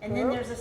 And then there's a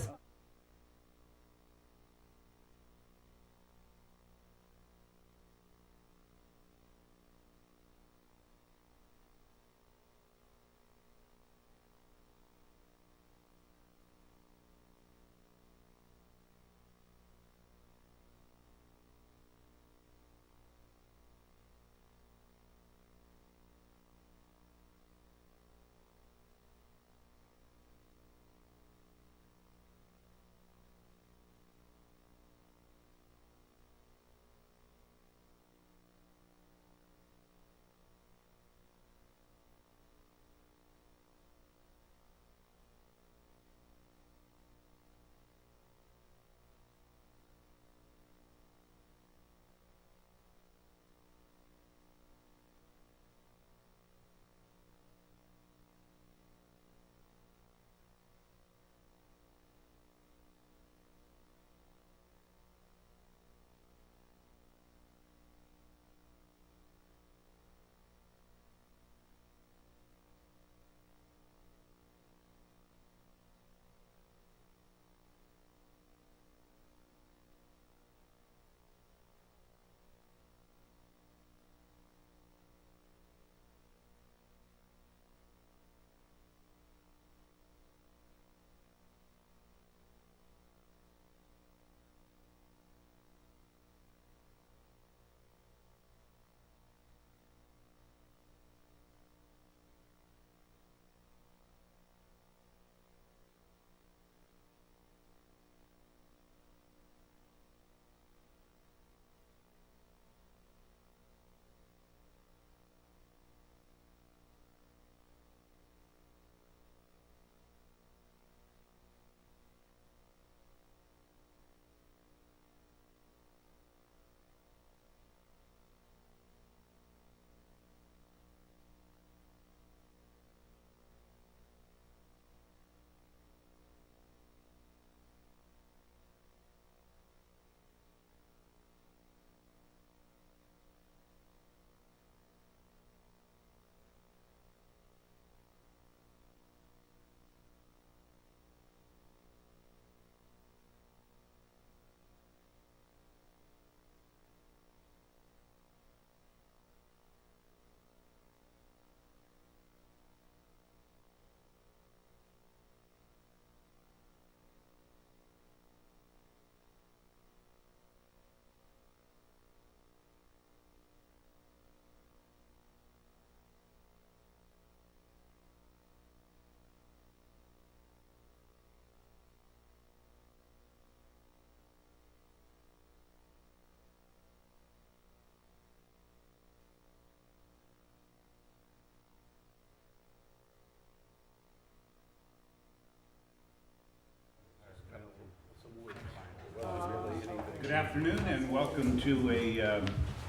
Good afternoon and welcome to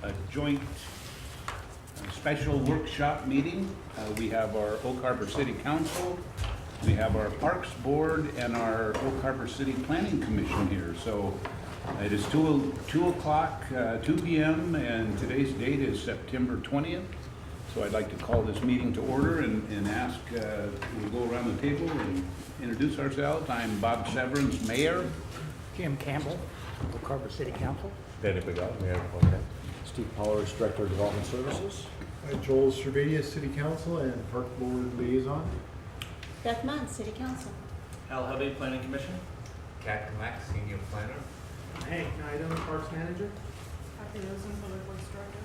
a joint special workshop meeting. We have our Oak Harbor City Council, we have our Parks Board, and our Oak Harbor City Planning Commission here. So it is 2 o'clock, 2 p.m. and today's date is September 20th. So I'd like to call this meeting to order and ask, we'll go around the table and introduce ourselves. I'm Bob Severance, Mayor. Jim Campbell, Oak Harbor City Council. Danny Pigot, Mayor. Okay. Steve Pollard, Director of Development Services. Joel Cervedia, City Council and Park Board Liaison. Beth Munn, City Council. Al Hubby, Planning Commission. Cat Mack, Senior Planner. Hank Neidham, Parks Manager. Kathy Rosen, Public Works Director.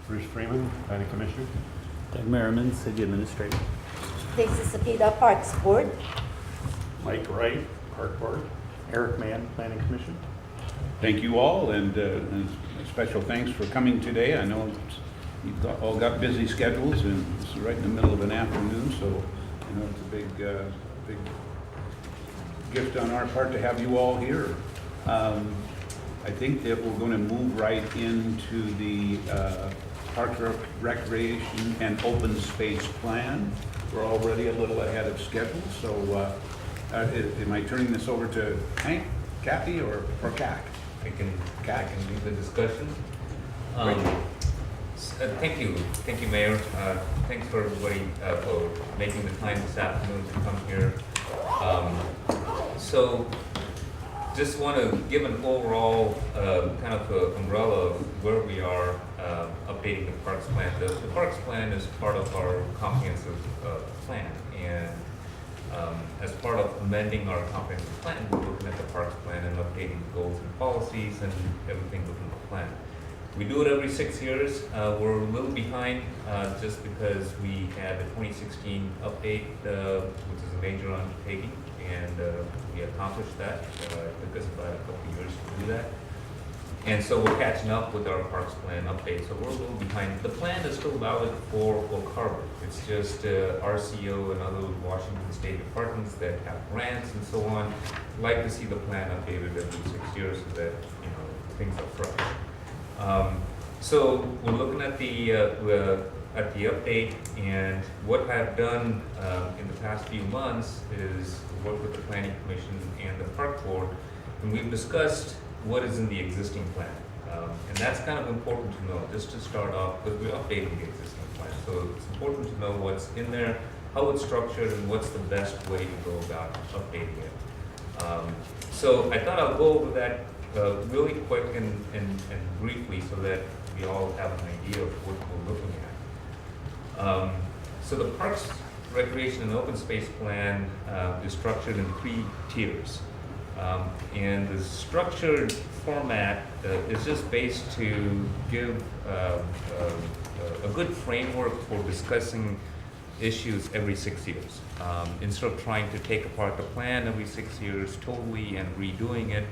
Bruce Freeman, Planning Commissioner. Doug Merriman, City Administrator. Lisa Sapita, Parks Board. Mike Wright, Park Board. Eric Mann, Planning Commission. Thank you all, and a special thanks for coming today. I know you've all got busy schedules, and this is right in the middle of an afternoon, so I know it's a big gift on our part to have you all here. I think that we're going to move right into the Parks, Recreation, and Open Space Plan. We're already a little ahead of schedule, so am I turning this over to Hank, Kathy, or CAC? I can lead the discussion. Thank you, Mayor. Thanks for everybody for making the time this afternoon to come here. So just want to give an overall kind of umbrella of where we are updating the parks plan. The parks plan is part of our comprehensive plan, and as part of amending our comprehensive plan, we're looking at the parks plan and updating the goals and policies and everything within the plan. We do it every 6 years. We're a little behind just because we had the 2016 update, which is a major undertaking, and we accomplished that. It took us about a couple of years to do that. And so we're catching up with our parks plan update, so we're a little behind. The plan is still valid for Oak Harbor. It's just RCO and other Washington State departments that have grants and so on like to see the plan updated every 6 years so that, you know, things are fresh. So we're looking at the update, and what I've done in the past few months is work with the Planning Commission and the Park Board, and we've discussed what is in the existing plan. And that's kind of important to know, just to start off, because we're updating the existing plan. So it's important to know what's in there, how it's structured, and what's the best way to go about updating it. So I thought I'll go over that really quick and briefly so that we all have an idea of what we're looking at. So the Parks, Recreation, and Open Space Plan is structured in 3 tiers. And the structured format is just based to give a good framework for discussing issues every 6 years. Instead of trying to take apart the plan every 6 years totally and redoing it,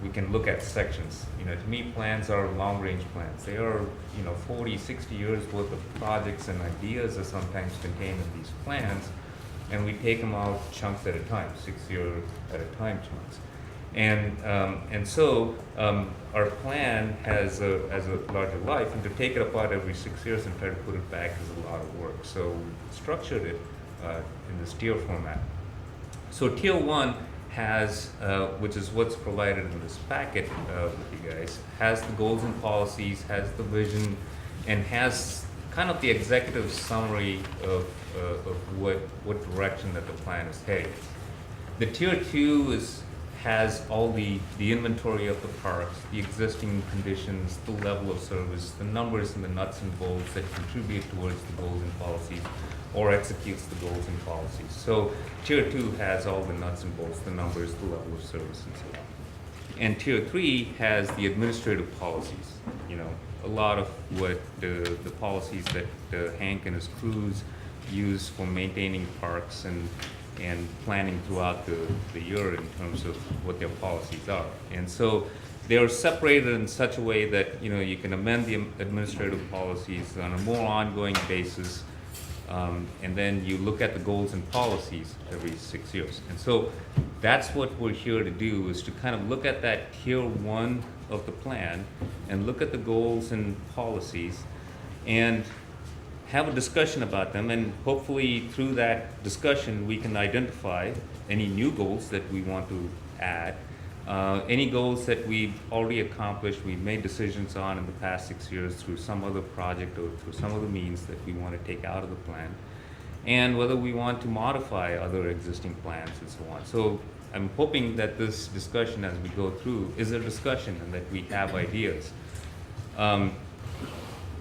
we can look at sections. You know, to me, plans are long-range plans. They are, you know, 40, 60 years worth of projects and ideas are sometimes contained in these plans, and we take them out chunks at a time, 6 year at a time chunks. And so our plan has a larger life, and to take it apart every 6 years and try to put it back is a lot of work. So we structured it in this tier format. So tier 1 has, which is what's provided in this packet with you guys, has the goals and policies, has the vision, and has kind of the executive summary of what direction that the plan is heading. The tier 2 has all the inventory of the parks, the existing conditions, the level of service, the numbers and the nuts and bolts that contribute towards the goals and policies or executes the goals and policies. So tier 2 has all the nuts and bolts, the numbers, the level of service, and so on. And tier 3 has the administrative policies, you know, a lot of what the policies that Hank and his crews use for maintaining parks and planning throughout the year in terms of what their policies are. And so they are separated in such a way that, you know, you can amend the administrative policies on a more ongoing basis, and then you look at the goals and policies every 6 years. And so that's what we're here to do, is to kind of look at that tier 1 of the plan and look at the goals and policies and have a discussion about them, and hopefully through that discussion we can identify any new goals that we want to add, any goals that we've already accomplished, we've made decisions on in the past 6 years through some other project or through some other means that we want to take out of the plan, and whether we want to modify other existing plans and so on. So I'm hoping that this discussion as we go through is a discussion and that we have ideas.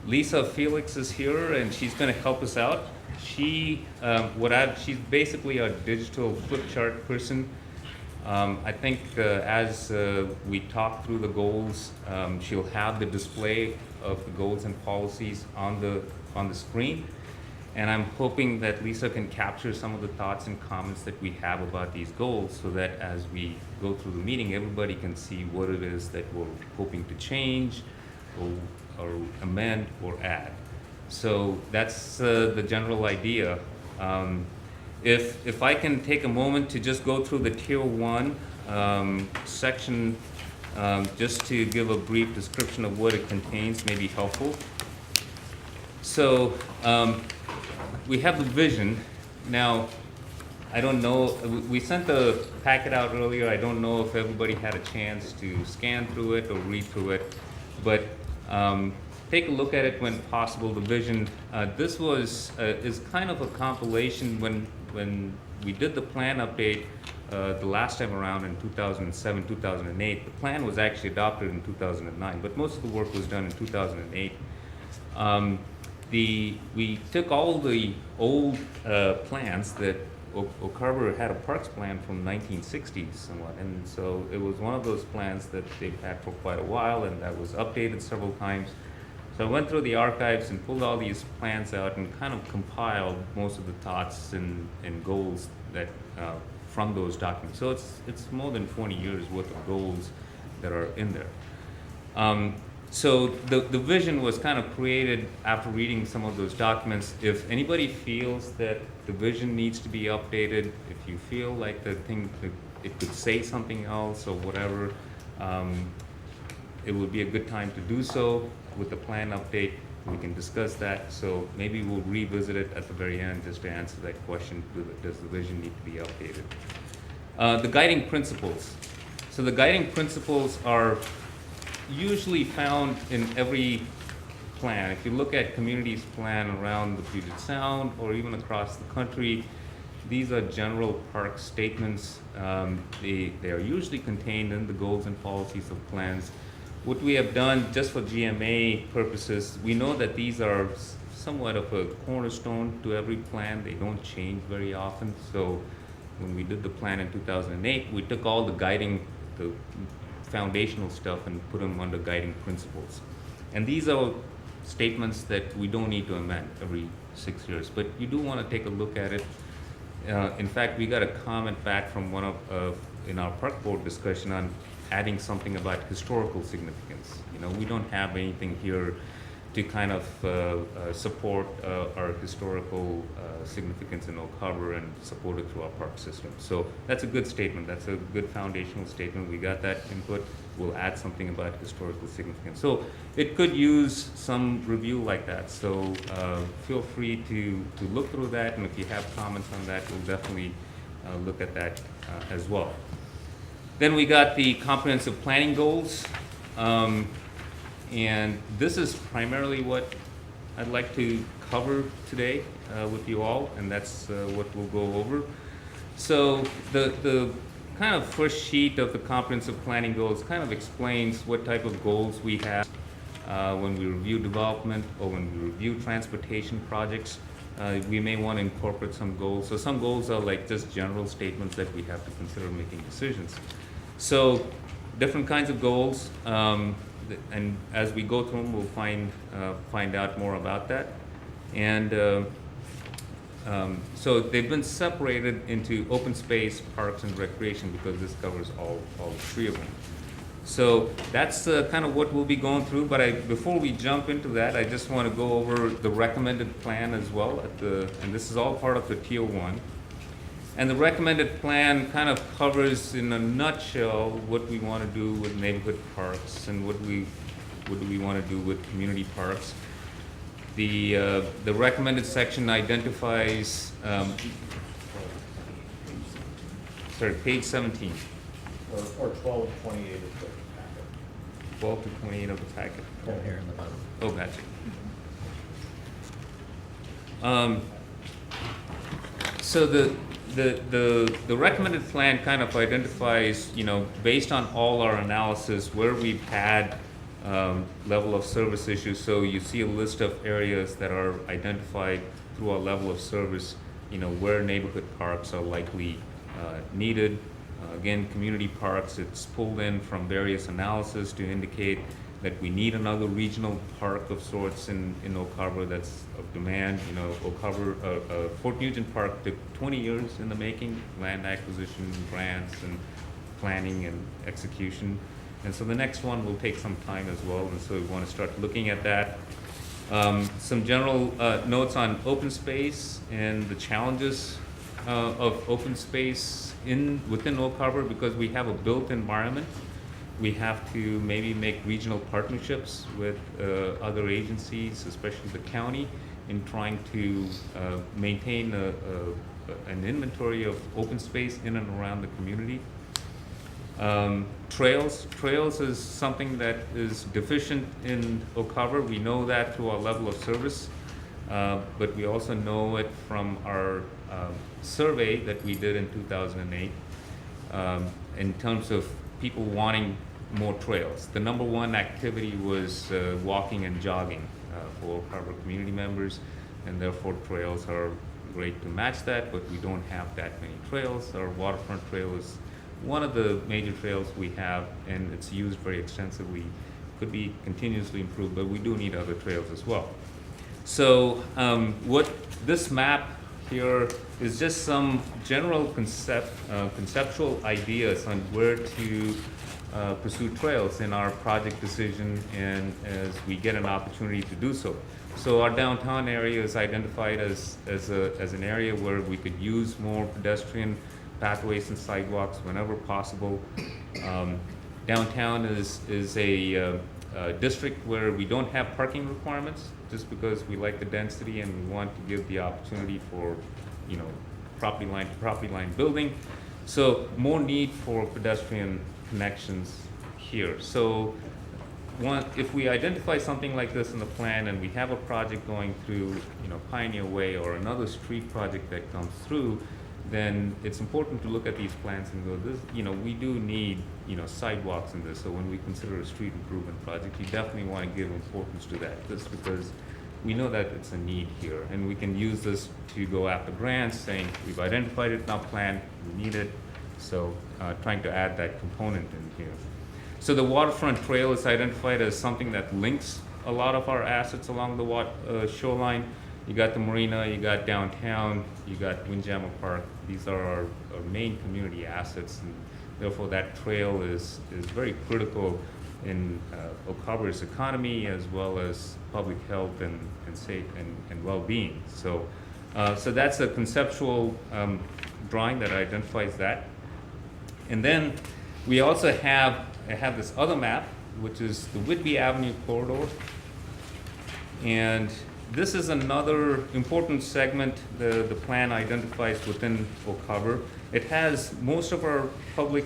Lisa Felix is here, and she's going to help us out. She's basically a digital flip chart person. I think as we talk through the goals, she'll have the display of the goals and policies on the screen, and I'm hoping that Lisa can capture some of the thoughts and comments that we have about these goals, so that as we go through the meeting, everybody can see what it is that we're hoping to change or amend or add. So that's the general idea. If I can take a moment to just go through the tier 1 section, just to give a brief description of what it contains, may be helpful. So we have the vision. Now, I don't know, we sent the packet out earlier. I don't know if everybody had a chance to scan through it or read through it, but take a look at it when possible. The vision, this is kind of a compilation. When we did the plan update, the last time around in 2007, 2008. The plan was actually adopted in 2009, but most of the work was done in 2008. We took all the old plans that Oak Harbor had a parks plan from 1960s somewhat, and so it was one of those plans that they've had for quite a while, and that was updated several times. So I went through the archives and pulled all these plans out and kind of compiled most of the thoughts and goals that from those documents. So it's more than 20 years worth of goals that are in there. So the vision was kind of created after reading some of those documents. If anybody feels that the vision needs to be updated, if you feel like the thing, it could say something else or whatever, it would be a good time to do so. With the plan update, we can discuss that. So maybe we'll revisit it at the very end just to answer that question, does the vision need to be updated? The guiding principles. So the guiding principles are usually found in every plan. If you look at communities plan around the Puget Sound or even across the country, these are general park statements. They are usually contained in the goals and policies of plans. What we have done, just for GMA purposes, we know that these are somewhat of a cornerstone to every plan. They don't change very often. So when we did the plan in 2008, we took all the foundational stuff and put them under guiding principles. And these are statements that we don't need to amend every 6 years, but you do want to take a look at it. In fact, we got a comment back from one of, in our park board discussion on adding something about historical significance. You know, we don't have anything here to kind of support our historical significance in Oak Harbor and support it through our park system. So that's a good statement. That's a good foundational statement. We got that input. We'll add something about historical significance. So it could use some review like that. So feel free to look through that, and if you have comments on that, we'll definitely look at that as well. Then we got the comprehensive planning goals. And this is primarily what I'd like to cover today with you all, and that's what we'll go over. So the kind of first sheet of the comprehensive planning goals kind of explains what type of goals we have when we review development or when we review transportation projects. We may want to incorporate some goals. So some goals are like just general statements that we have to consider making decisions. So different kinds of goals. And as we go through them, we'll find out more about that. And so they've been separated into open space, parks, and recreation because this covers all three of them. So that's kind of what we'll be going through. But before we jump into that, I just want to go over the recommended plan as well. And this is all part of the Tier 1. And the recommended plan kind of covers in a nutshell what we want to do with neighborhood parks and what do we want to do with community parks. The recommended section identifies, page 17. Or 12 to 28 of the packet. 12 to 28 of the packet. Here in the bottom. Oh, gotcha. So the recommended plan kind of identifies, based on all our analysis, where we've had level of service issues. So you see a list of areas that are identified through our level of service, where neighborhood parks are likely needed. Again, community parks, it's pulled in from various analysis to indicate that we need another regional park of sorts in Oak Harbor that's of demand. Oak Harbor, Fort Nugent Park took 20 years in the making, land acquisition, grants, and planning and execution. And so the next one will take some time as well, and so we want to start looking at that. Some general notes on open space and the challenges of open space within Oak Harbor, because we have a built environment. We have to maybe make regional partnerships with other agencies, especially the county, in trying to maintain an inventory of open space in and around the community. Trails is something that is deficient in Oak Harbor. We know that through our level of service, but we also know it from our survey that we did in 2008. in terms of people wanting more trails. The number one activity was walking and jogging for Oak Harbor community members, and therefore trails are great to match that, but we don't have that many trails. Our Waterfront Trail is one of the major trails we have, and it's used very extensively. Could be continuously improved, but we do need other trails as well. So what this map here is just some general conceptual ideas on where to pursue trails in our project decision and as we get an opportunity to do so. So our downtown area is identified as an area where we could use more pedestrian pathways and sidewalks whenever possible. Downtown is a district where we don't have parking requirements, just because we like the density and we want to give the opportunity for, you know, property line to property line building. So more need for pedestrian connections here. So if we identify something like this in the plan and we have a project going through, you know, Pioneer Way or another street project that comes through, then it's important to look at these plans and go, this, you know, we do need, you know, sidewalks in this. So when we consider a street improvement project, you definitely want to give importance to that, just because we know that it's a need here, and we can use this to go after grants, saying we've identified it in our plan, we need it. So trying to add that component in here. So the Waterfront Trail is identified as something that links a lot of our assets along the shoreline. You got the marina, you got downtown, you got Windjammer Park. These are our main community assets, and therefore that trail is very critical in Oak Harbor's economy, as well as public health and safe and well-being. So, so that's a conceptual drawing that identifies that. And then we also have this other map, which is the Whitby Avenue corridor. And this is another important segment the plan identifies within Oak Harbor. It has most of our public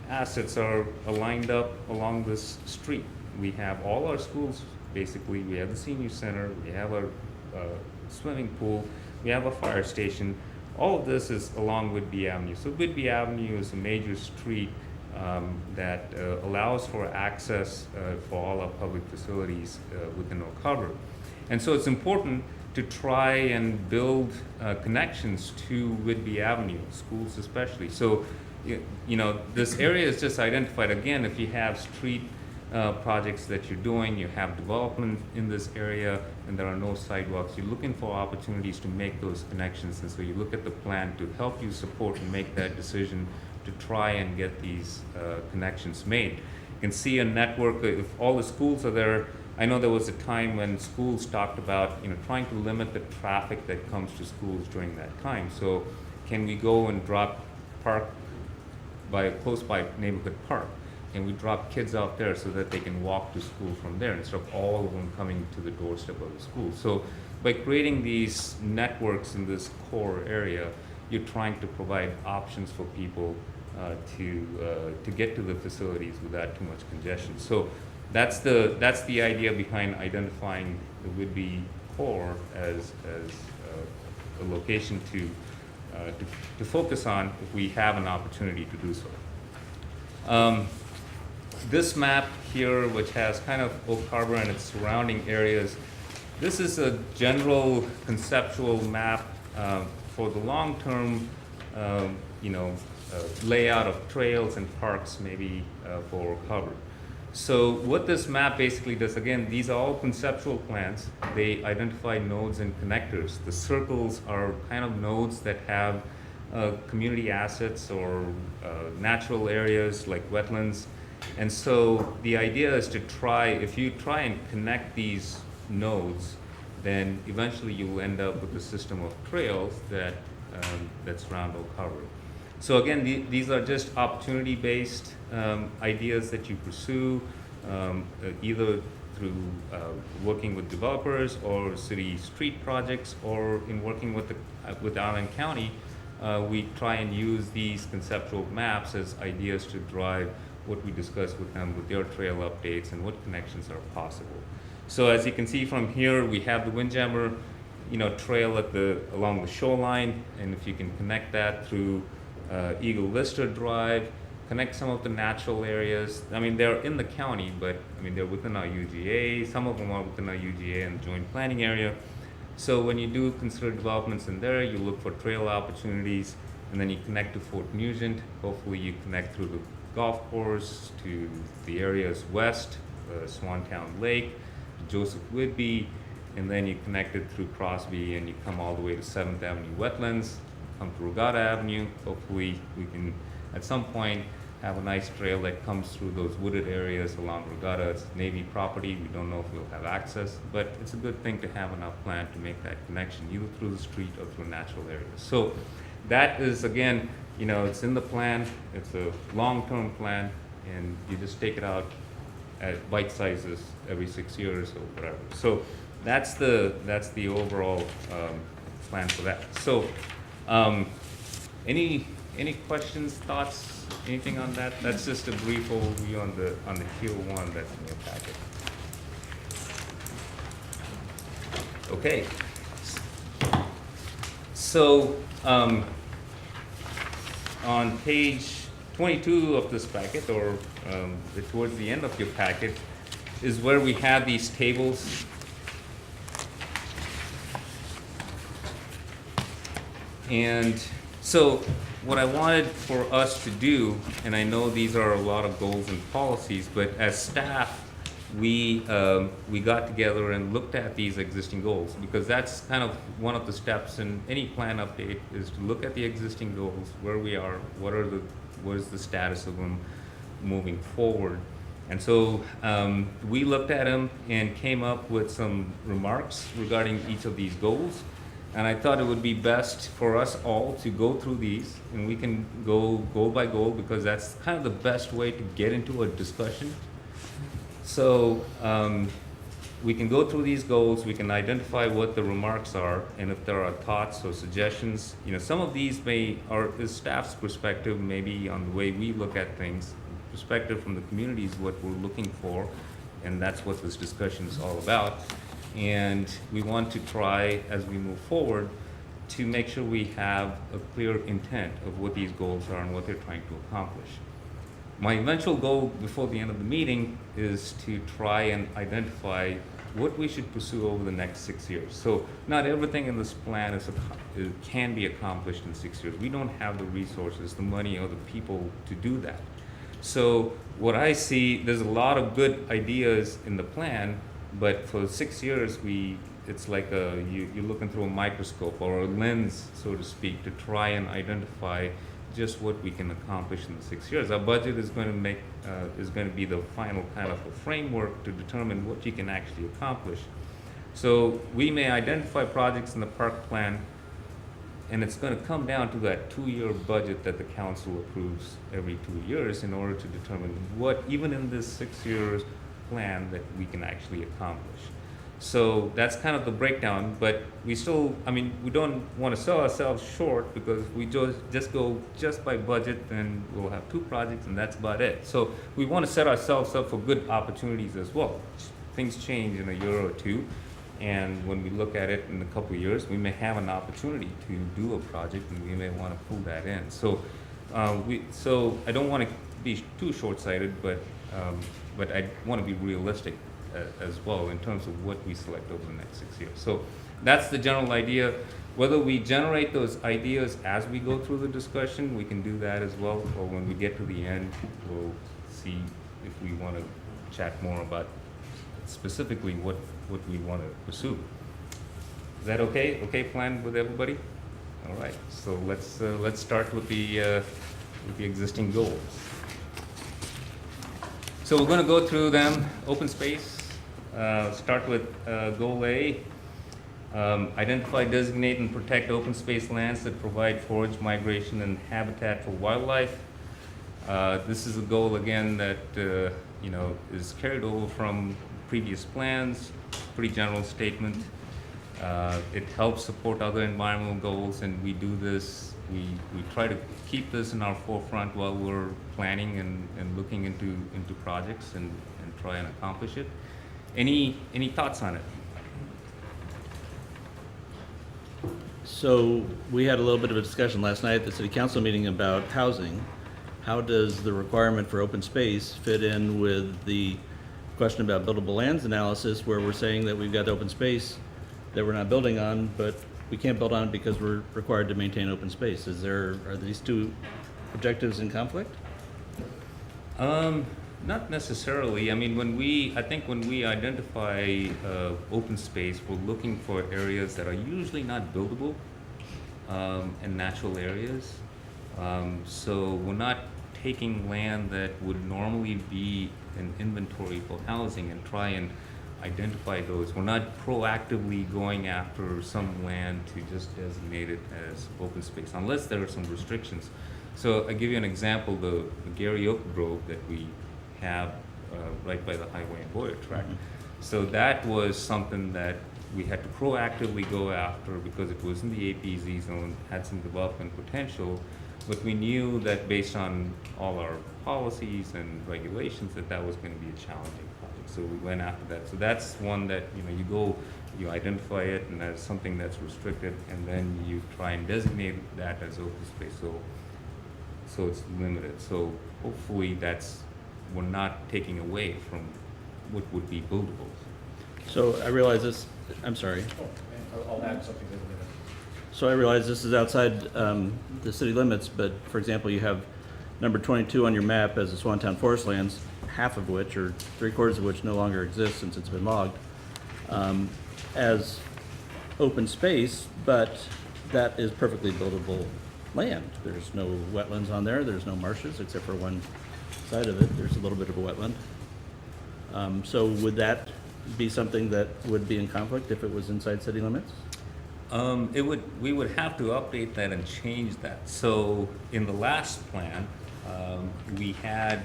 assets are lined up along this street. We have all our schools, basically. We have the senior center, we have our swimming pool, we have a fire station. All of this is along Whitby Avenue. So Whitby Avenue is a major street that allows for access for all our public facilities within Oak Harbor. And so it's important to try and build connections to Whitby Avenue, schools especially. So, you know, this area is just identified. Again, if you have street projects that you're doing, you have development in this area, and there are no sidewalks, you're looking for opportunities to make those connections. And so you look at the plan to help you support and make that decision to try and get these connections made. You can see a network, if all the schools are there. I know there was a time when schools talked about, you know, trying to limit the traffic that comes to schools during that time. So can we go and park by a close by neighborhood park? Can we drop kids out there so that they can walk to school from there instead of all of them coming to the doorstep of the school? So by creating these networks in this core area, you're trying to provide options for people to get to the facilities without too much congestion. So that's the idea behind identifying the Whitby core as a location to focus on if we have an opportunity to do so. This map here, which has kind of Oak Harbor and its surrounding areas, this is a general conceptual map for the long-term, layout of trails and parks, maybe for Oak Harbor. So what this map basically does, again, these are all conceptual plans. They identify nodes and connectors. The circles are kind of nodes that have community assets or natural areas like wetlands. And so the idea is to if you try and connect these nodes, then eventually you will end up with a system of trails that surround Oak Harbor. So again, these are just opportunity-based ideas that you pursue, either through working with developers or city street projects, or in working with Allen County. We try and use these conceptual maps as ideas to drive what we discuss with them with their trail updates and what connections are possible. So as you can see from here, we have the Windjammer, trail along the shoreline, and if you can connect that through Eagle Vista Drive, connect some of the natural areas. I mean, they're in the county, but I mean, they're within our UGA. Some of them are within our UGA and joint planning area. So when you do consider developments in there, you look for trail opportunities, and then you connect to Fort Nugent. Hopefully you connect through the golf course to the areas west, Swantown Lake, Joseph Whitby, and then you connect it through Crosby and you come all the way to 7th Avenue Wetlands, come to Regatta Avenue. Hopefully we can at some point have a nice trail that comes through those wooded areas along Regatta. It's Navy property. We don't know if we'll have access, but it's a good thing to have in our plan to make that connection either through the street or through natural areas. So that is, again, you know, it's in the plan. It's a long-term plan, and you just take it out at bite sizes every 6 years or whatever. So that's the overall plan for that. So any questions, thoughts, anything on that? That's just a brief overview on the Tier 1 that's in your packet. Okay. So on page 22 of this packet, or towards the end of your packet, is where we have these tables. And so what I wanted for us to do, and I know these are a lot of goals and policies, but as staff, we got together and looked at these existing goals, because that's kind of one of the steps in any plan update, is to look at the existing goals, where we are, what is the status of them moving forward. And so we looked at them and came up with some remarks regarding each of these goals. And I thought it would be best for us all to go through these, and we can go goal by goal, because that's kind of the best way to get into a discussion. So we can go through these goals, we can identify what the remarks are, and if there are thoughts or suggestions, you know, some of these is staff's perspective, maybe on the way we look at things, perspective from the community is what we're looking for, and that's what this discussion is all about. And we want to try, as we move forward, to make sure we have a clear intent of what these goals are and what they're trying to accomplish. My eventual goal before the end of the meeting is to try and identify what we should pursue over the next 6 years. So not everything in this plan can be accomplished in 6 years. We don't have the resources, the money, or the people to do that. So what I see, there's a lot of good ideas in the plan, but for 6 years, it's like you're looking through a microscope or a lens, so to speak, to try and identify just what we can accomplish in the 6 years. Our budget is going to be the final kind of a framework to determine what you can actually accomplish. So we may identify projects in the park plan, and it's going to come down to that 2-year budget that the council approves every 2 years in order to determine what, even in this 6 years plan, that we can actually accomplish. So that's kind of the breakdown, but we still, I mean, we don't want to sell ourselves short, because if we just go by budget, then we'll have 2 projects and that's about it. So we want to set ourselves up for good opportunities as well. Things change in a year or two, and when we look at it in a couple of years, we may have an opportunity to do a project, and we may want to pull that in. So I don't want to be too short-sighted, but I want to be realistic as well in terms of what we select over the next 6 years. So that's the general idea. Whether we generate those ideas as we go through the discussion, we can do that as well, or when we get to the end, we'll see if we want to chat more about specifically what we want to pursue. Is that okay? Okay plan with everybody? All right, so let's start with the existing goals. So we're going to go through them. Open space. Start with goal A. Identify, designate, and protect open space lands that provide forage, migration, and habitat for wildlife. This is a goal, again, that is carried over from previous plans. Pretty general statement. It helps support other environmental goals, and we do this. We try to keep this in our forefront while we're planning and looking into projects and try and accomplish it. Any thoughts on it? So we had a little bit of a discussion last night at the city council meeting about housing. How does the requirement for open space fit in with the question about buildable lands analysis, where we're saying that we've got open space that we're not building on, but we can't build on it because we're required to maintain open space? Are these two objectives in conflict? Not necessarily. I mean, I think when we identify open space, we're looking for areas that are usually not buildable and natural areas. So we're not taking land that would normally be an inventory for housing and try and identify those. We're not proactively going after some land to just designate it as open space, unless there are some restrictions. So I give you an example, the Gary Oak Grove that we have right by the highway and Boyer track. So that was something that we had to proactively go after because it was in the APZ zone, had some development potential, but we knew that based on all our policies and regulations that was going to be a challenging project. So we went after that. So that's one that you identify it and as something that's restricted, and then you try and designate that as open space. So it's limited. So hopefully we're not taking away from what would be buildable. So I realize this, I'm sorry. I'll add something to the minute. So I realize this is outside the city limits, but for example, you have number 22 on your map as the Swantown Forest Lands, half of which, or 3/4 of which, no longer exists since it's been logged, as open space, but that is perfectly buildable land. There's no wetlands on there, there's no marshes, except for one side of it, there's a little bit of a wetland. So would that be something that would be in conflict if it was inside city limits? We would have to update that and change that. So in the last plan, we had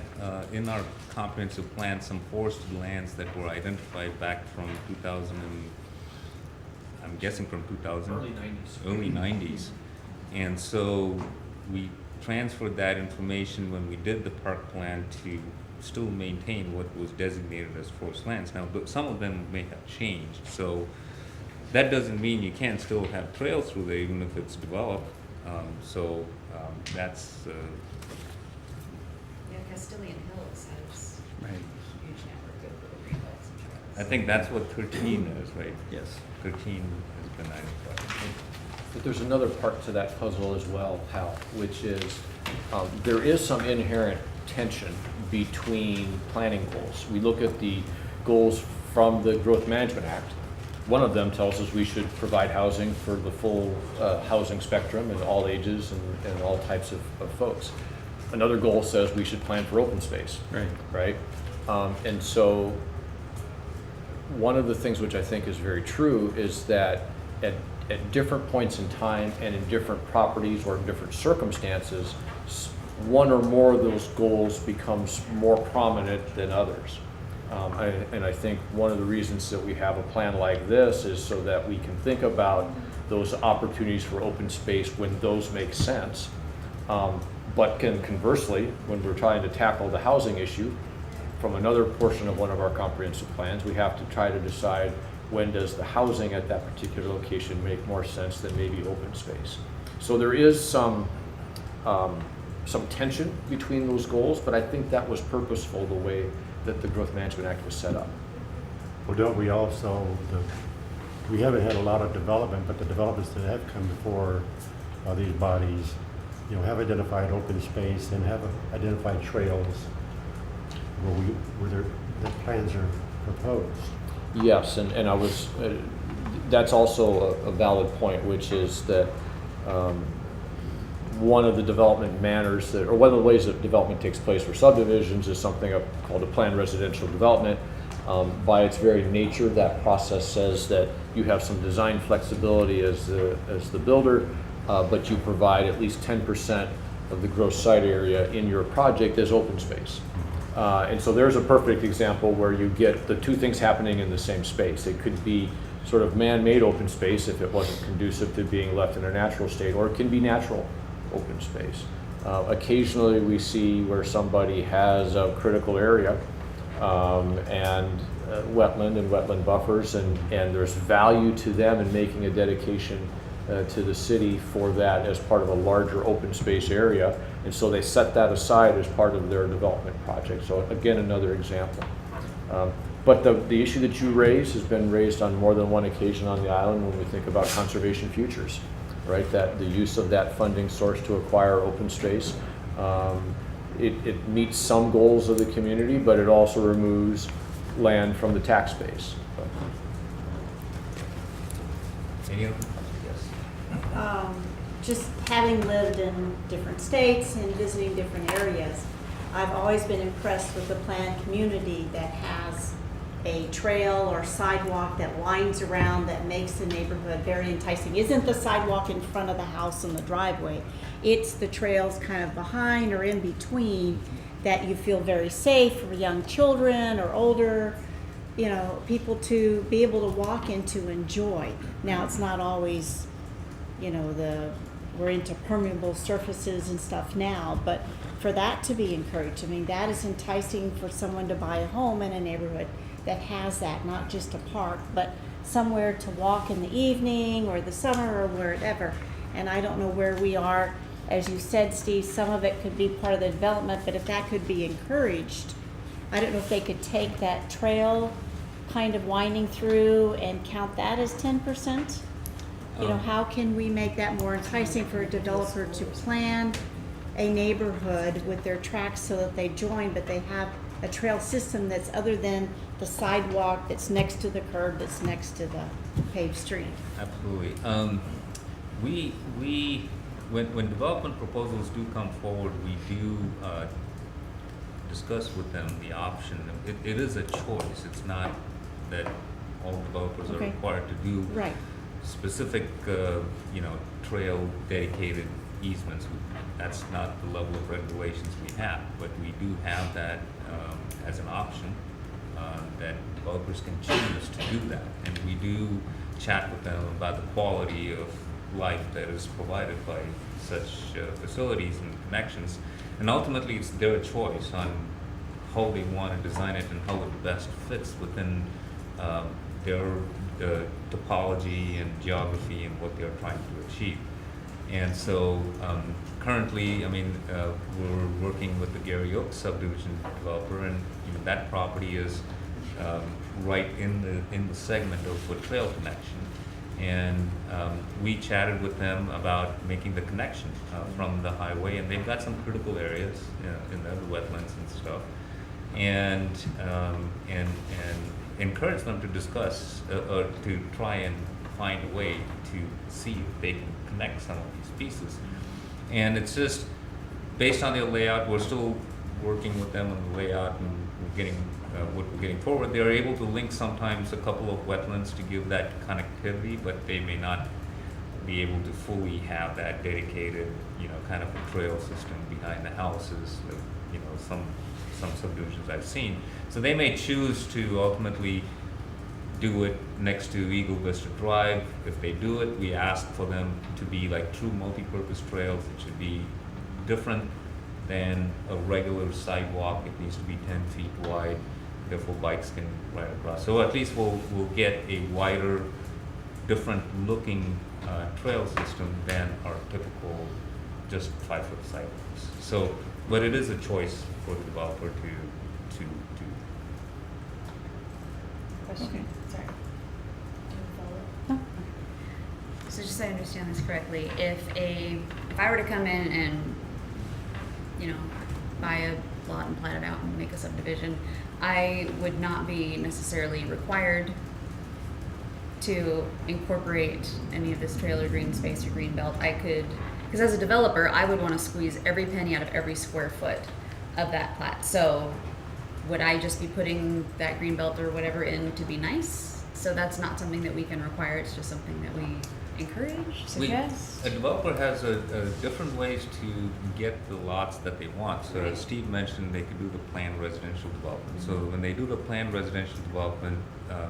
in our comprehensive plan some forested lands that were identified back from 2000 and I'm guessing from 2000. Early 90s. And so we transferred that information when we did the park plan to still maintain what was designated as forest lands. Now, but some of them may have changed. So that doesn't mean you can't still have trails through there even if it's developed. That's Castilian Hills has Right. a huge network of little greenbelts and trails. I think that's what 13 is, right? Yes. 13 has been identified. But there's another part to that puzzle as well, Hal, which is there is some inherent tension between planning goals. We look at the goals from the Growth Management Act. One of them tells us we should provide housing for the full housing spectrum and all ages and all types of folks. Another goal says we should plan for open space. Right? And so one of the things which I think is very true is that at different points in time and in different properties or in different circumstances, one or more of those goals becomes more prominent than others. And I think one of the reasons that we have a plan like this is so that we can think about those opportunities for open space when those make sense. But can conversely, when we're trying to tackle the housing issue from another portion of one of our comprehensive plans, we have to try to decide when does the housing at that particular location make more sense than maybe open space. So there is some tension between those goals, but I think that was purposeful the way that the Growth Management Act was set up. Well, don't we also, we haven't had a lot of development, but the developments that have come before these bodies, have identified open space and have identified trails where the plans are proposed. Yes, and I was, that's also a valid point, which is that one of the development manners or one of the ways that development takes place for subdivisions is something called a planned residential development. By its very nature, that process says that you have some design flexibility as the builder, but you provide at least 10% of the gross site area in your project as open space. And so there's a perfect example where you get the two things happening in the same space. It could be sort of man-made open space if it wasn't conducive to being left in a natural state, or it can be natural open space. Occasionally we see where somebody has a critical area and wetland and wetland buffers, and there's value to them in making a dedication to the city for that as part of a larger open space area. And so they set that aside as part of their development project. So again, another example. But the issue that you raised has been raised on more than one occasion on the island when we think about conservation futures, right? That the use of that funding source to acquire open space, it meets some goals of the community, but it also removes land from the tax base. Any other? Yes. Just having lived in different states and visiting different areas, I've always been impressed with the planned community that has a trail or sidewalk that winds around that makes the neighborhood very enticing. Isn't the sidewalk in front of the house and the driveway? It's the trails kind of behind or in between that you feel very safe for young children or older, people to be able to walk into, enjoy. Now, it's not always, we're into permeable surfaces and stuff now, but for that to be encouraged, that is enticing for someone to buy a home in a neighborhood that has that, not just a park, but somewhere to walk in the evening or the summer or wherever. And I don't know where we are. As you said, Steve, some of it could be part of the development, but if that could be encouraged, I don't know if they could take that trail kind of winding through and count that as 10%. How can we make that more enticing for a developer to plan a neighborhood with their tracks so that they join, but they have a trail system that's other than the sidewalk that's next to the curb, that's next to the paved street? Absolutely. When development proposals do come forward, we do discuss with them the option. It is a choice. It's not that all developers are required to do specific, trail dedicated easements. That's not the level of regulations we have, but we do have that as an option that developers can choose to do that. And we do chat with them about the quality of life that is provided by such facilities and connections. And ultimately, it's their choice on how they want to design it and how it best fits within their topology and geography and what they're trying to achieve. And so currently, we're working with the Gary Oaks subdivision developer, and that property is right in the segment of a trail connection. And we chatted with them about making the connection from the highway, and they've got some critical areas in the wetlands and stuff, and encourage them to discuss or to try and find a way to see if they can connect some of these pieces. And it's just based on their layout. We're still working with them on the layout, and we're getting what we're getting forward. They're able to link sometimes a couple of wetlands to give that connectivity, but they may not be able to fully have that dedicated, kind of a trail system behind the houses. Some subdivisions I've seen. So they may choose to ultimately do it next to Eagle Vista Drive. If they do it, we ask for them to be like true multi-purpose trails. It should be different than a regular sidewalk. It needs to be 10 feet wide, therefore bikes can ride across. So at least we'll get a wider, different looking trail system than our typical just 5-foot sidewalks. So, but it is a choice for the developer to do. Question? Sorry. Do you have a follow-up? No. So just so I understand this correctly, if I were to come in and, buy a lot and plat it out and make a subdivision, I would not be necessarily required to incorporate any of this trail or green space or green belt. I could, because as a developer, I would want to squeeze every penny out of every square foot of that plat. So would I just be putting that green belt or whatever in to be nice? So that's not something that we can require. It's just something that we encourage, suggest. A developer has different ways to get the lots that they want. So as Steve mentioned, they could do the planned residential development. So when they do the planned residential development,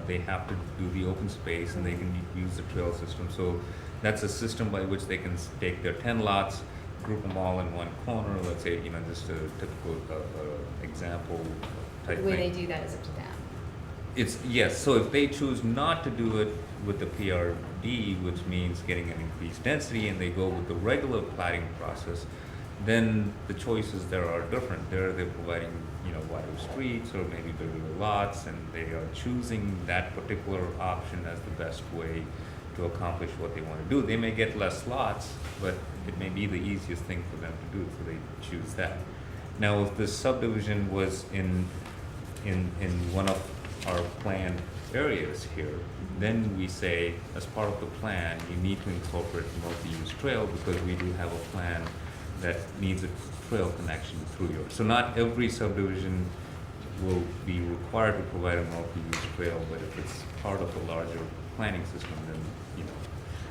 they have to do the open space and they can use the trail system. So that's a system by which they can take their 10 lots, group them all in one corner. Let's say, just a typical example type The way thing. they do that is up to them. Yes, so if they choose not to do it with the PRD, which means getting an increased density, and they go with the regular plating process, then the choices there are different. They're providing, wider streets or maybe bigger lots, and they are choosing that particular option as the best way to accomplish what they want to do. They may get less lots, but it may be the easiest thing for them to do, so they choose that. Now, if this subdivision was in one of our planned areas here, then we say, as part of the plan, you need to incorporate multi-use trail because we do have a plan that needs a trail connection through yours. So not every subdivision will be required to provide a multi-use trail, but if it's part of a larger planning system, then,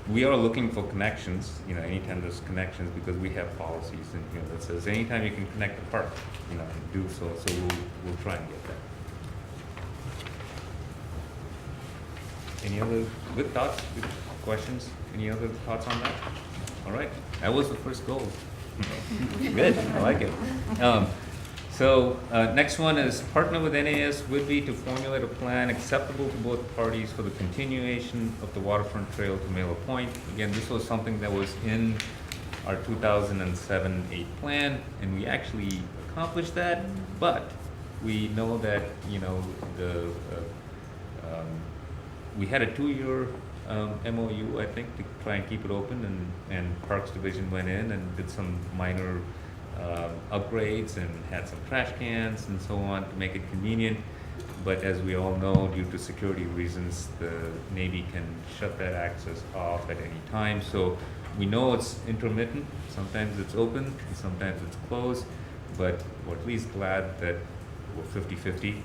we are looking for connections, anytime there's connections, because we have policies and, that says anytime you can connect the park, do so. So we'll try and get that. Any other good thoughts, good questions? Any other thoughts on that? All right, that was the first goal. Good, I like it. Next one is partner with NAS Whitney to formulate a plan acceptable to both parties for the continuation of the Waterfront Trail to Mailer Point. Again, this was something that was in our 2007-8 plan, and we actually accomplished that, but we know that, we had a 2-year MOU, I think, to try and keep it open, and Parks Division went in and did some minor upgrades and had some trash cans and so on to make it convenient. But as we all know, due to security reasons, the Navy can shut that access off at any time. So we know it's intermittent. Sometimes it's open, and sometimes it's closed, but we're at least glad that we're 50-50.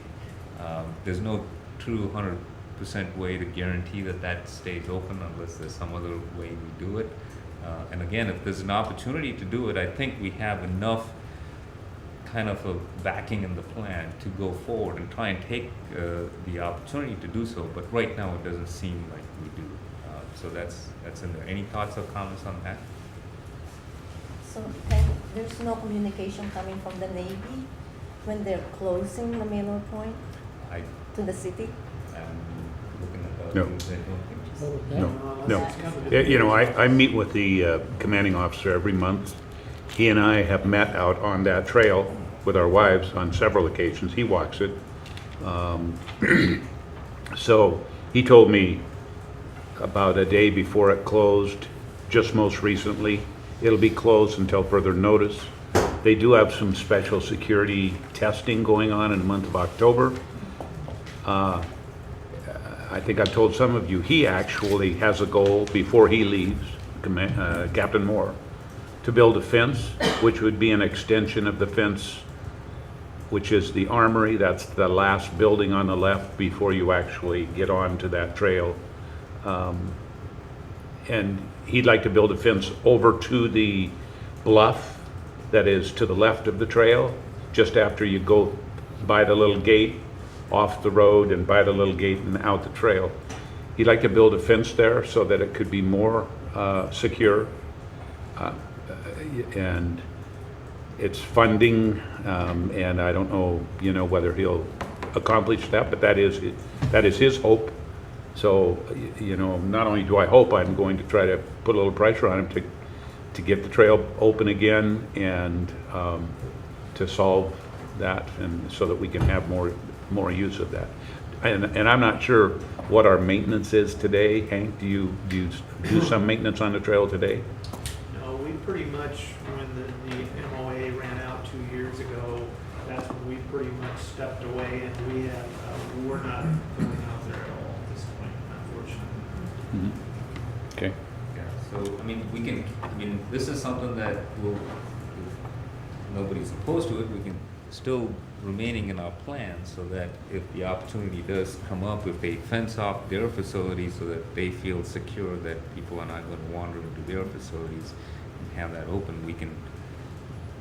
There's no true 100% way to guarantee that stays open unless there's some other way we do it. And again, if there's an opportunity to do it, I think we have enough kind of a backing in the plan to go forward and try and take the opportunity to do so. But right now, it doesn't seem like we do. So that's in there. Any thoughts or comments on that? So there's no communication coming from the Navy when they're closing the Mailer Point to the city? No. I don't think so. No. I meet with the commanding officer every month. He and I have met out on that trail with our wives on several occasions. He walks it. So he told me about a day before it closed, just most recently. It'll be closed until further notice. They do have some special security testing going on in the month of October. I think I told some of you, he actually has a goal before he leaves, Captain Moore, to build a fence, which would be an extension of the fence, which is the armory. That's the last building on the left before you actually get onto that trail. And he'd like to build a fence over to the bluff that is to the left of the trail, just after you go by the little gate off the road and by the little gate and out the trail. He'd like to build a fence there so that it could be more secure. And it's funding, and I don't know, whether he'll accomplish that, but that is his hope. So, not only do I hope, I'm going to try to put a little pressure on him to get the trail open again and to solve that, and so that we can have more use of that. And I'm not sure what our maintenance is today. Hank, do you do some maintenance on the trail today? No, we pretty much, when the MOA ran out 2 years ago, that's when we pretty much stepped away, and we're not going out there at all at this point, unfortunately. Mm-hmm. Okay. Yeah, so, this is something that nobody's opposed to it. We can still remaining in our plan so that if the opportunity does come up, if they fence off their facilities so that they feel secure that people are not going to wander into their facilities and have that open, we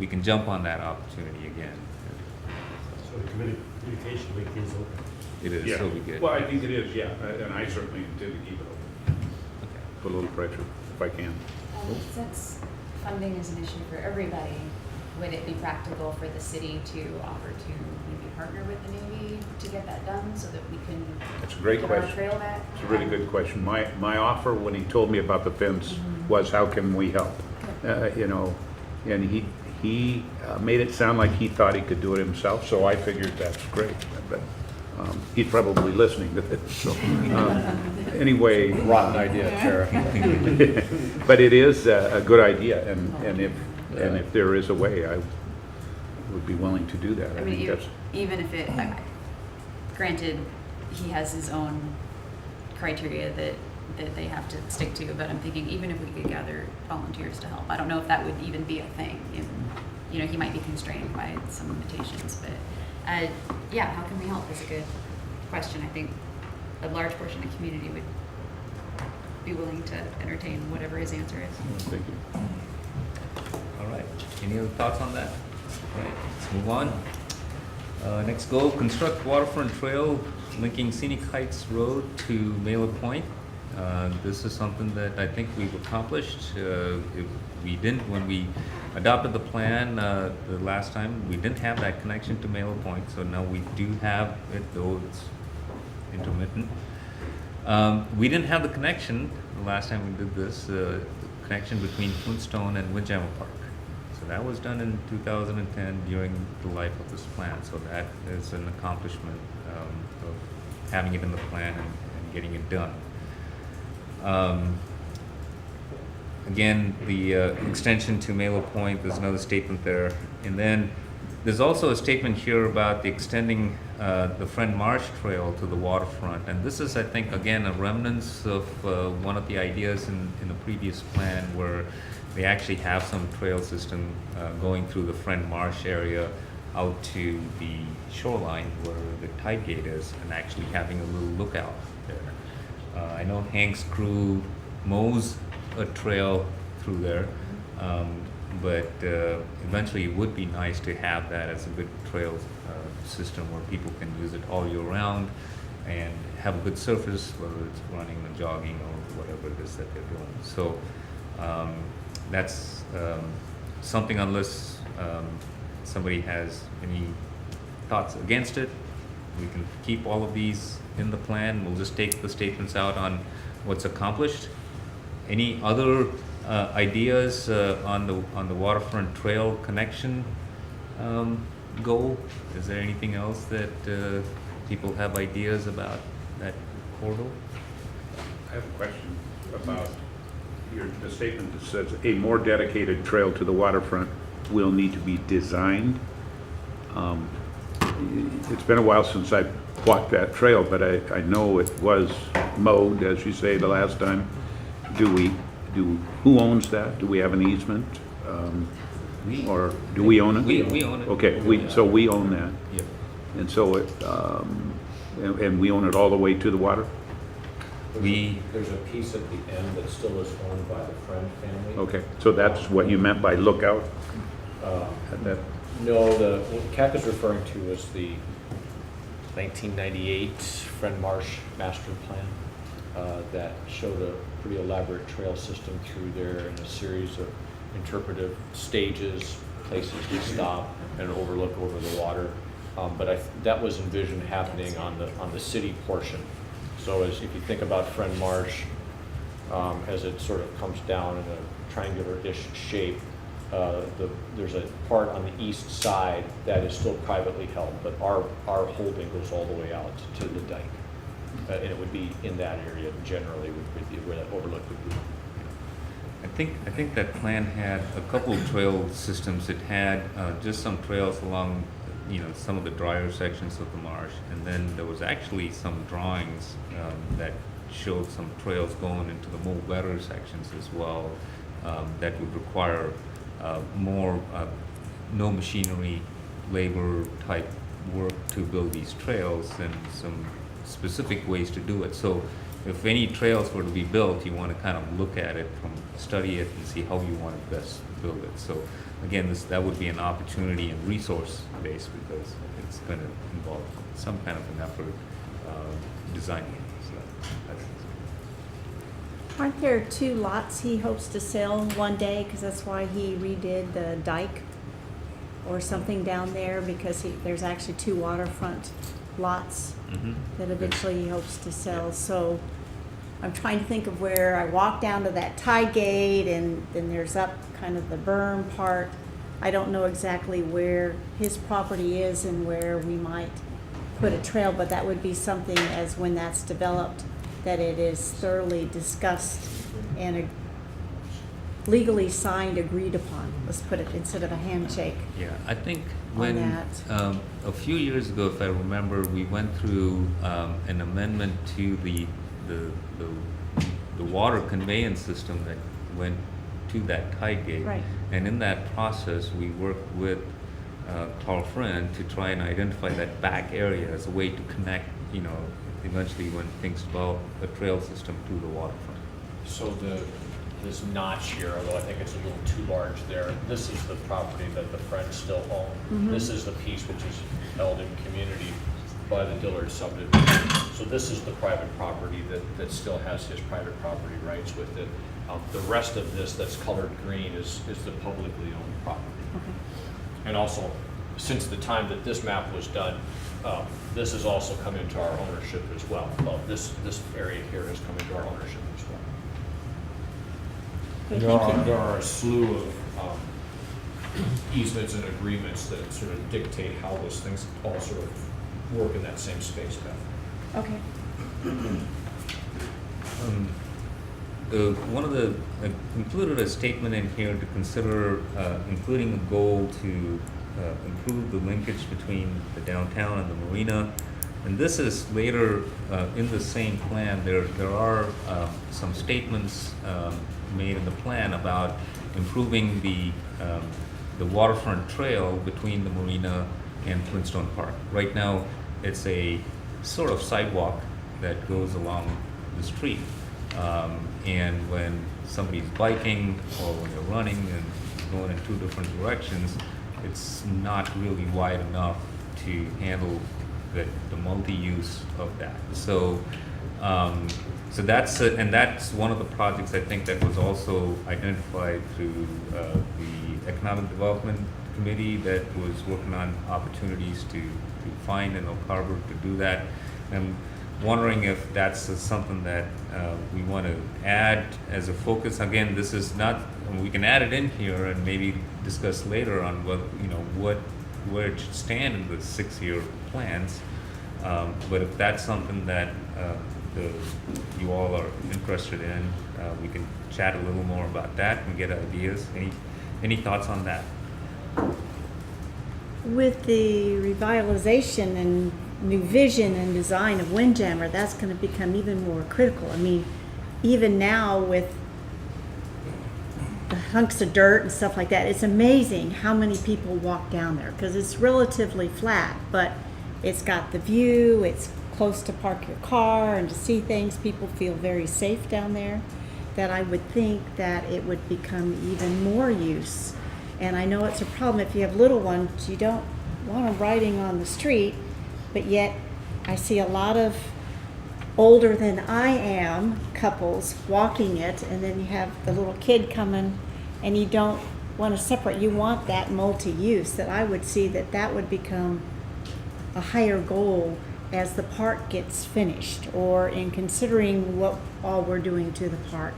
can jump on that opportunity again. So the communication link is open. It is, Yeah. so we get. Well, I think it is, yeah, and I certainly intend to keep it open. Okay. Put a little pressure if I can. Since funding is an issue for everybody, would it be practical for the city to offer to maybe partner with the Navy to get that done so that we can That's a great get our question. trail back? It's a really good question. My offer, when he told me about the fence, was how can we help? You know, and he made it sound like he thought he could do it himself, so I figured that's great. But he's probably listening to this, so anyway. Rotten idea, Tara. But it is a good idea, and if there is a way, I would be willing to do that. I mean, think that's, even if it, granted, he has his own criteria that they have to stick to, but I'm thinking even if we could gather volunteers to help, I don't know if that would even be a thing. You know, he might be constrained by some limitations, but yeah, how can we help is a good question. I think a large portion of the community would be willing to entertain whatever his answer is. thank you. All right, any other thoughts on that? All right, let's move on. Next goal, construct Waterfront Trail linking Scenic Heights Road to Mailer Point. This is something that I think we've accomplished. We didn't, when we adopted the plan the last time, we didn't have that connection to Mailer Point, so now we do have it, though it's intermittent. We didn't have the connection the last time we did this, connection between Flintstone and Windjammer Park. So that was done in 2010 during the life of this plan. So that is an accomplishment of having it in the plan and getting it done. Again, the extension to Mailer Point, there's another statement there. And then there's also a statement here about the extending the Friend Marsh Trail to the waterfront. And this is, I think, again, a remnants of one of the ideas in the previous plan where they actually have some trail system going through the Friend Marsh area out to the shoreline where the tide gate is and actually having a little lookout there. I know Hank's crew mows a trail through there, but eventually it would be nice to have that as a good trail system where people can use it all year round and have a good surface, whether it's running or jogging or whatever it is that they're doing. So that's something, unless somebody has any thoughts against it, we can keep all of these in the plan. We'll just take the statements out on what's accomplished. Any other ideas on the Waterfront Trail connection goal? Is there anything else that people have ideas about that corridor? I have a question about the statement that says a more dedicated trail to the waterfront will need to be designed. It's been a while since I walked that trail, but I know it was mowed, as you say, the last time. Who owns that? Do we have an easement? Or do we own it? We own it. Okay, so we own that. Yep. And so and we own it all the way to the water? There's a piece at the end that still is owned by the Friend family. Okay, so that's what you meant by lookout? No, what Cap is referring to is the 1998 Friend Marsh master plan that showed a pretty elaborate trail system through there and a series of interpretive stages, places to stop, and an overlook over the water. But that was envisioned happening on the city portion. So if you think about Friend Marsh, as it sort of comes down in a triangular-ish shape, there's a part on the east side that is still privately held, but our holding goes all the way out to the dike. And it would be in that area generally where that overlook would be. I think that plan had a couple of trail systems. It had just some trails along, some of the drier sections of the marsh, and then there was actually some drawings that showed some trails going into the more wetter sections as well that would require more no machinery, labor type work to build these trails and some specific ways to do it. So if any trails were to be built, you want to kind of look at it, study it, and see how you want to best build it. So again, that would be an opportunity and resource base because it's going to involve some kind of an effort designing it. So that's Aren't there 2 lots he hopes to sell one day? Because that's why he redid the dike. or something down there, because there's actually 2 waterfront lots that eventually he hopes to sell. So I'm trying to think of where I walk down to that tie gate, and then there's up kind of the berm part. I don't know exactly where his property is and where we might put a trail, but that would be something, as when that's developed, that it is thoroughly discussed and legally signed, agreed upon. Let's put it, instead of a handshake. Yeah, I think On when, that. a few years ago, if I remember, we went through an amendment to the water conveyance system that went to that tide gate. Right. And in that process, we worked with Carl Friend to try and identify that back area as a way to connect, eventually when things develop, a trail system to the waterfront. So this notch here, although I think it's a little too large there, this is the property that the Friends still own. This is the piece which is held in community by the Dillard subdivision. So this is the private property that still has his private property rights with it. The rest of this that's colored green is the publicly owned property. And also, since the time that this map was done, this has also come into our ownership as well. This area here has come into our ownership as well. Okay, There are a slew of easements and agreements that sort of dictate how those things all sort of work in that same space, Beth. Okay. I included a statement in here to consider including a goal to improve the linkage between the downtown and the marina. And this is later in the same plan. There are some statements made in the plan about improving the waterfront trail between the marina and Flintstone Park. Right now, it's a sort of sidewalk that goes along the street. And when somebody's biking or when they're running and going in 2 different directions, it's not really wide enough to handle the multi-use of that. So that's one of the projects I think that was also identified through the Economic Development Committee that was working on opportunities to find in Oak Harbor to do that. And wondering if that's something that we want to add as a focus. Again, this is not, we can add it in here and maybe discuss later on where it should stand in the 6-year plans. But if that's something that you all are interested in, we can chat a little more about that and get ideas. Any thoughts on that? With the revitalization and new vision and design of Windjammer, that's going to become even more critical. I mean, even now with the hunks of dirt and stuff like that, it's amazing how many people walk down there, because it's relatively flat, but it's got the view, it's close to park your car and to see things. People feel very safe down there, that I would think that it would become even more use. And I know it's a problem if you have little ones, you don't want them riding on the street, but yet I see a lot of older than I am couples walking it, and then you have the little kid coming, and you don't want to separate. You want that multi-use, that I would see that would become a higher goal as the park gets finished, or in considering what all we're doing to the park,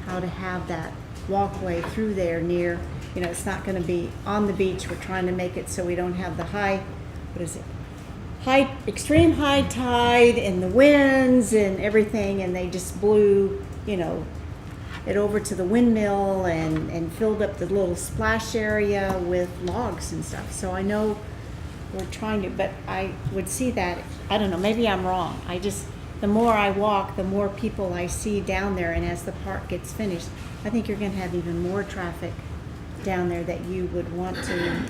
how to have that walkway through there near, it's not going to be on the beach. We're trying to make it so we don't have the extreme high tide and the winds and everything, and they just blew, it over to the windmill and filled up the little splash area with logs and stuff. So I know we're trying to, but I would see that, I don't know, maybe I'm wrong. The more I walk, the more people I see down there, and as the park gets finished, I think you're going to have even more traffic down there, that you would want to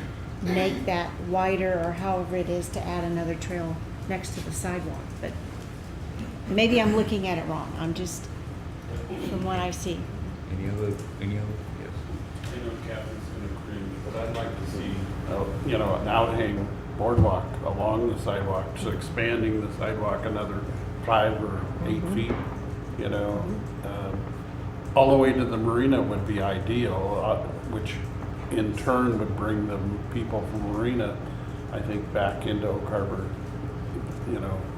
make that wider, or however it is, to add another trail next to the sidewalk. But maybe I'm looking at it wrong. I'm just, from what I see. Any other, yes? I know Catherine's going to agree, but I'd like to see, an outhang boardwalk along the sidewalk, so expanding the sidewalk another 5 or 8 feet, all the way to the marina would be ideal, which in turn would bring the people from Marina, I think, back into Oak Harbor,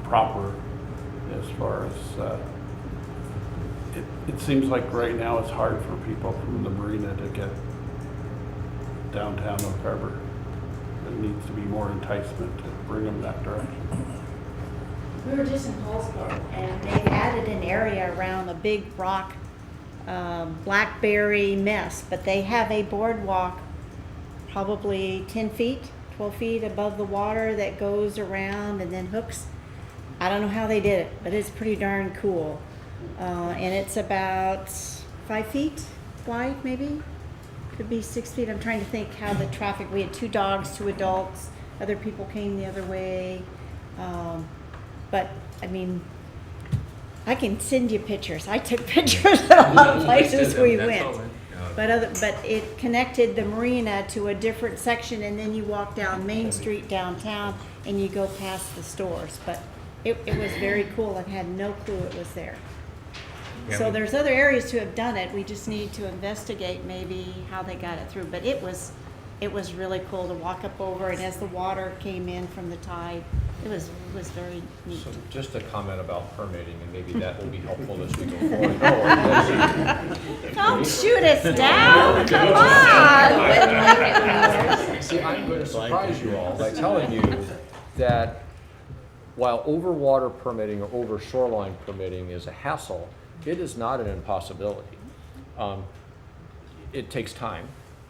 proper as far as, it seems like right now it's hard for people from the Marina to get downtown Oak Harbor. There needs to be more enticement to bring them that direction. We were just in Hallsburg, and they've added an area around a big rock, blackberry mess, but they have a boardwalk probably 10 feet, 12 feet above the water that goes around and then hooks. I don't know how they did it, but it's pretty darn cool. And it's about 5 feet wide, maybe? Could be 6 feet. I'm trying to think how the traffic, we had 2 dogs, 2 adults, other people came the other way. But, I mean, I can send you pictures. I took pictures of all the places we went. But it connected the marina to a different section, and then you walk down Main Street downtown and you go past the stores. But it was very cool. I had no clue it was there. Yeah, So there's other areas who have done it. We just need to investigate maybe how they got it through. But it was really cool to walk up over, and as the water came in from the tide, it was very neat. So just a comment about permitting, and maybe that will be helpful as we go forward. Don't shoot us down, come on! See, I'm going to surprise you all by telling you that while overwater permitting or over shoreline permitting is a hassle, it is not an impossibility. It takes time.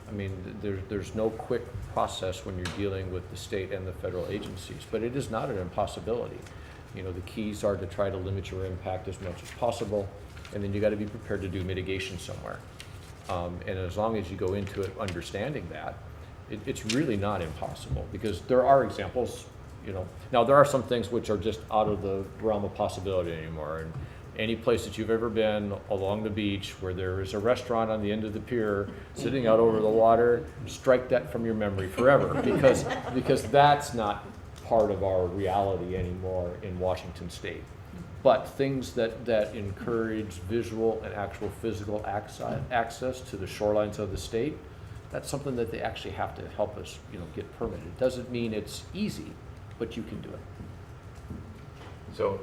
I mean, there's no quick process when you're dealing with the state and the federal agencies, but it is not an impossibility. The keys are to try to limit your impact as much as possible, and then you got to be prepared to do mitigation somewhere. And as long as you go into it understanding that, it's really not impossible, because there are examples, Now, there are some things which are just out of the realm of possibility anymore. And any place that you've ever been along the beach where there is a restaurant on the end of the pier sitting out over the water, strike that from your memory forever, because that's not part of our reality anymore in Washington State. But things that encourage visual and actual physical access to the shorelines of the state, that's something that they actually have to help us, get permitted. It doesn't mean it's easy, but you can do it. So,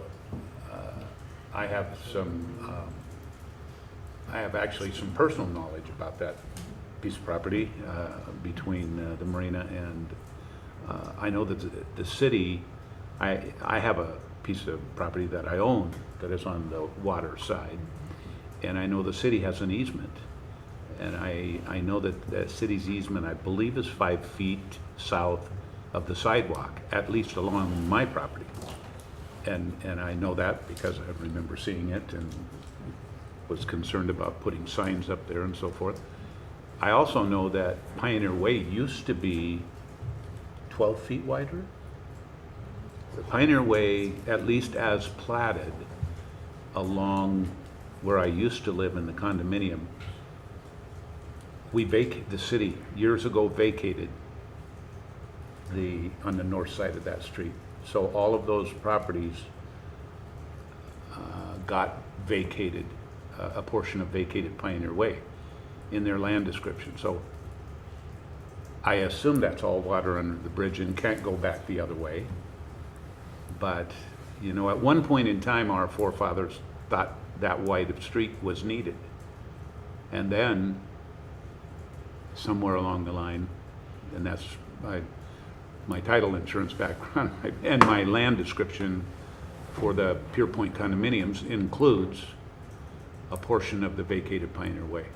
I have actually some personal knowledge about that piece of property between the marina and I know that the city, I have a piece of property that I own that is on the water side, and I know the city has an easement, and I know that the city's easement, I believe, is 5 feet south of the sidewalk, at least along my property. And I know that because I remember seeing it and was concerned about putting signs up there and so forth. I also know that Pioneer Way used to be 12 feet wider. The Pioneer Way, at least as platted along where I used to live in the condominium, the city years ago vacated on the north side of that street. So all of those properties got vacated, a portion of vacated Pioneer Way in their land description. So I assume that's all water under the bridge and can't go back the other way. But, at one point in time, our forefathers thought that wide of street was needed. And then, somewhere along the line, and that's my title insurance background and my land description for the Pier Point condominiums includes a portion of the vacated Pioneer Way.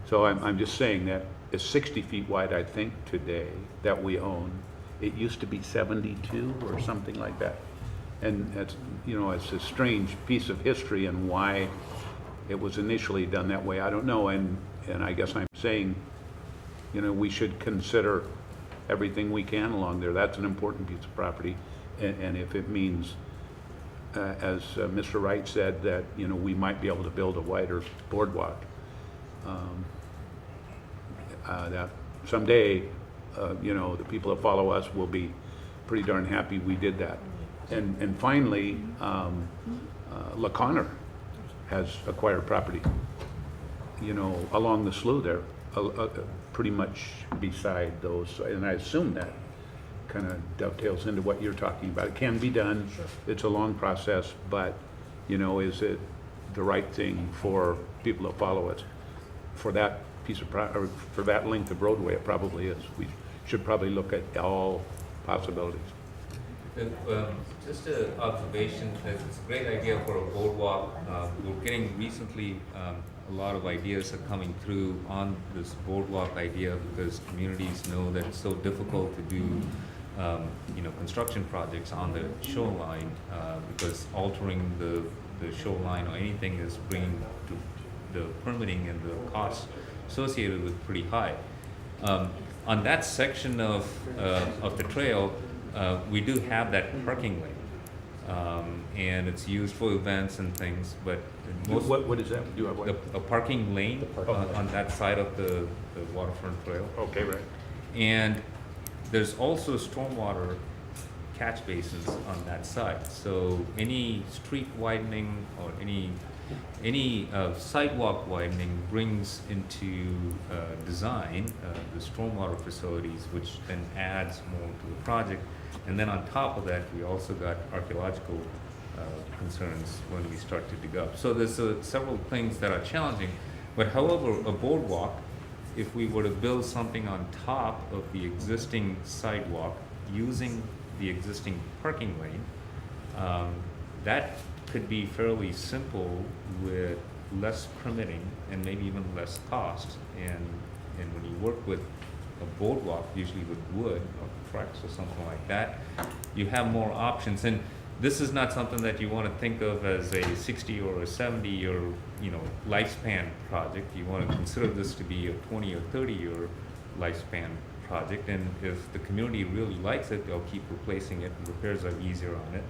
So I'm just saying that it's 60 feet wide, I think, today that we own. It used to be 72 or something like that. And that's, it's a strange piece of history, and why it was initially done that way, I don't know. And I guess I'm saying, we should consider everything we can along there. That's an important piece of property. And if it means, as Mr. Wright said, that, we might be able to build a wider boardwalk, that someday, the people that follow us will be pretty darn happy we did that. And finally, La Conner has acquired property, along the slough there, pretty much beside those, and I assume that kind of dovetails into what you're talking about. It can be done. Sure. It's a long process, but, you know, is it the right thing for people to follow it? For that piece of, or for that length of roadway, it probably is. We should probably look at all possibilities. Just an observation, it's a great idea for a boardwalk. We're getting recently, a lot of ideas are coming through on this boardwalk idea because communities know that it's so difficult to do, you know, construction projects on the shoreline because altering the shoreline or anything is bringing the permitting and the costs associated with pretty high. On that section of the trail, we do have that parking lane, and it's used for events and things. But most What is that? Do have what? a parking lane on that side of the waterfront trail, Okay, right. and there's also stormwater catch basins on that side. So any street widening or any sidewalk widening brings into design the stormwater facilities, which then adds more to the project. And then on top of that, we also got archaeological concerns when we start to dig up. So there's several things that are challenging. But however, a boardwalk, if we were to build something on top of the existing sidewalk using the existing parking lane, that could be fairly simple with less permitting and maybe even less cost. And when you work with a boardwalk, usually with wood or trucks or something like that, you have more options. And this is not something that you want to think of as a 60 or a 70-year, you know, lifespan project. You want to consider this to be a 20 or 30-year lifespan project. And if the community really likes it, they'll keep replacing it. And repairs are easier on it.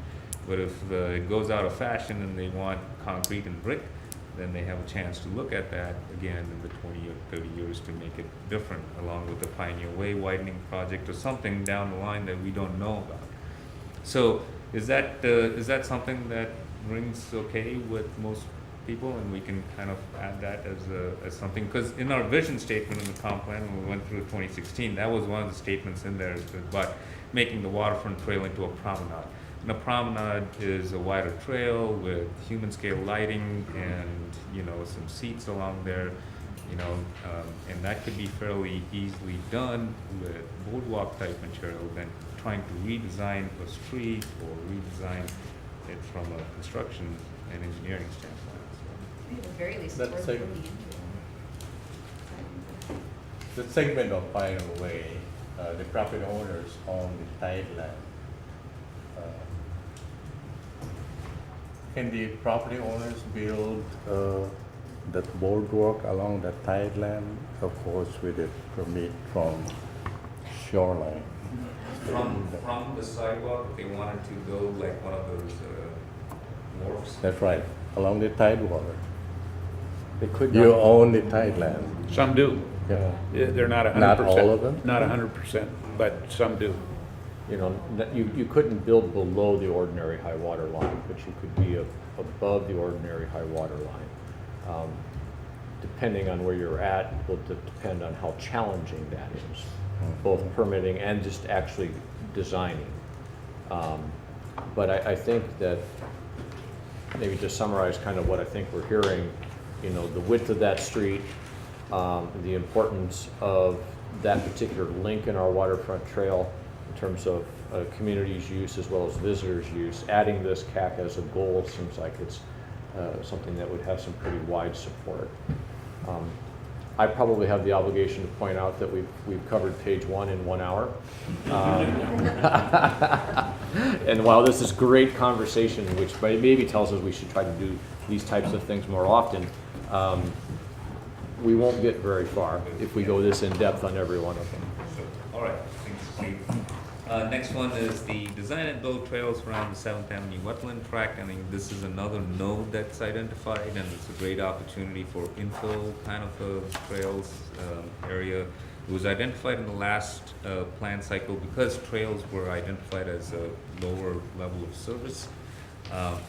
But if it goes out of fashion and they want concrete and brick, then they have a chance to look at that again in the 20 or 30 years to make it different, along with the Pioneer Way widening project or something down the line that we don't know about. So is that something that rings okay with most people, and we can kind of add that as something? Because in our vision statement in the comp plan, when we went through 2016, that was one of the statements in there about making the waterfront trail into a promenade. And a promenade is a wider trail with human scale lighting and, you know, some seats along there, you know, and that could be fairly easily done with boardwalk type material than trying to redesign a street or redesign it from a construction and engineering standpoint. Maybe at the very least, That's it's worth like- looking into. The segment of Pioneer Way, the property owners own the tideland. Can the property owners build that boardwalk along the tideland? Of course, with a permit from shoreline. From the sidewalk, if they wanted to build like one of those wharfs. That's right, along the tidewater. They could You not, own the tideland. Some do. Yeah. They're not 100%. Not all of them? Not 100%, but some do. you know, you couldn't build below the ordinary high water line, but you could be above the ordinary high water line. Depending on where you're at, will depend on how challenging that is, both permitting and just actually designing. But I think that, maybe to summarize kind of what I think we're hearing, you know, the width of that street, the importance of that particular link in our waterfront trail in terms of community's use as well as visitors' use. Adding this CAC as a goal seems like it's something that would have some pretty wide support. I probably have the obligation to point out that we've covered page 1 in 1 hour. And while this is great conversation, which maybe tells us we should try to do these types of things more often, we won't get very far if we go this in depth on every one of them. All right, thanks, Steve. Next one is the design and build trails around the 7th Avenue wetland tract. I think this is another node that's identified, and it's a great opportunity for infill kind of a trails area. It was identified in the last plan cycle because trails were identified as a lower level of service.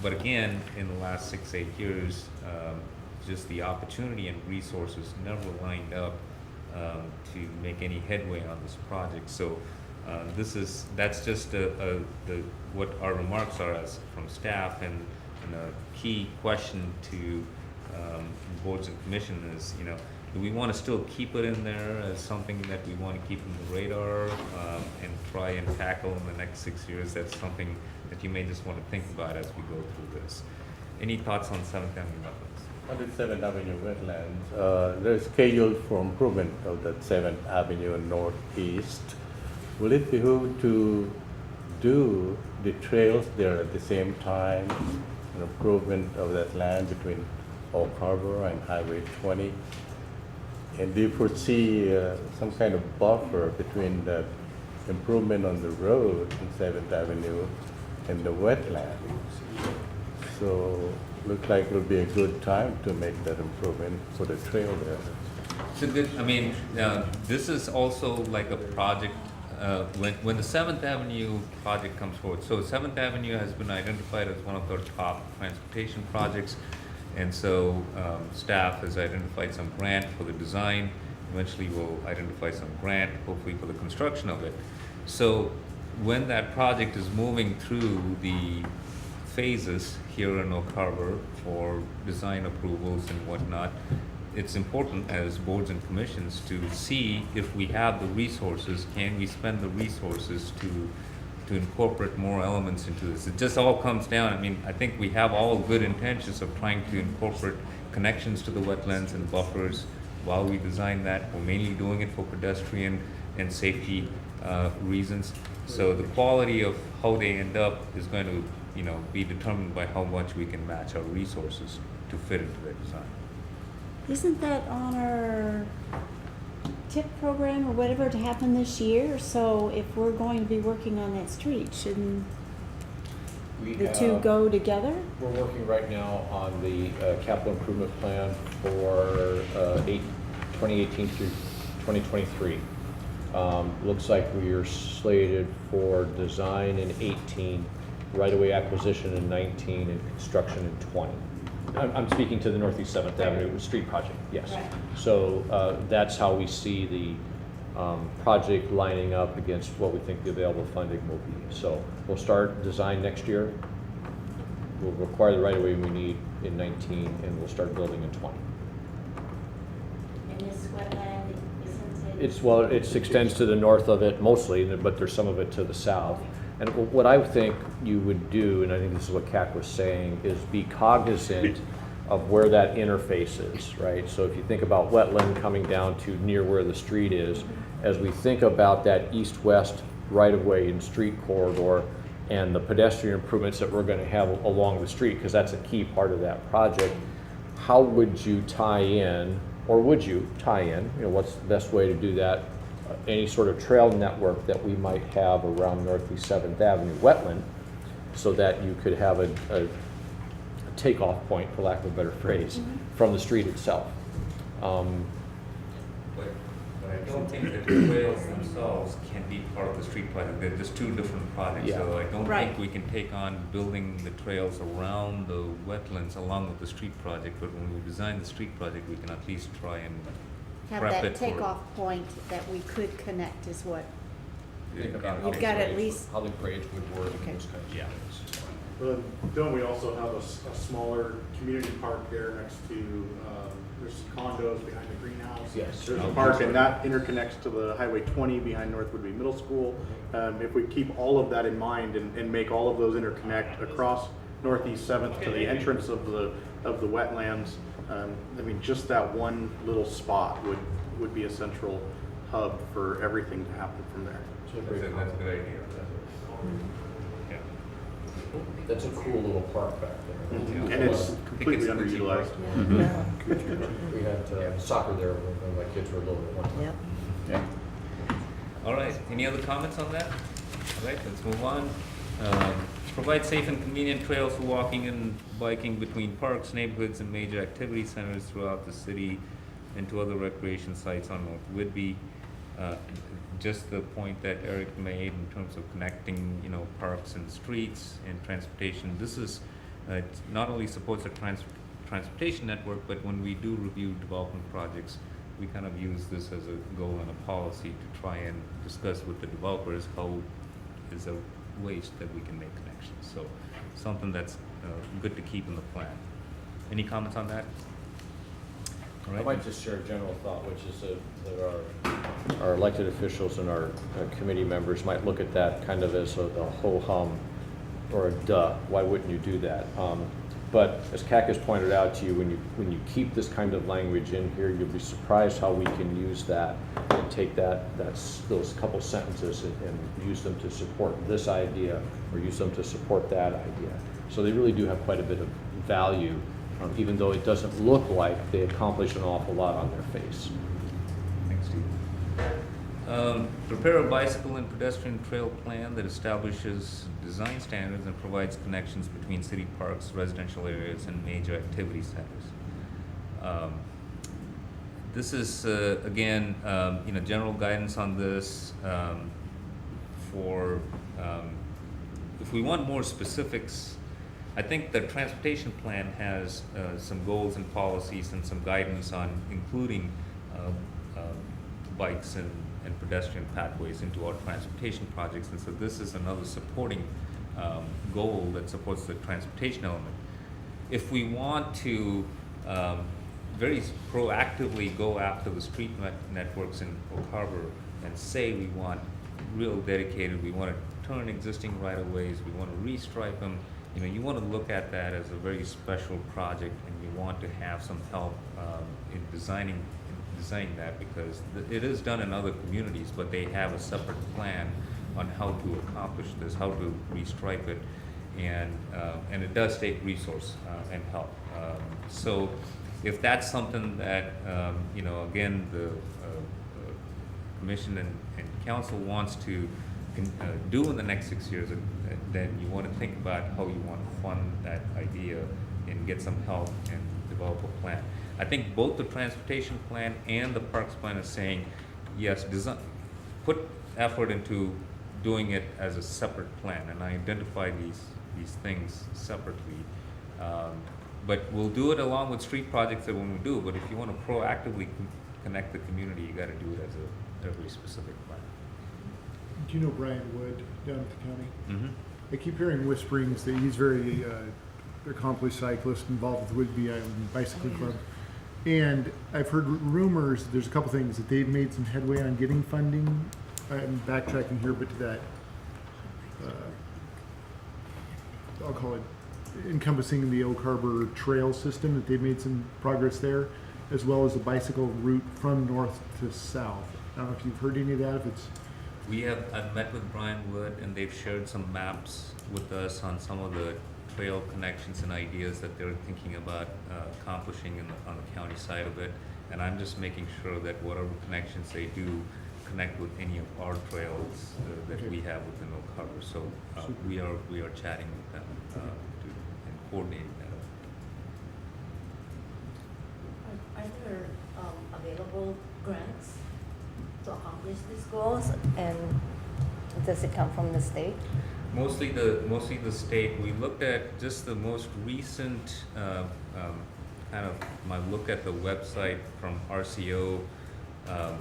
But again, in the last 6-8 years, just the opportunity and resources never lined up to make any headway on this project. So that's just what our remarks are as from staff, and a key question to boards and commission is, do we want to still keep it in there as something that we want to keep in the radar and try and tackle in the next 6 years? That's something that you may just want to think about as we go through this. Any thoughts on 7th Avenue wetlands? On the 7th Avenue wetlands, they're scheduled for improvement of that 7th Avenue northeast. Will it behoove to do the trails there at the same time, an improvement of that land between Oak Harbor and Highway 20? And do you foresee some kind of buffer between the improvement on the road in 7th Avenue and the wetland? So looks like it'll be a good time to make that improvement for the trail there. So good, this is also like a project, when the 7th Avenue project comes forward. So 7th Avenue has been identified as one of our top transportation projects. And so staff has identified some grant for the design. Eventually we'll identify some grant, hopefully for the construction of it. So when that project is moving through the phases here in Oak Harbor for design approvals and whatnot, it's important as boards and commissions to see if we have the resources, can we spend the resources to incorporate more elements into this. It just all comes down, I think we have all good intentions of trying to incorporate connections to the wetlands and buffers while we design that. We're mainly doing it for pedestrian and safety reasons. So the quality of how they end up is going to be determined by how much we can match our resources to fit into their design. Isn't that on our TIP program or whatever to happen this year? So if we're going to be working on that street, shouldn't the two go together? We're working right now on the capital improvement plan for 2018 through 2023. Looks like we are slated for design in 18, right-of-way acquisition in 19, and construction in 20. I'm speaking to the Northeast 7th Avenue street project, yes. Right. So that's how we see the project lining up against what we think the available funding will be. So we'll start design next year. We'll require the right-of-way we need in 19, and we'll start building in 20. And this wetland, isn't it? It extends to the north of it mostly, but there's some of it to the south. And what I think you would do, and I think this is what CAC was saying, is be cognizant of where that interface is, right? So if you think about wetland coming down to near where the street is, as we think about that east-west right-of-way and street corridor and the pedestrian improvements that we're going to have along the street, because that's a key part of that project, how would you tie in, or would you tie in, what's the best way to do that? Any sort of trail network that we might have around Northeast 7th Avenue wetland, so that you could have a takeoff point, for lack of a better phrase, from the street itself. But I don't think that the trails themselves can be part of the street project. They're just two different projects. Yeah. So I don't Right. think we can take on building the trails around the wetlands along with the street project. But when we design the street project, we can at least try and Have prep that it for. takeoff point that we could connect is what, Think about You've how got the at grades least- would- how the grades would work Okay. and those kinds of Yeah. things. But don't we also have a smaller community park there next to, there's condos behind the greenhouse? Yes. There's a park, and that interconnects to the Highway 20 behind North Woodby Middle School. If we keep all of that in mind and make all of those interconnect across Northeast 7th to the entrance of the wetlands, just that one little spot would be a central hub for everything to happen from there. That's a good idea. Yeah. That's a cool little park back there. And it's completely underutilized. We had soccer there when my kids were little at one time. yep. Yeah. All right, any other comments on that? All right, let's move on. Provide safe and convenient trails for walking and biking between parks, neighborhoods, and major activity centers throughout the city and to other recreation sites on North Whidbey. Just the point that Eric made in terms of connecting, parks and streets and transportation. This is, it not only supports a transportation network, but when we do review development projects, we kind of use this as a goal and a policy to try and discuss with the developers how is a ways that we can make connections. So something that's good to keep in the plan. Any comments on that? All I right. might just share a general thought, which is that our elected officials and our committee members might look at that kind of as a ho-hum or a duh. Why wouldn't you do that? But as CAC has pointed out to you, when you keep this kind of language in here, you'll be surprised how we can use that and take those couple sentences and use them to support this idea or use them to support that idea. So they really do have quite a bit of value, even though it doesn't look like they accomplish an awful lot on their face. Thanks, Steve. Prepare a bicycle and pedestrian trail plan that establishes design standards and provides connections between city parks, residential areas, and major activity centers. This is, again, general guidance on this if we want more specifics. I think the transportation plan has some goals and policies and some guidance on including bikes and pedestrian pathways into our transportation projects, and so this is another supporting goal that supports the transportation element. If we want to very proactively go after the street networks in Oak Harbor and say we want real dedicated, we want to turn existing right-of-ways, we want to restripe them, you want to look at that as a very special project, and you want to have some help in designing that, because it is done in other communities, but they have a separate plan on how to accomplish this, how to restripe it, and it does take resource and help. So if that's something that again the commission and council wants to do in the next 6 years, then you want to think about how you want to fund that idea and get some help and develop a plan. I think both the transportation plan and the parks plan is saying, yes, put effort into doing it as a separate plan, and I identify these things separately. But we'll do it along with street projects that when we do, but if you want to proactively connect the community, you got to do it as a very specific plan. Do you know Brian Wood down at the county? Mm-hmm. I keep hearing whisperings that he's very accomplished cyclist involved with Woodby Island Bicycle Club. And I've heard rumors, there's a couple things, that they've made some headway on getting funding. I'm backtracking here, but to that, I'll call it encompassing the Oak Harbor Trail system, that they've made some progress there, as well as the bicycle route from north to south. I don't know if you've heard any of that, if it's... I've met with Brian Wood, and they've shared some maps with us on some of the trail connections and ideas that they're thinking about accomplishing on the county side of it. And I'm just making sure that whatever connections they do connect with any of our trails that we have within Oak Harbor. So we are chatting with them and coordinating that. Are there available grants to accomplish these goals, and does it come from the state? Mostly the state. We looked at just the most recent kind of my look at the website from RCO,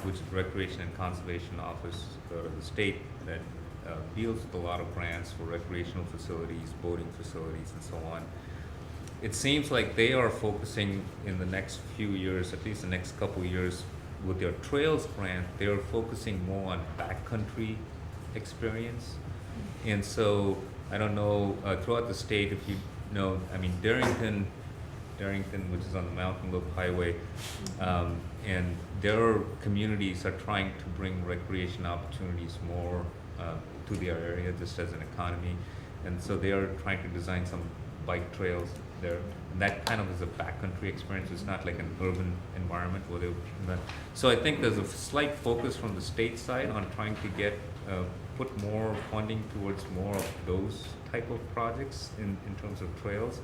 which is Recreation and Conservation Office of the state, that deals with a lot of grants for recreational facilities, boating facilities, and so on. It seems like they are focusing in the next few years, at least the next couple of years, with their trails grant, they are focusing more on backcountry experience. And so, I don't know, throughout the state, if you know, I mean, Darrington, which is on the Mountain Loop Highway, and their communities are trying to bring recreation opportunities more to their area, just as an economy. And so they are trying to design some bike trails there. And that kind of is a backcountry experience. It's not like an urban environment where they. So I think there's a slight focus from the state side on trying to get put more funding towards more of those type of projects in terms of trails.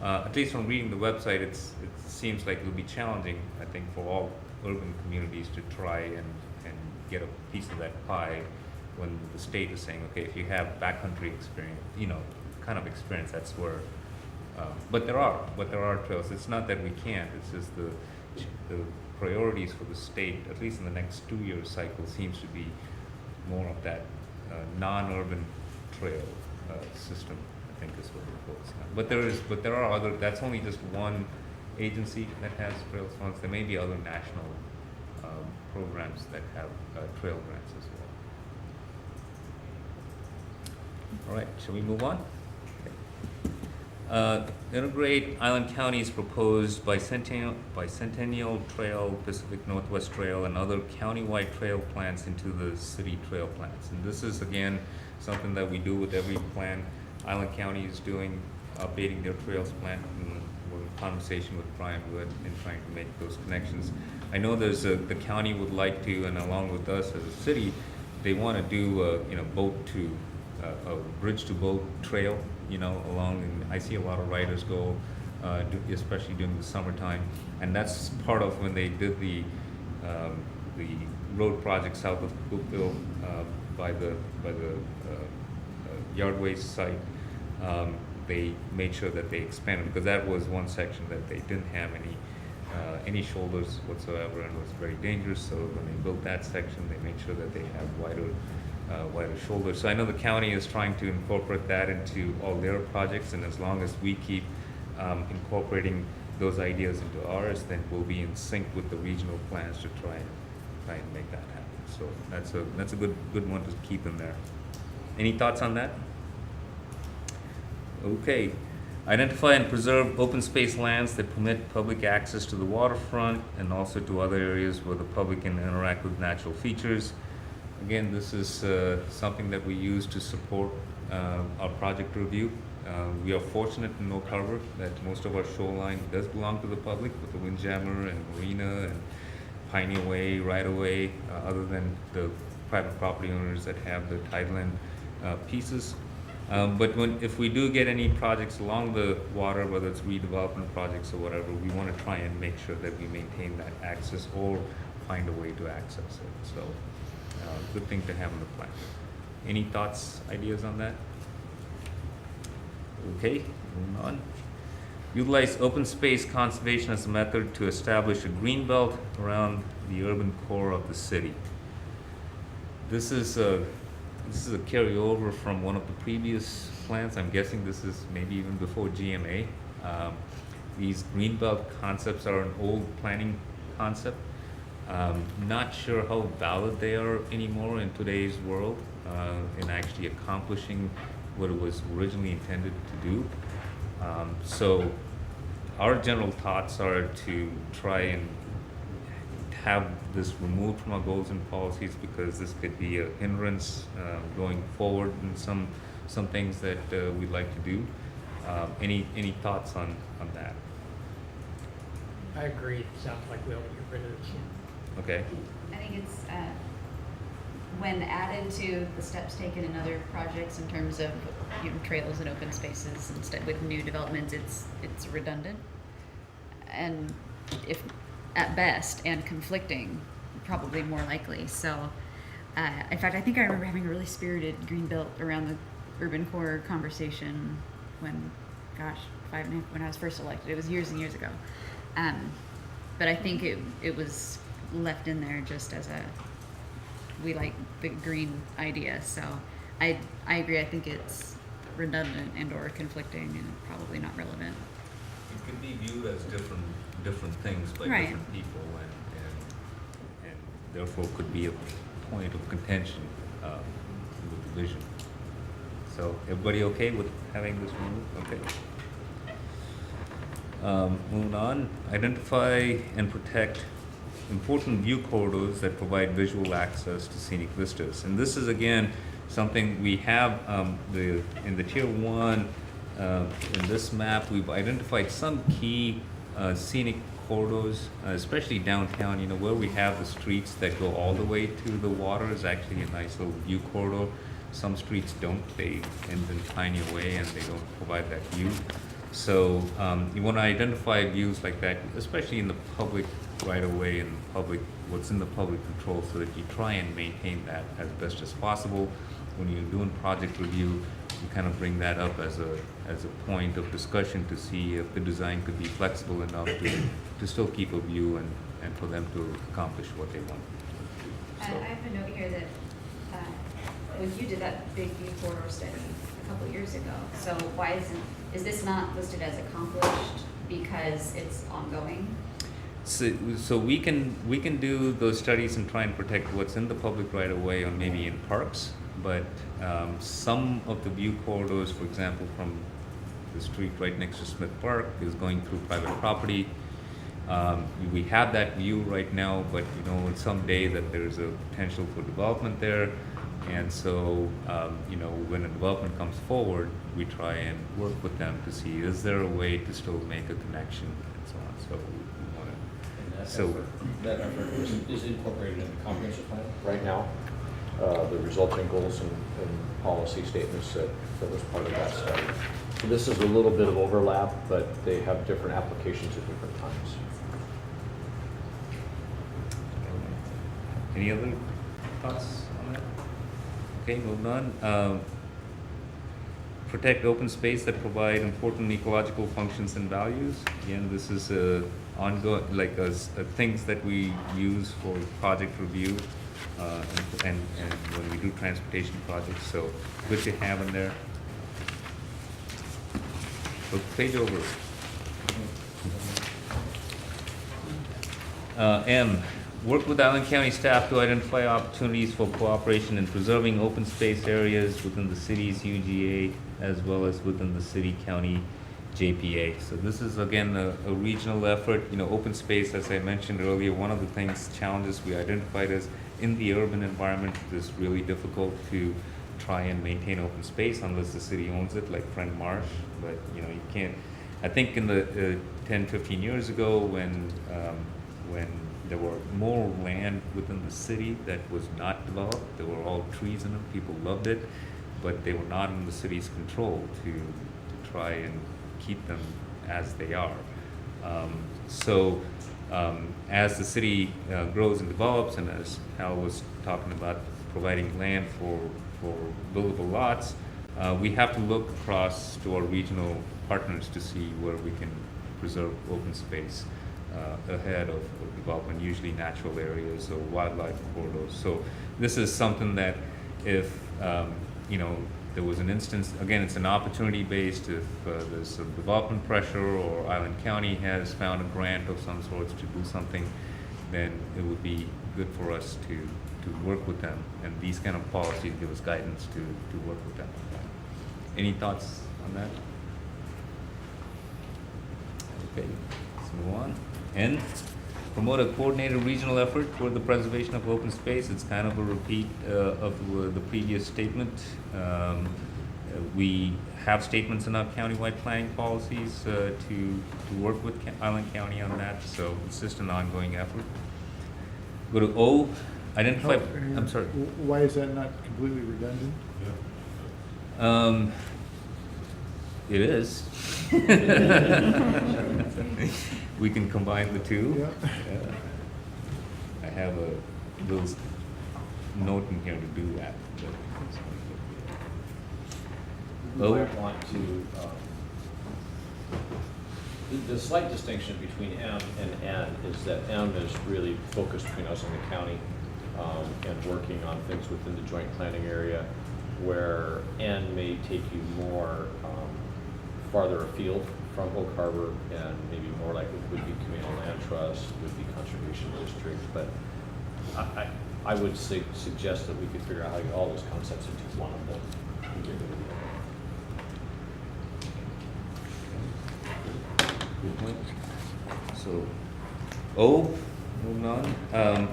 At least from reading the website, it seems like it'll be challenging, I think, for all urban communities to try and get a piece of that pie when the state is saying, okay, if you have backcountry experience, kind of experience, that's where. But there are trails. It's not that we can't. It's just the priorities for the state, at least in the next 2-year cycle, seems to be more of that non-urban trail system, I think is what we're focusing on. But there are other, that's only just one agency that has trails funds. There may be other national programs that have trail grants as well. All right, shall we move on? Integrate Island County's proposed bicentennial trail, Pacific Northwest Trail, and other countywide trail plans into the city trail plans. And this is again something that we do with every plan. Island County is doing, updating their trails plan. And we're in conversation with Brian Wood in trying to make those connections. I know there's the county would like to, and along with us as a city, they want to do a bridge to boat trail, along, and I see a lot of riders go, especially during the summertime, and that's part of when they did the road project south of Cookville by the Yardways site. They made sure that they expanded, because that was one section that they didn't have any shoulders whatsoever and was very dangerous. So when they built that section, they made sure that they have wider shoulders. So I know the county is trying to incorporate that into all their projects, and as long as we keep incorporating those ideas into ours, then we'll be in sync with the regional plans to try and make that happen. So that's a good one to keep in there. Any thoughts on that? Okay. Identify and preserve open space lands that permit public access to the waterfront and also to other areas where the public can interact with natural features. Again, this is something that we use to support our project review. We are fortunate in Oak Harbor that most of our shoreline does belong to the public, with the Windjammer and Marina and Pioneer Way, right-of-way, other than the private property owners that have the tideland pieces. But if we do get any projects along the water, whether it's redevelopment projects or whatever, we want to try and make sure that we maintain that access or find a way to access it. So, good thing to have in the plan. Any thoughts, ideas on that? Okay, moving on. Utilize open space conservation as a method to establish a green belt around the urban core of the city. This is a carryover from one of the previous plans. I'm guessing this is maybe even before GMA. These greenbelt concepts are an old planning concept. Not sure how valid they are anymore in today's world in actually accomplishing what it was originally intended to do. So our general thoughts are to try and have this removed from our goals and policies, because this could be a hindrance going forward in some things that we'd like to do. Any thoughts on that? I agree. It sounds like we ought to get rid of this. Okay. I think it's, when added to the steps taken in other projects in terms of trails and open spaces instead with new developments, it's redundant. And if at best, and conflicting, probably more likely. So, in fact, I think I remember having a really spirited greenbelt around the urban core conversation when I was first elected. It was years and years ago. But I think it was left in there just as we like the green idea. So I agree. I think it's redundant and or conflicting and probably not relevant. It could be viewed as different things by Right. different people, and therefore could be a point of contention with the vision. So everybody okay with having this removed? Okay. Moving on. Identify and protect important view corridors that provide visual access to scenic vistas. And this is again something we have in the tier 1 in this map. We've identified some key scenic corridors, especially downtown, where we have the streets that go all the way to the water is actually a nice little view corridor. Some streets don't, they end in Pioneer Way and they don't provide that view. So you want to identify views like that, especially in the public right away and what's in the public control, so that you try and maintain that as best as possible. When you're doing project review, you kind of bring that up as a point of discussion to see if the design could be flexible enough to still keep a view and for them to accomplish what they want. I have a note here that when you did that big view corridor study a couple years ago, so why is this not listed as accomplished because it's ongoing? So we can do those studies and try and protect what's in the public right of way or maybe in parks, but some of the view corridors, for example, from the street right next to Smith Park is going through private property. We have that view right now, but you know, someday that there's a potential for development there. And so, you know, when a development comes forward, we try and work with them to see, is there a way to still make a connection and so on. So we want to, That effort is incorporated in the comprehensive plan right now. The resulting goals and policy statements that was part of that study. So this is a little bit of overlap, but they have different applications at different times. any other thoughts on that? Okay, moving on. Protect open space that provide important ecological functions and values. Again, this is ongoing, like things that we use for project review and when we do transportation projects. So good to have in there. So page over. M. Work with Allen County staff to identify opportunities for cooperation in preserving open space areas within the city's UGA as well as within the city-county JPA. So this is again a regional effort. You know, open space, as I mentioned earlier, one of the challenges we identified is in the urban environment, it is really difficult to try and maintain open space unless the city owns it, like Friend Marsh. But you know, you can't. I think in the 10, 15 years ago, when there were more land within the city that was not developed, there were all trees in them. People loved it, but they were not in the city's control to try and keep them as they are. As the city grows and develops, and as Hal was talking about providing land for buildable lots, we have to look across to our regional partners to see where we can preserve open space ahead of development, usually natural areas or wildlife corridors. So this is something that if you know, there was an instance, again, it's an opportunity based, if there's some development pressure or Island County has found a grant of some sorts to do something, then it would be good for us to work with them, and these kind of policies give us guidance to work with them. Any thoughts on that? Okay, let's move on. N, promote a coordinated regional effort for the preservation of open space. It's kind of a repeat of the previous statement. We have statements in our countywide planning policies to work with Island County on that, so it's just an ongoing effort. Go to O, identify, I'm sorry. Why is that not completely redundant? It is. We can combine the two. Yeah. I have a little note in here to do that. We might want to, the slight distinction between M and N is that M is really focused between us and the county and working on things within the joint planning area, where N may take you more farther afield from Oak Harbor and maybe more like it would be communal land trust, would be conservation district. But I would suggest that we could figure out how to get all those concepts into one of them. Good point. So, O, moving on.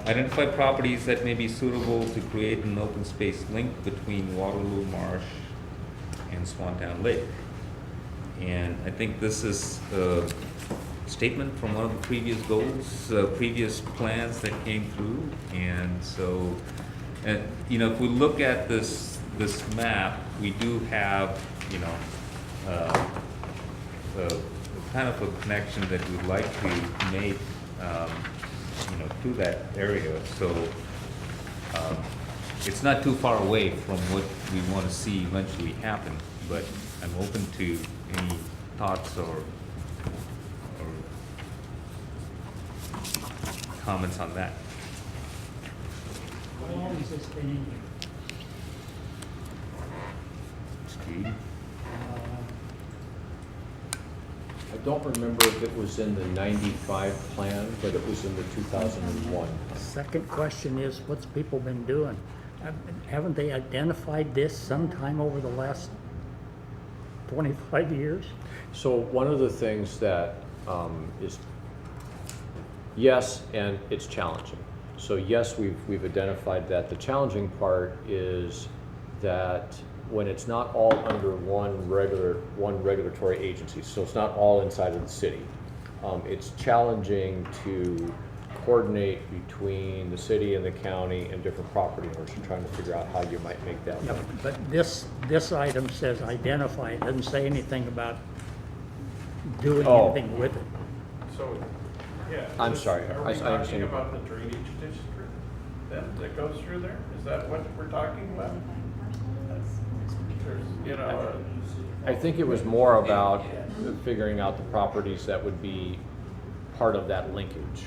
Identify properties that may be suitable to create an open space link between Waterloo Marsh and Swantown Lake. And I think this is a statement from one of the previous goals, previous plans that came through. And so, you know, if we look at this map, we do have, you know, kind of a connection that we'd like to make, you know, to that area. So it's not too far away from what we want to see eventually happen, but I'm open to any thoughts or comments on that? How long has this been in here? Steve? I don't remember if it was in the 95 plan, but it was in the 2001. Second question is, what's people been doing? Haven't they identified this sometime over the last 25 years? So one of the things that is, yes, and it's challenging. So yes, we've identified that. The challenging part is that when it's not all under one regulatory agency, so it's not all inside of the city, it's challenging to coordinate between the city and the county and different property owners and trying to figure out how you might make that Yeah, work. but this item says identify, it doesn't say anything about doing Oh. anything with it. So, yeah. I'm sorry, Are I we talking understand. about the drainage district then that goes through there? Is that what we're talking about? There's, you know, I think it was more about figuring out the properties that would be part of that linkage.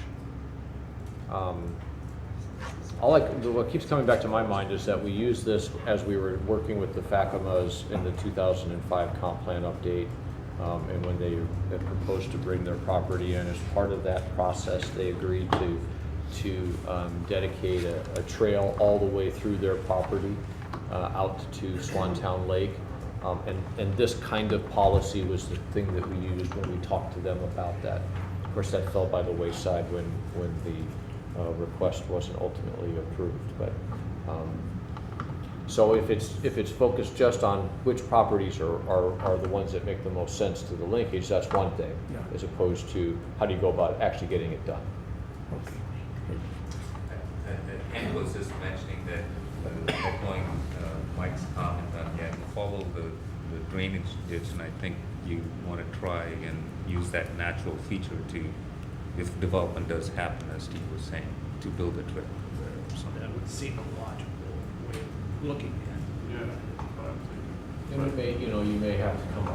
What keeps coming back to my mind is that we used this as we were working with the FACMAs in the 2005 comp plan update, and when they had proposed to bring their property in. As part of that process, they agreed to dedicate a trail all the way through their property out to Swantown Lake. And this kind of policy was the thing that we used when we talked to them about that. Of course, that fell by the wayside when the request wasn't ultimately approved. But so if it's focused just on which properties are the ones that make the most sense to the linkage, that's one thing, Yeah. as opposed to how do you go about actually getting it done. Okay. Ken was just mentioning that, echoing Mike's comment on, yeah, follow the drainage ditch, and I think you want to try and use that natural feature to, if development does happen, as Steve was saying, to build a trail there or something. That would seem a logical way of looking at it. yeah, that's what I'm thinking. And you may have to come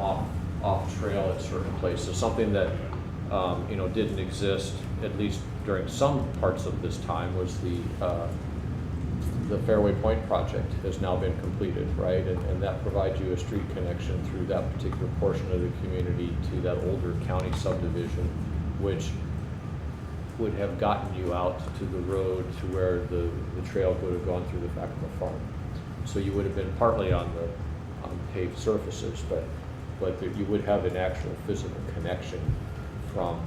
off trail at certain places. Something that didn't exist, at least during some parts of this time, was the Fairway Point project has now been completed, right? And that provides you a street connection through that particular portion of the community to that older county subdivision, which would have gotten you out to the road to where the trail would have gone through the back of the farm. So you would have been partly on paved surfaces, but you would have an actual physical connection from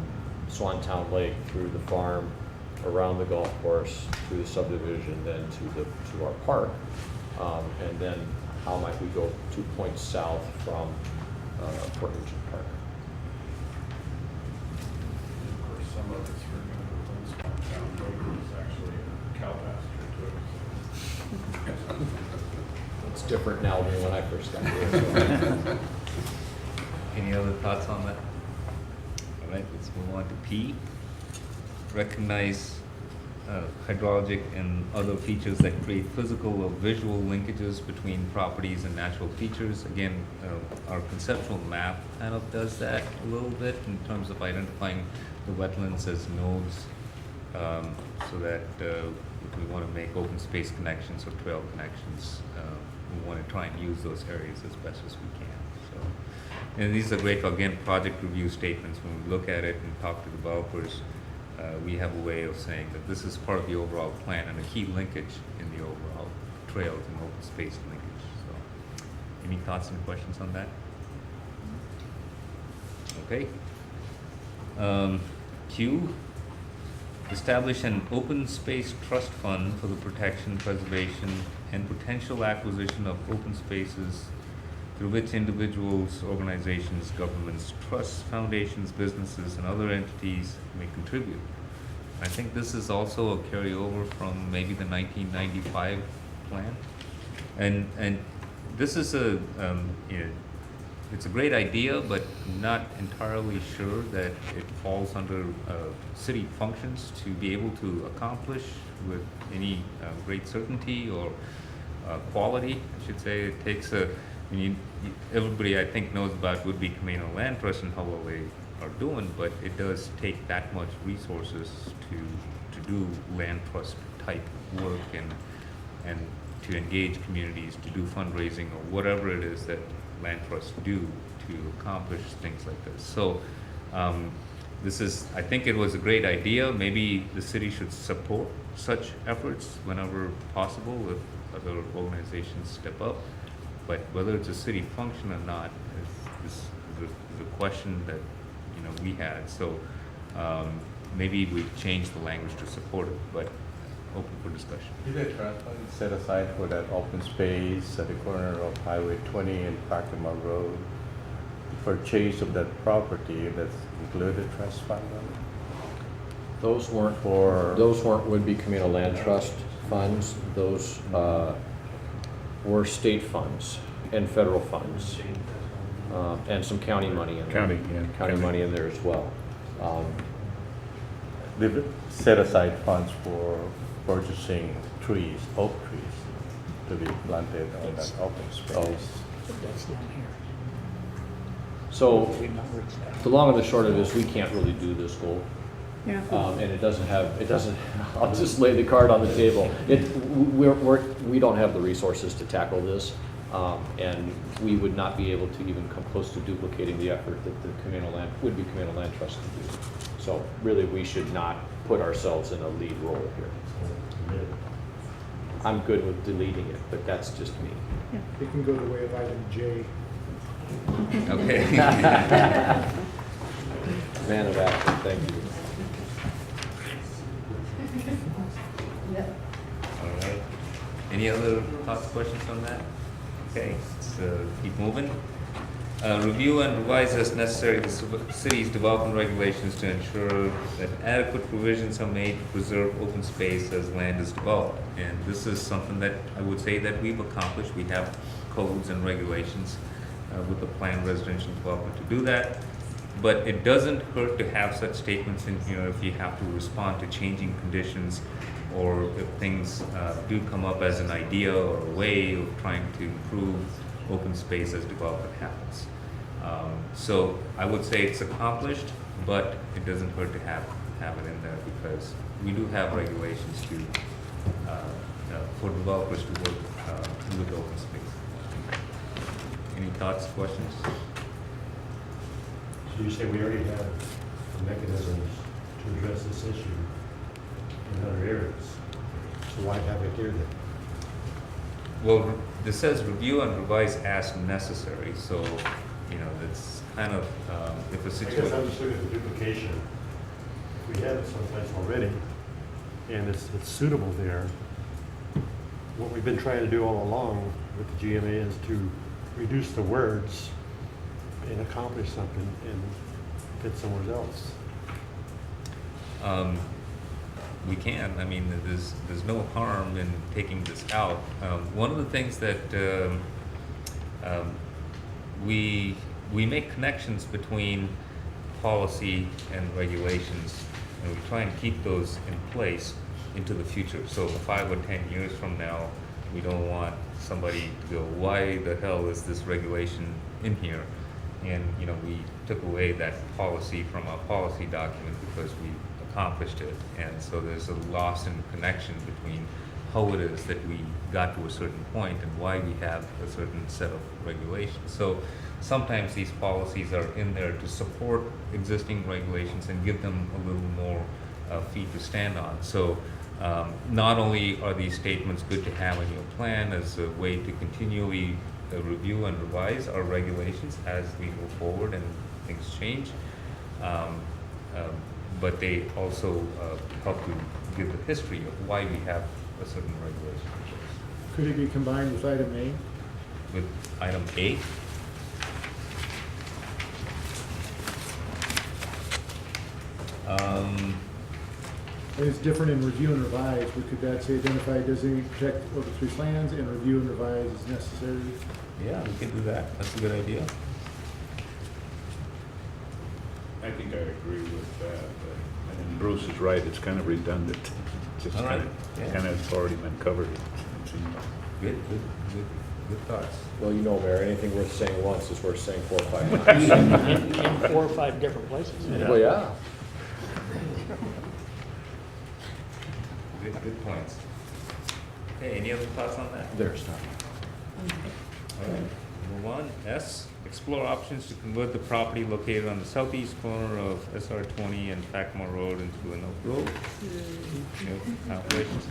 Swantown Lake through the farm, around the golf course, through the subdivision, then to our park. And then how might we go 2 points south from Fort Ridge Park? Of course, some of it's for Swantown Lake is actually a cow pasture too. It's different now than when I first got here. So. Any other thoughts on that? All right, let's move on to P. Recognize hydrologic and other features that create physical or visual linkages between properties and natural features. Again, our conceptual map kind of does that a little bit in terms of identifying the wetlands as nodes, so that if we want to make open space connections or trail connections, we want to try and use those areas as best as we can. So, and these are great, again, project review statements. When we look at it and talk to developers, we have a way of saying that this is part of the overall plan and a key linkage in the overall trails and open space linkage. So, any thoughts and questions on that? Okay. Q, establish an open space trust fund for the protection, preservation, and potential acquisition of open spaces through which individuals, organizations, governments, trusts, foundations, businesses, and other entities may contribute. I think this is also a carryover from maybe the 1995 plan. And this is it's a great idea, but not entirely sure that it falls under city functions to be able to accomplish with any great certainty or quality, I should say. It takes everybody I think knows about would-be communal land trust and how well they are doing, but it does take that much resources to do land trust type work and to engage communities, to do fundraising or whatever it is that land trusts do to accomplish things like this. So this is, I think it was a great idea. Maybe the city should support such efforts whenever possible if other organizations step up. But whether it's a city function or not is a question that we had. So maybe we change the language to support it, but open for discussion. Is there trust fund set aside for that open space at the corner of Highway 20 and Packama Road? The purchase of that property, that's included trust fund on it? Those weren't would-be communal land trust funds. Those were state funds and federal funds, and some county money in there. County money in there as well. They've set aside funds for purchasing trees, oak trees, to be planted on that open space. That's down here. So the long and the short of it is we can't really do this goal. Yeah. And it doesn't, I'll just lay the card on the table. We don't have the resources to tackle this, and we would not be able to even come close to duplicating the effort that the would-be communal land trust can do. So really, we should not put ourselves in a lead role here. I'm good with deleting it, but that's just me. It can go the way of item J. Okay. Man of action, thank you. All right. Any other thoughts, questions on that? Okay, so keep moving. Review and revise as necessary the city's development regulations to ensure that adequate provisions are made to preserve open space as land is developed. And this is something that I would say that we've accomplished. We have codes and regulations with the planned residential development to do that. But it doesn't hurt to have such statements in here if you have to respond to changing conditions or if things do come up as an idea or a way of trying to improve open space as development happens. So I would say it's accomplished, but it doesn't hurt to have it in there because we do have regulations to for developers to work with open space. Any thoughts, questions? So you say we already have mechanisms to address this issue in other areas. So why have it here then? Well, this says review and revise as necessary, so, that's kind of, if a I guess I situation. was looking at the duplication. If we have it someplace already, and it's suitable there, what we've been trying to do all along with the GMA is to reduce the words and accomplish something and fit somewhere else. We can. I mean, there's no harm in taking this out. One of the things that we make connections between policy and regulations, and we try and keep those in place into the future. So 5 or 10 years from now, we don't want somebody to go, why the hell is this regulation in here? And we took away that policy from our policy document because we accomplished it, and so there's a loss in connection between how it is that we got to a certain point and why we have a certain set of regulations. So sometimes these policies are in there to support existing regulations and give them a little more feet to stand on. So not only are these statements good to have in your plan as a way to continually review and revise our regulations as we move forward and things change, but they also help to give the history of why we have a certain regulation. Could it be combined with item A? With item A, It's different in review and revise, but could that say identify, designate, protect open space lands, and review and revise as necessary? yeah, we can do that. That's a good idea. I think I agree with that. And Bruce is right, it's kind of redundant. Just All right, kind yeah. of already been covered. It seems like. Good thoughts. Well, Mayor, anything worth saying once is worth saying 4 or 5 times. In 4 or 5 different places. Well, yeah. good points. Okay, any other thoughts on that? There's not. All right, move on. S, explore options to convert the property located on the southeast corner of SR 20 and Packmore Road into an oak grove. No conflicts?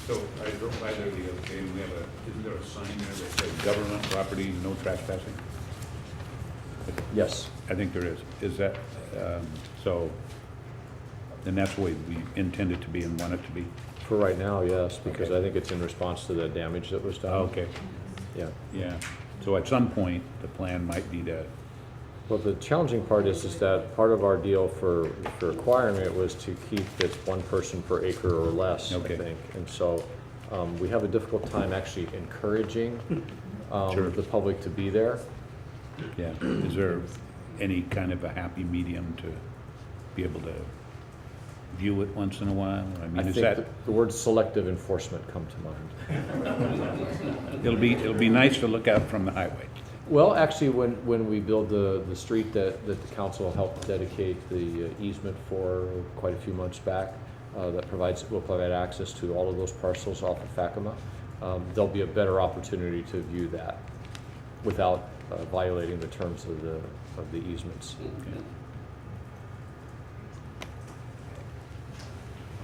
So I drove by there the other day, and we have isn't there a sign there that says government property, no trespassing? Yes. I think there is. Is that, so, and that's the way we intend it to be and want it to be? For right now, yes, because Okay. I think it's in response to the damage that was done. Okay, Yeah. yeah. So at some point, the plan might be to, Well, the challenging part is that part of our deal for acquiring it was to keep it one person per acre or less, I Okay. think. And so we have a difficult time actually encouraging Sure. the public to be there. yeah. Is there any kind of a happy medium to be able to view it once in a while? I I mean, is think that, the word selective enforcement come to mind. it'll be nice to look out from the highway. Well, actually, when we build the street that the council helped dedicate the easement for quite a few months back, that will provide access to all of those parcels off of Fakima, there'll be a better opportunity to view that without violating the terms of the easements.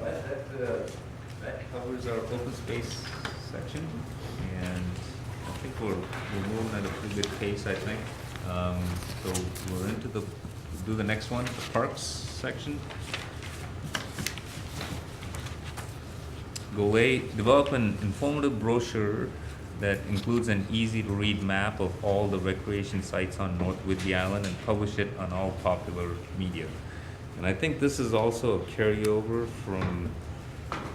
Well, that covers our open space section, and I think we're moving at a pretty good pace, I think. So we're into we'll do the next one, the parks section. Goal A, develop an informative brochure that includes an easy-to-read map of all the recreation sites on North Whidbey Island and publish it on all popular media. And I think this is also a carryover from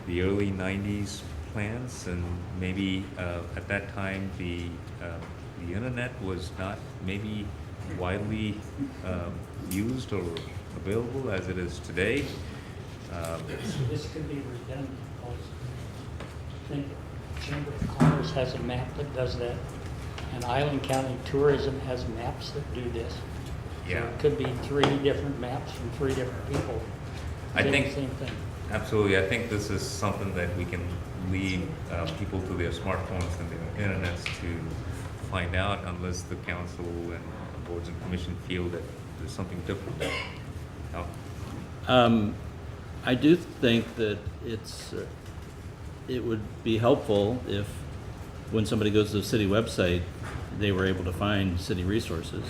the early 90s plans, and maybe at that time the internet was not maybe widely used or available as it is today. This could be redundant, because I think Chamber of Commerce has a map that does that, and Island County Tourism has maps that do this. So Yeah. it could be 3 different maps from 3 different people. I doing think- the same thing. Absolutely, I think this is something that we can leave people to their smartphones and their internets to find out, unless the council and boards and commission feel that there's something different. Now, I do think that it would be helpful if, when somebody goes to the city website, they were able to find city resources.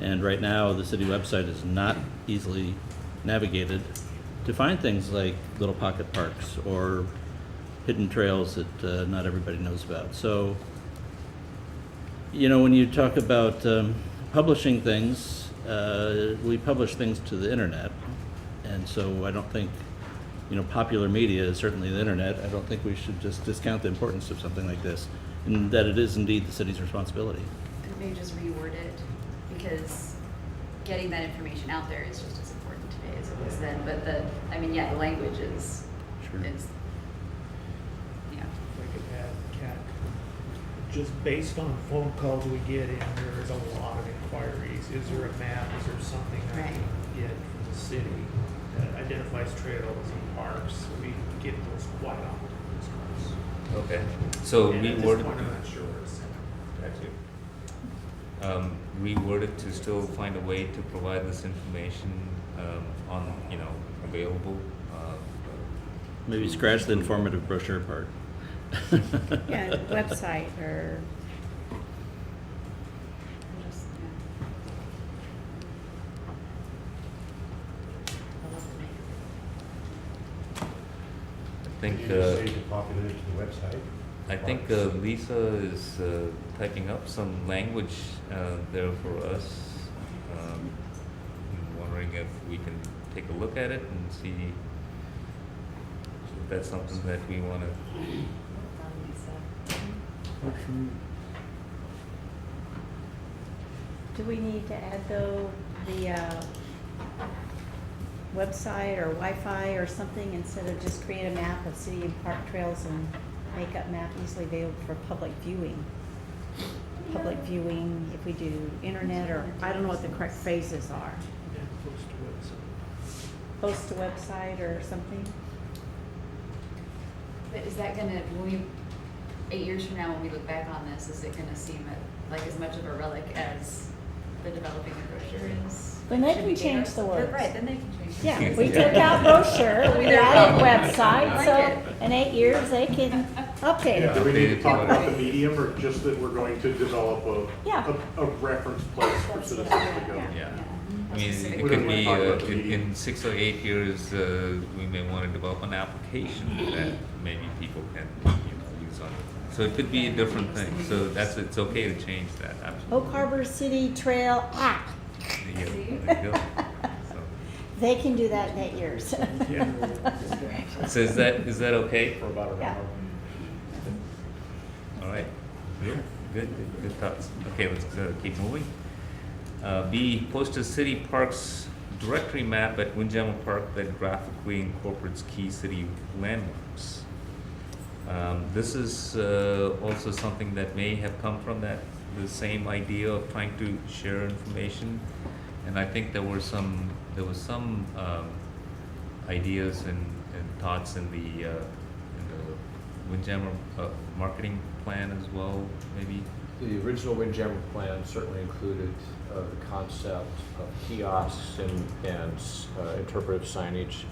And right now, the city website is not easily navigated to find things like little pocket parks or hidden trails that not everybody knows about. So, you know, when you talk about publishing things, we publish things to the internet. And so I don't think, you know, popular media is certainly the internet. I don't think we should just discount the importance of something like this, and that it is indeed the city's responsibility. And maybe just reword it, because getting that information out there is just as important today as it was then. But the language is, Sure. yeah. If I could add, Kat, just based on phone calls we get in, there is a lot of inquiries. Is there a map? Is there something I Right. can get from the city that identifies trails and parks? We get those quite often. okay, so And at this reword point, I'm not sure where to send it. reword it to still find a way to provide this information on, available. Maybe scratch the informative brochure part. Yeah, website or, Just, I think. Save the population of the website. I think Lisa is typing up some language there for us. I'm wondering if we can take a look at it and see if that's something that we want to. do we need to add though the website or Wi-Fi or something instead of just create a map of city and park trails and make up map easily available for public viewing? Public viewing, if we do internet, or I don't know what the correct phrases are. And post to website. Post to website or something? But is that gonna, when we, 8 years from now, when we look back on this, is it gonna seem like as much of a relic as the developing the brochure is? Then they Should can we change change- the words. Right, then they can change. the Yeah, words. we took out brochure, we There we added go. website, I like so it. in 8 years, they can update Do it. we need to talk about the medium, or just that we're going to develop Yeah. a reference place for citizens to go? Yeah. I That's mean, specific. it We could don't be, wanna talk about the in medium. 6 or 8 years, we may want to develop an application that maybe people can, use on it. So it could be a different thing, so it's okay to change that, absolutely. Oak Harbor City Trail app, Yeah, there you go. So, they can do that in 8 years. So is that okay? For about an Yeah. hour. All right, good thoughts. Okay, let's keep moving. B, post a city parks directory map at Windjammer Park that graphically incorporates key city landmarks. This is also something that may have come from the same idea of trying to share information, and I think there was some ideas and thoughts in the Windjammer marketing plan as well, maybe. The original Windjammer plan certainly included the concept of kiosks and interpretive signage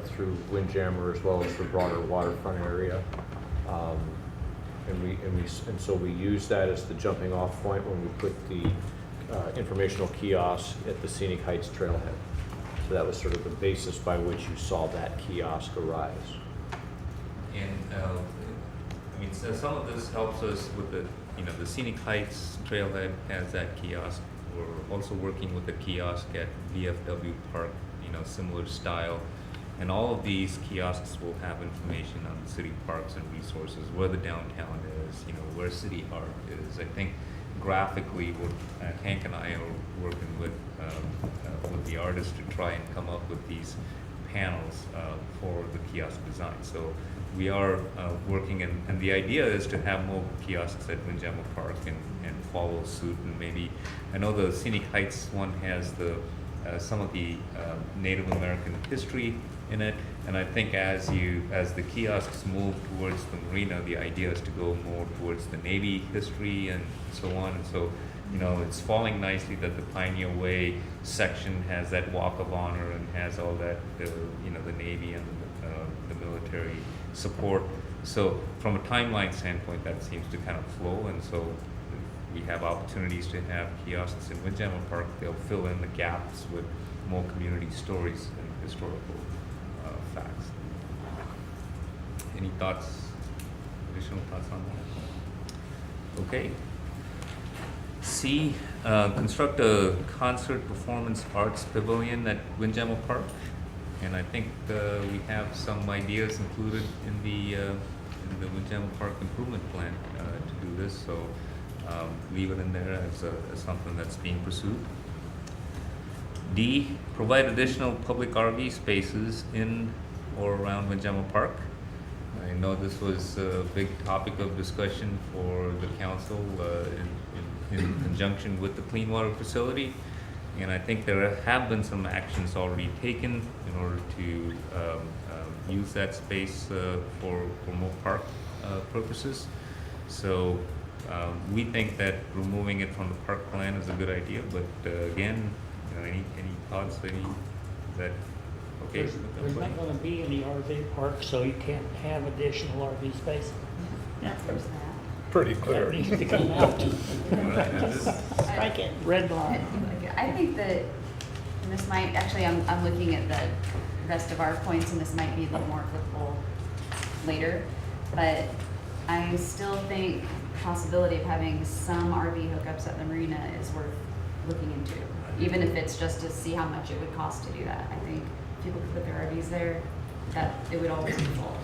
through Windjammer as well as the broader waterfront area. And so we used that as the jumping off point when we put the informational kiosk at the Scenic Heights trailhead. So that was sort of the basis by which you saw that kiosk arise. And I mean, so some of this helps us with the Scenic Heights trailhead has that kiosk. We're also working with the kiosk at VFW Park, similar style. And all of these kiosks will have information on the city parks and resources, where the downtown is, where city art is. I think graphically, Hank and I are working with the artists to try and come up with these panels for the kiosk design. So we are working, and the idea is to have more kiosks at Windjammer Park and follow suit. And maybe, I know the Scenic Heights one has some of the Native American history in it, and I think as the kiosks move towards the marina, the idea is to go more towards the Navy history and so on. And so, it's falling nicely that the Pioneer Way section has that walk of honor and has all that, the Navy and the military support. So from a timeline standpoint, that seems to kind of flow, and so we have opportunities to have kiosks in Windjammer Park. They'll fill in the gaps with more community stories and historical facts. Any thoughts, additional thoughts on that? Okay. C, construct a concert performance arts pavilion at Windjammer Park. And I think we have some ideas included in the Windjammer Park improvement plan to do this. So leave it in there as something that's being pursued. D, provide additional public RV spaces in or around Windjammer Park. I know this was a big topic of discussion for the council in conjunction with the clean water facility. And I think there have been some actions already taken in order to use that space for more park purposes. So we think that removing it from the park plan is a good idea, but again, any thoughts? Is that okay? There's not gonna be any RV park, so you can't have additional RV space. Yeah, there's that. Pretty That clear. needs to come out. Strike it. Red line. I think that, and this might, actually, I'm looking at the rest of our points, and this might be a little more applicable later, but I still think possibility of having some RV hookups at the marina is worth looking into, even if it's just to see how much it would cost to do that. I think if people could put their RVs there, that it would always be full.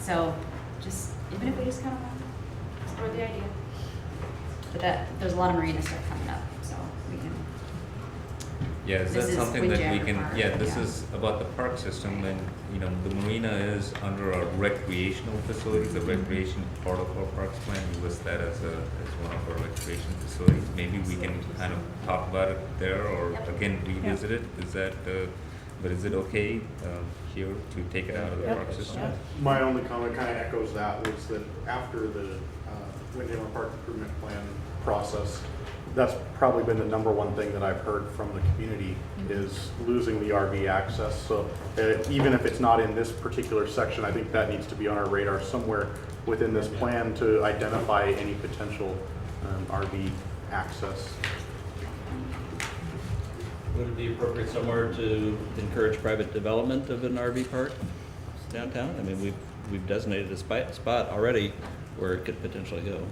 So just, even if we just kind of explore the idea. But there's a lot of marina stuff coming up, so we can. Yeah, is that This is something that we Windjammer can, Park, yeah, this yeah. is about the park system, and, the marina is under our recreational facilities, the recreation part of our parks plan. We list that as one of our recreation facilities. Maybe we can kind of talk about it there, or Yep. again, revisit it. Is that, But is it okay here to take it out of the Yep. park system? Yep. My only comment kind of echoes that, was that after the Windham Park Improvement Plan process, that's probably been the number one thing that I've heard from the community, is losing the RV access. So even if it's not in this particular section, I think that needs to be on our radar somewhere within this plan to identify any potential RV access. Would it be appropriate somewhere to encourage private development of an RV park downtown? I mean, we've designated a spot already where it could potentially go.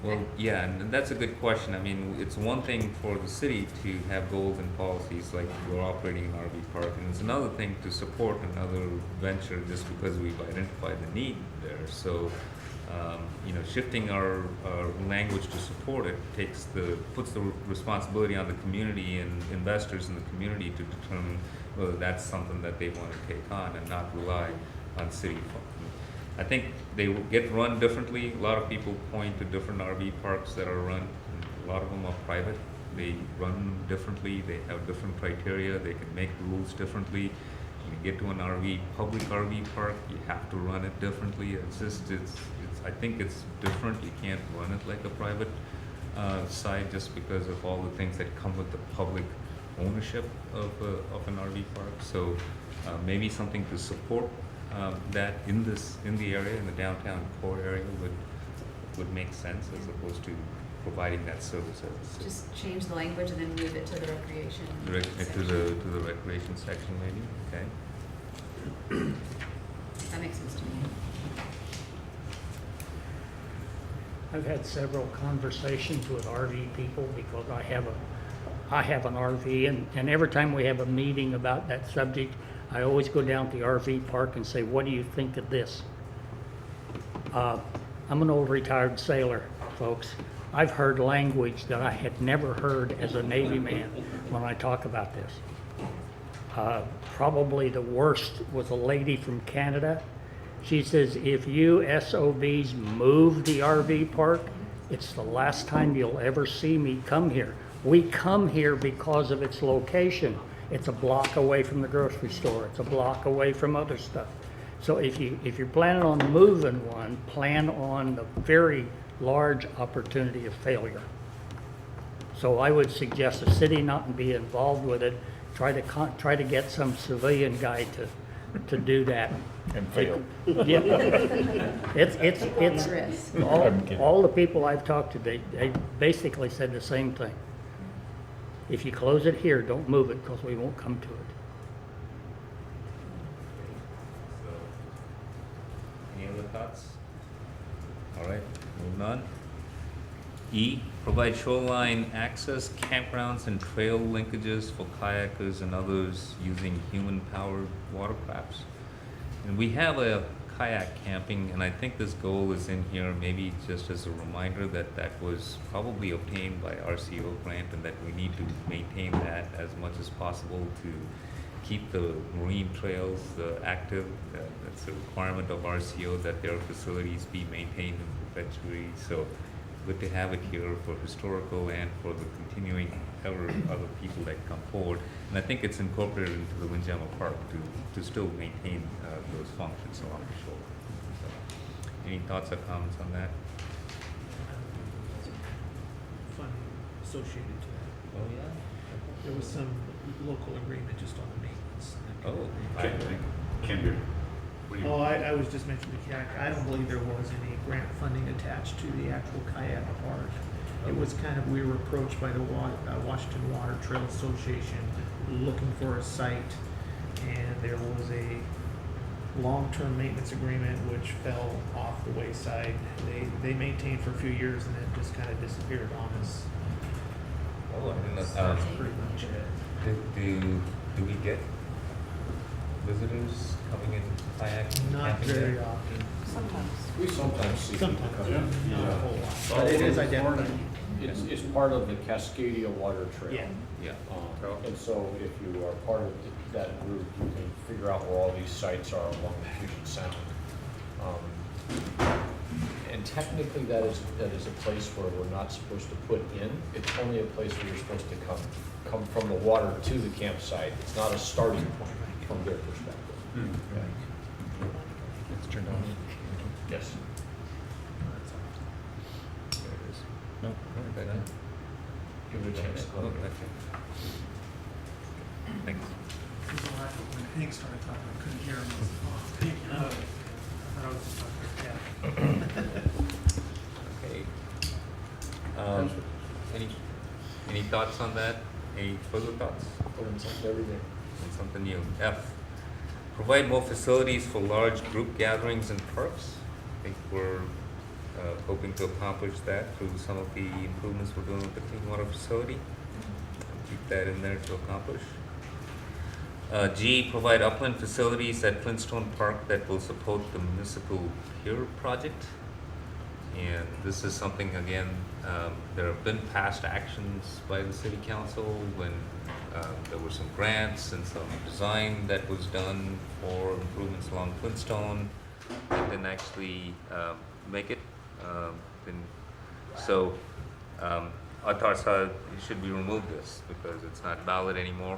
Well, yeah, and that's a good question. I mean, it's one thing for the city to have goals and policies like we're operating an RV park, and it's another thing to support another venture just because we've identified the need there. So, shifting our language to support it puts the responsibility on the community and investors in the community to determine whether that's something that they want to take on and not rely on city funds. I think they will get run differently. A lot of people point to different RV parks that are run. A lot of them are private. They run differently. They have different criteria. They can make rules differently. When you get to an public RV park, you have to run it differently. I think it's different. You can't run it like a private side just because of all the things that come with the public ownership of an RV park. So maybe something to support that in the area, in the downtown core area, would make sense as opposed to providing that service. Just change the language and then move it to the recreation. To the recreation section, maybe. Okay. That makes sense to me. I've had several conversations with RV people because I have an RV, and every time we have a meeting about that subject, I always go down to the RV park and say, what do you think of this? I'm an old retired sailor, folks. I've heard language that I had never heard as a Navy man when I talk about this. Probably the worst was a lady from Canada. She says, if you SOBs move the RV park, it's the last time you'll ever see me come here. We come here because of its location. It's a block away from the grocery store. It's a block away from other stuff. So if you're planning on moving one, plan on the very large opportunity of failure. So I would suggest the city not be involved with it. Try to get some civilian guy to do that. And fail. Yeah. It's all the people I've talked to, they basically said the same thing. If you close it here, don't move it because we won't come to it. So, any other thoughts? All right, moving on. E, provide shoreline access, campgrounds, and trail linkages for kayakers and others using human-powered watercrafts. And we have a kayak camping, and I think this goal is in here maybe just as a reminder that was probably obtained by RCO grant, and that we need to maintain that as much as possible to keep the marine trails active. That's a requirement of RCO that their facilities be maintained in perpetuity. So good to have it here for historical and for the continuing other people that come forward. And I think it's incorporated into the Windjammer Park to still maintain those functions along the shore. So, any thoughts or comments on that? Fund associated to that. Oh, yeah. There was some local agreement just on the maintenance. Oh, I think, Kendra, what do you? Oh, I was just mentioning the kayak. I don't believe there was any grant funding attached to the actual kayak park. It was kind of, we were approached by the Washington Water Trail Association looking for a site, and there was a long-term maintenance agreement which fell off the wayside. They maintained for a few years and then just kind of disappeared on us. Oh, I didn't know. That's pretty much it. Do we get visitors coming in kayaking? Not camping very there? often. Sometimes. We sometimes see people Sometimes, come in. not a whole lot. But it is identified. It's part of the Cascadia Water Trail. Yeah. Yeah. And so if you are part of that group, you can figure out where all these sites are along the Puget Sound. And technically that is a place where we're not supposed to put in. It's only a place where you're supposed to come from the water to the campsite. It's not a starting point from their perspective. Okay. It's turned on. Yes. No. Give it a chance. Oh, okay. Thanks. When Hank started talking, I couldn't hear him. I thought I was just talking to Kat. Okay. Any thoughts on that? Any further thoughts? Everything. And something new. F, provide more facilities for large group gatherings and parks. I think we're hoping to accomplish that through some of the improvements we're doing with the clean water facility. Keep that in there to accomplish. G, provide upland facilities at Flintstone Park that will support the municipal pier project. And this is something, again, there have been past actions by the city council when there were some grants and some design that was done for improvements along Flintstone that didn't actually make it. Atarsa, should we remove this because it's not valid anymore?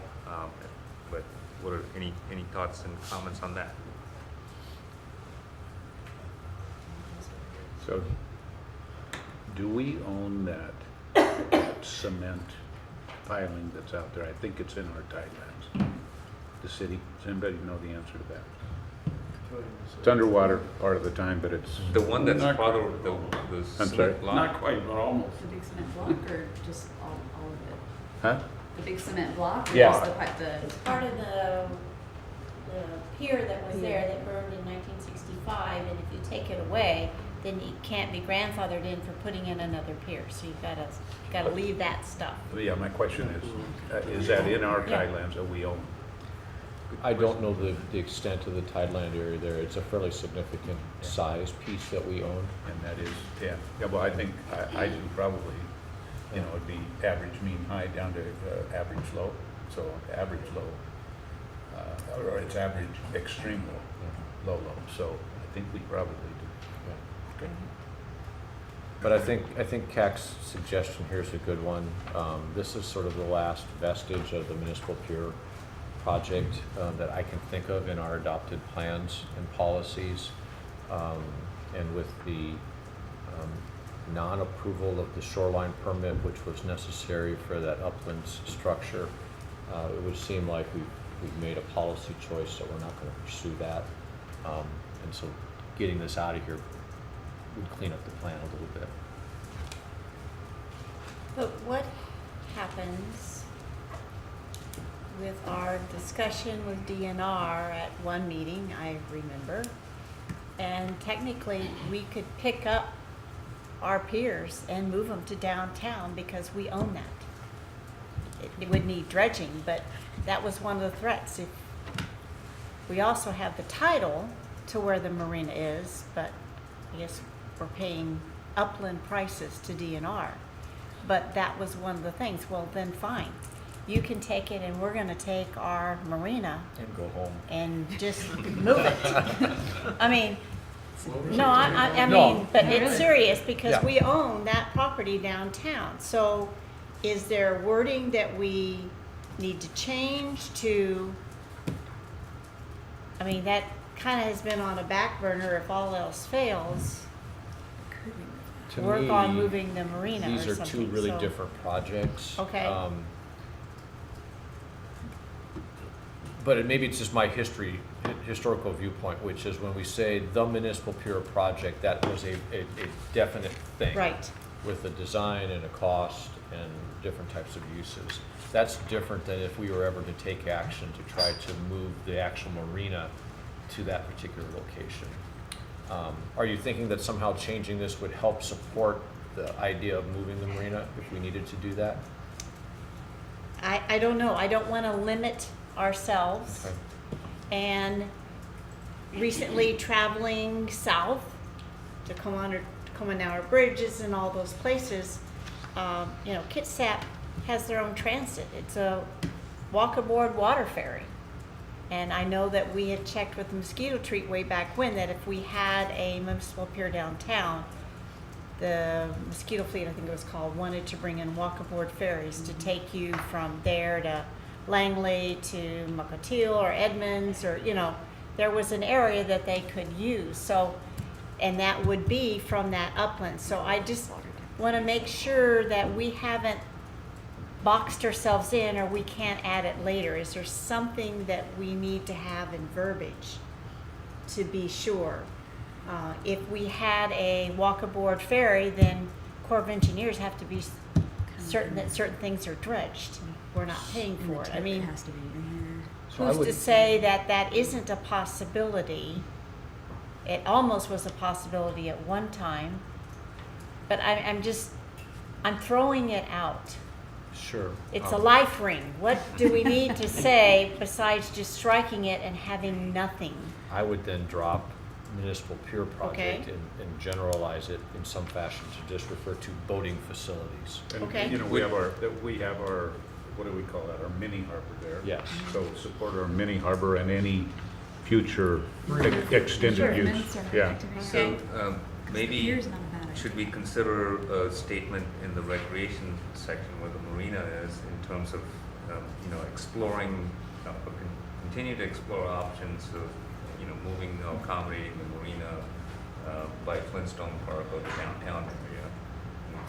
But what are any thoughts and comments on that? So, do we own that cement piling that's out there? I think it's in our tidelands. The city, does anybody know the answer to that? It's underwater part of the time, but it's. The one that's Not part of quite. the I'm cement sorry? block? Not quite, but almost. The big cement block or just all of it? Huh? The big cement block or Yeah. just the pipe, the? It's part of the pier that was there that burned in 1965, and if you take it away, then you can't be grandfathered in for putting in another pier, so you've gotta leave that stuff. Yeah, my question is that in our Yeah. tidelands that we own? I don't know the extent of the tideland area there. It's a fairly significant size piece that we own. And that is, yeah, well, I think, I do probably, it'd be average mean high down to average low. So average low, or it's average extreme low, low. So I think we probably do. Okay. But I think CAC's suggestion here is a good one. This is sort of the last vestige of the municipal pier project that I can think of in our adopted plans and policies. And with the non-approval of the shoreline permit, which was necessary for that upland structure, it would seem like we've made a policy choice that we're not going to pursue that. And so getting this out of here would clean up the plan a little bit. But what happens with our discussion with DNR at one meeting, I remember, and technically we could pick up our piers and move them to downtown because we own that. It would need dredging, but that was one of the threats. If we also have the title to where the marina is, but I guess we're paying upland prices to DNR. But that was one of the things. Well, then fine. You can take it and we're going to take our marina And go home. and just move it. I mean, no, I No. mean, but it's serious because Yeah. we own that property downtown. So is there wording that we need to change to, I mean, that kind of has been on a back burner if all else fails. To Work on me, moving the marina or these are something, two really so- different projects. Okay. But maybe it's just my historical viewpoint, which is when we say the municipal pier project, that was a definite thing. Right. With a design and a cost and different types of uses. That's different than if we were ever to take action to try to move the actual marina to that particular location. Are you thinking that somehow changing this would help support the idea of moving the marina if we needed to do that? I don't know. I don't want to limit ourselves. Okay. And recently traveling south to Comanauer Bridges and all those places, Kitsap has their own transit. It's a walk aboard water ferry. And I know that we had checked with the mosquito treat way back when that if we had a municipal pier downtown, the Mosquito Fleet, I think it was called, wanted to bring in walk-aboard ferries to take you from there to Langley to Mukilteo or Edmonds, or, you know, there was an area that they could use. So, and that would be from that upland. So I just want to make sure that we haven't boxed ourselves in, or we can't add it later. Is there something that we need to have in verbiage to be sure? If we had a walk-aboard ferry, then Corps of Engineers have to be certain that certain things are dredged. We're not paying for it. I mean, It has to be in So I who's would- to say that that isn't a possibility? It almost was a possibility at one time, but I'm throwing it out. Sure. It's a life ring. What do we need to say besides just striking it and having nothing? I would then drop municipal pier project Okay. and generalize it in some fashion to just refer to boating facilities. And, Okay. you know, we have our, what do we call that, our mini harbor there. Yes. So support our mini harbor and any future extended Sure, use. minutes are Yeah. activity. So maybe Here's not a bad idea. should we consider a statement in the recreation section where the marina is in terms of, you know, exploring, continue to explore options of, you know, moving, accommodating the marina by Flintstone Park or the downtown area.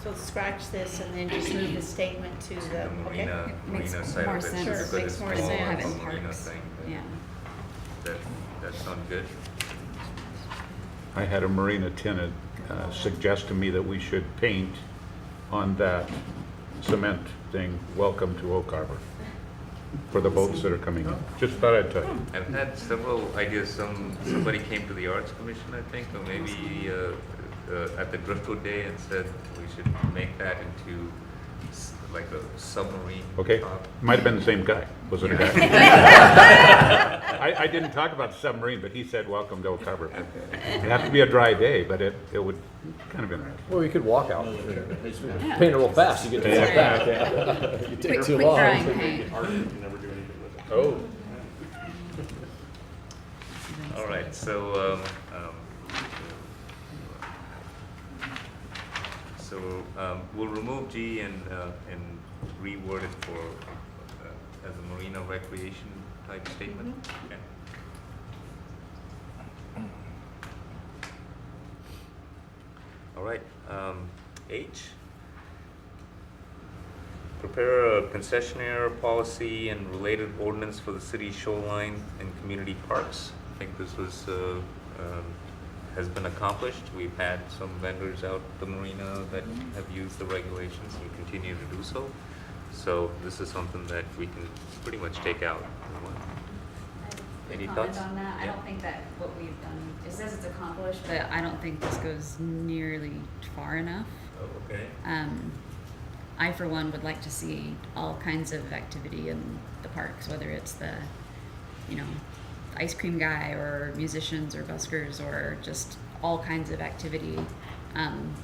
So scratch this and then just move the statement to the, The okay? marina, It makes marina side more of it. sense. Sure, Because makes it's more more sense. of Have a it in marina parks. thing. Yeah. That sound good? I had a marina tenant suggest to me that we should paint on that cement thing, "Welcome to Oak Harbor," for the boats that are coming in. Just thought I'd tell you. I've had several ideas. Somebody came to the Arts Commission, I think, or maybe at the Driftwood Day and said we should make that into like a submarine. Okay, top. might have been the same guy, was it a guy? I didn't talk about the submarine, but he said, "Welcome to Oak Harbor." It'd have to be a dry day, but it would kind of interesting. Well, you could walk out. Paint it real fast, you get to walk back. You take Quick, too quick long. drying paint. Art, you can never do anything with it. Oh. All right, so we'll remove G and reword it for as a marina recreation type statement. Okay. All right, H. Prepare a concessionaire policy and related ordinance for the city shoreline and community parks. I think this was has been accomplished. We've had some vendors out at the marina that have used the regulations and continue to do so. So this is something that we can pretty much take out. Any Comment thoughts? on that? I Yeah. don't think that what we've done, it says it's accomplished, but I don't think this goes nearly far enough. Oh, okay. I, for one, would like to see all kinds of activity in the parks, whether it's the, you know, ice cream guy or musicians or buskers or just all kinds of activity.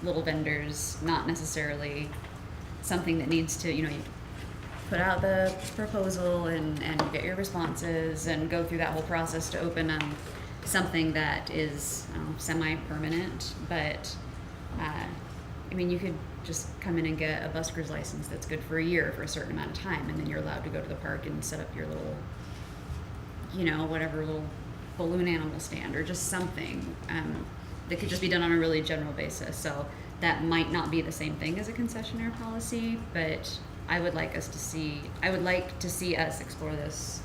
Little vendors, not necessarily something that needs to, you know, you put out the proposal and get your responses and go through that whole process to open something that is semi-permanent, but I mean, you could just come in and get a busker's license that's good for a year for a certain amount of time, and then you're allowed to go to the park and set up your little, you know, whatever little balloon animal stand or just something that could just be done on a really general basis. So that might not be the same thing as a concessionaire policy, but I would like to see us explore this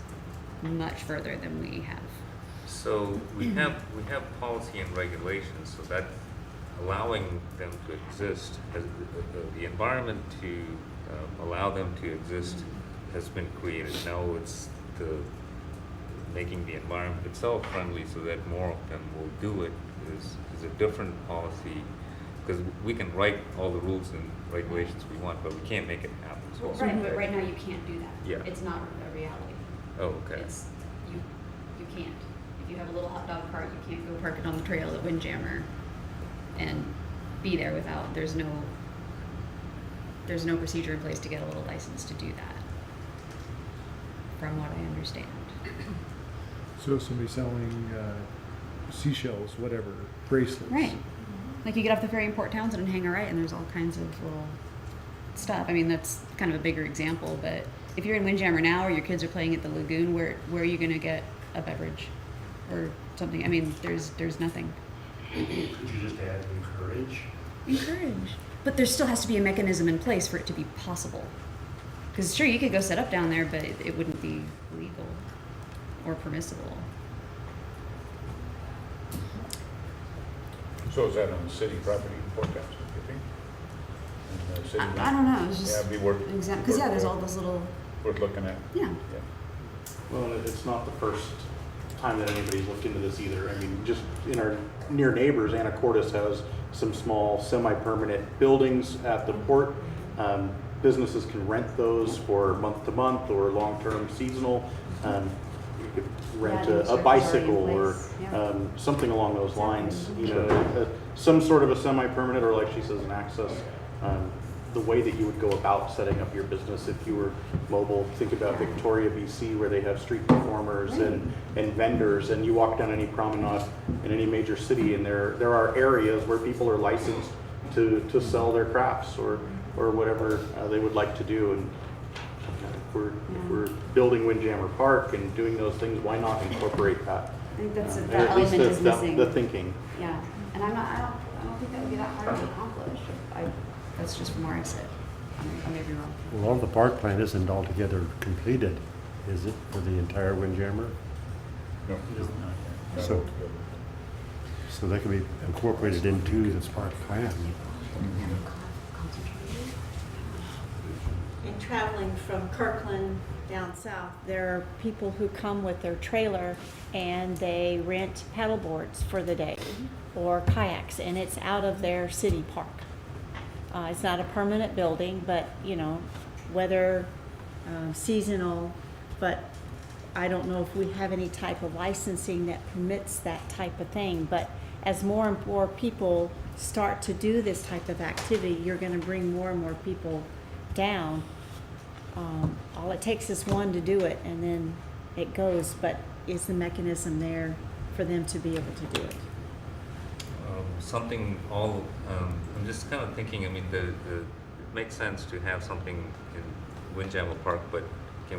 much further than we have. So we have policy and regulations, so that allowing them to exist, the environment to allow them to exist has been created. Now it's the making the environment itself friendly so that more of them will do it is a different policy, because we can write all the rules and regulations we want, but we can't make it happen. So Right, but right now you can't do that. Yeah. It's not a reality. Oh, okay. It's, you can't. If you have a little hot dog cart, you can't go park it on the trail at Windjammer and be there without, there's no procedure in place to get a little license to do that, from what I understand. So if somebody's selling seashells, whatever, bracelets. Right. Like you get off the ferry in Port Townsend and hang a right, and there's all kinds of little stuff. I mean, that's kind of a bigger example, but if you're in Windjammer now, or your kids are playing at the lagoon, where are you going to get a beverage or something? I mean, there's nothing. Could you just add encourage? Encourage, but there still has to be a mechanism in place for it to be possible. Because sure, you could go set up down there, but it wouldn't be legal or permissible. So is that on the city property in Port Townsend, you think? And, city I don't know. It's just Yeah, it'd be worth. because yeah, there's all those little Worth looking at. yeah. Well, it's not the first time that anybody's looked into this either. I mean, just in our near neighbors, Anacortes has some small semi-permanent buildings at the port. Businesses can rent those for month to month or long-term seasonal. You could rent Yeah, a bicycle in or place. Yeah. something along those lines. You know, some sort of a semi-permanent, or like she says, an access. The way that you would go about setting up your business if you were mobile. Think about Victoria, BC, where they have street performers and vendors, and you walk down any promenade in any major city, and there are areas where people are licensed to sell their crafts or whatever they would like to do. And if we're building Windjammer Park and doing those things, why not incorporate that? I think that's Or that at least element is missing. the thinking. Yeah, and I don't think that would be that hard to accomplish. That's just from where I sit. I may be wrong. Well, the park plan isn't altogether completed, is it, for the entire Windjammer? No. So that can be incorporated into this park plan. And traveling from Kirkland down south, there are people who come with their trailer and they rent paddle boards for the day or kayaks, and it's out of their city park. It's not a permanent building, but, you know, whether seasonal, but I don't know if we have any type of licensing that permits that type of thing. But as more and more people start to do this type of activity, you're going to bring more and more people down. All it takes is one to do it, and then it goes. But is the mechanism there for them to be able to do it? I'm just kind of thinking, I mean, it makes sense to have something in Windjammer Park, but do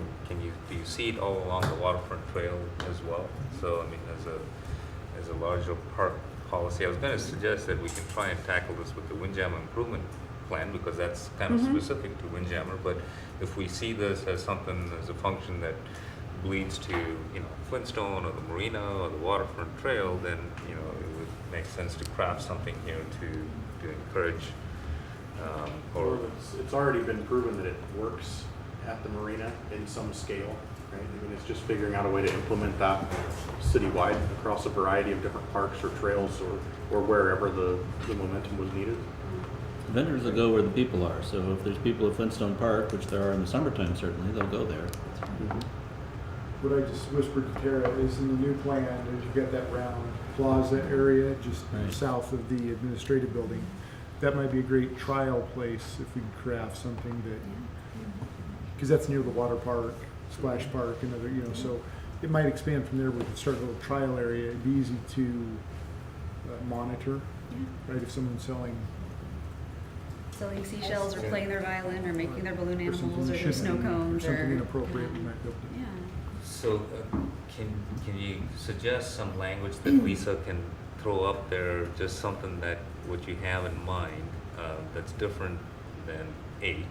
you see it all along the Waterfront Trail as well? So, I mean, as a larger park policy, I was going to suggest that we can try and tackle this with the Windjammer Improvement Plan, because that's kind of specific to Windjammer. But if we see this as something, as a function that bleeds to, you know, Flintstone or the Marina or the Waterfront Trail, then, you know, it would make sense to craft something here to encourage. It's already been proven that it works at the marina in some scale, right? I mean, it's just figuring out a way to implement that citywide across a variety of different parks or trails or wherever the momentum was needed. Vendors will go where the people are, so if there's people at Flintstone Park, which there are in the summertime certainly, they'll go there. What I just whispered to Tara is in the new plan, is you've got that round plaza area just Right. south of the administrative building. That might be a great trial place if we could craft something that, because that's near the water park, splash park, and other, you know, so it might expand from there. We could start a little trial area. It'd be easy to monitor, right? If someone's selling Selling seashells or playing their violin or making their balloon or something animals or that their shouldn't snow be, cones or something or inappropriate, we might be able to. yeah. So, can you suggest some language that Lisa can throw up there, just something that what you have in mind that's different than H,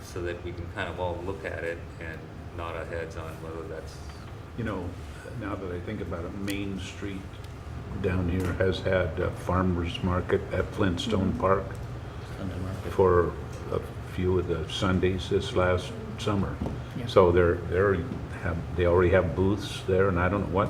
so that we can kind of all look at it and nod our heads on whether that's. You know, now that I think about it, Main Street down here has had a farmer's market at Flintstone Park Sunday market. for a few of the Sundays this last summer. Yeah. So they already have booths there, and I don't know what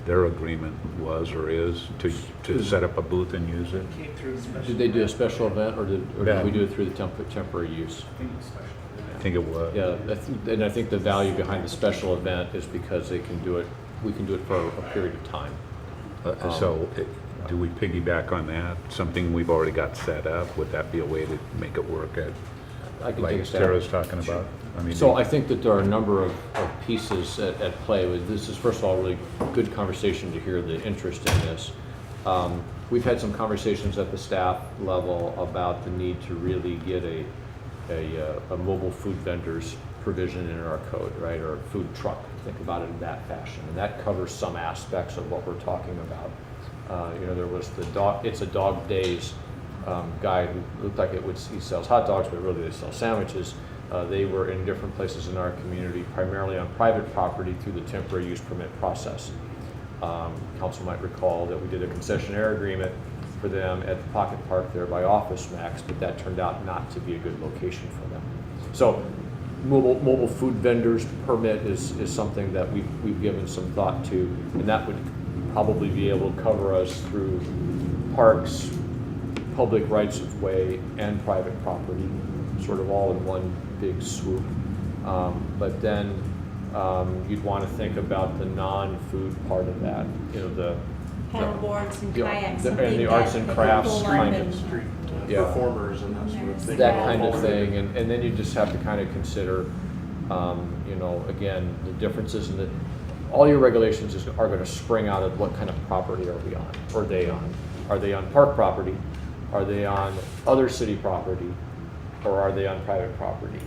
their agreement was or is to set up a booth and use it. Came through special. Did they do a special event, or did Yeah. we do it through the temporary use? I think it's special. I think it was. Yeah, and I think the value behind the special event is because we can do it for a period of time. Do we piggyback on that? Something we've already got set up? Would that be a way to make it work I can take a like stab. Tara's talking about? I mean, So I think that there are a number of pieces at play. This is, first of all, really good conversation to hear the interest in this. We've had some conversations at the staff level about the need to really get a mobile food vendors provision in our code, right, or a food truck. Think about it in that fashion, and that covers some aspects of what we're talking about. There was the dog. It's a Dog Days guy who looked like he sells hot dogs, but really they sell sandwiches. They were in different places in our community, primarily on private property through the temporary use permit process. Council might recall that we did a concessionaire agreement for them at the Pocket Park there by Office Max, but that turned out not to be a good location for them. So mobile food vendors permit is something that we've given some thought to, and that would probably be able to cover us through parks, public rights of way, and private property, sort of all in one big swoop. But then you'd want to think about the non-food part of that, the Paddleboards and kayaks. and the arts and crafts kind of Street Yeah. performers and that sort of thing. that kind of thing, and then you just have to kind of consider, again, the differences in all your regulations are going to spring out of what kind of property are we on, or are they on? Are they on park property? Are they on other city property? Or are they on private property?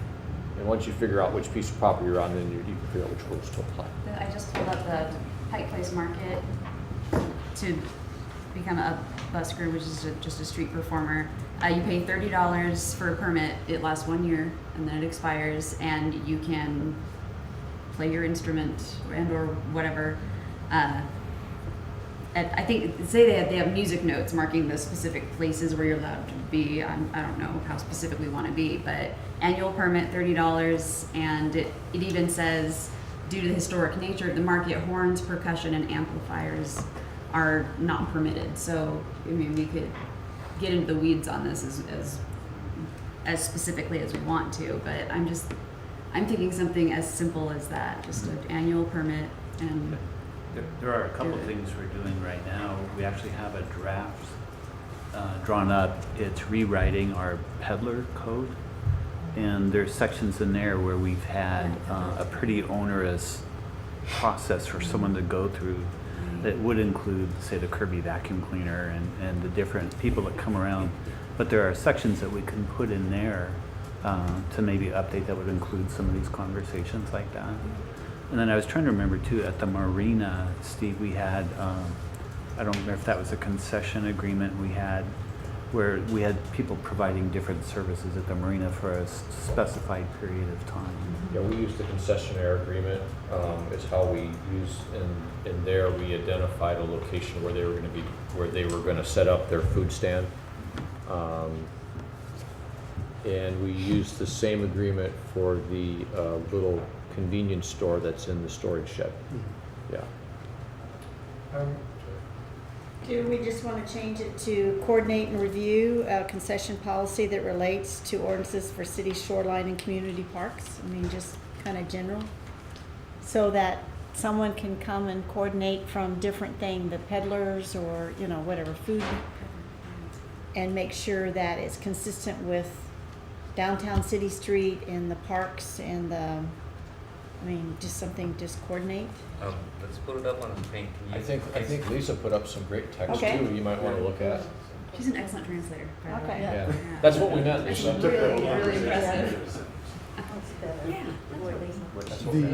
And once you figure out which piece of property you're on, then you can figure out which rules to apply. I just pulled up the Pike Place Market to become a busker, which is just a street performer. You pay $30 for a permit. It lasts 1 year, and then it expires, and you can play your instrument and or whatever. I think they have music notes marking the specific places where you're allowed to be. I don't know how specific we want to be, but annual permit $30, and it even says, due to the historic nature of the market, horns, percussion, and amplifiers are not permitted. So we could get into the weeds on this as specifically as we want to, but I'm thinking something as simple as that, just an annual permit. And there are a couple of things we're doing right now. We actually have a draft drawn up. It's rewriting our peddler code, and there's sections in there where we've had a pretty onerous process for someone to go through that would include, say, the Kirby vacuum cleaner and the different people that come around. But there are sections that we can put in there to maybe update that would include some of these conversations like that. And then I was trying to remember too, at the marina, Steve, we had, I don't remember if that was a concession agreement we had, where we had people providing different services at the marina for a specified period of time. Yeah, we used the concessionaire agreement. It's how we use in there. We identified a location where they were going to set up their food stand, and we used the same agreement for the little convenience store that's in the storage shed. Yeah. Do we just want to change it to coordinate and review a concession policy that relates to ordinances for city shoreline and community parks? Just kind of general, so that someone can come and coordinate from different things, the peddlers or whatever food, and make sure that it's consistent with downtown City Street and the parks and the. Just coordinate. Let's put it up on the thing. I think Lisa put up some great text Okay. too. You might want to look at. she's an excellent translator. By the way. Okay. Yeah, that's what we meant, Lisa. Really impressive.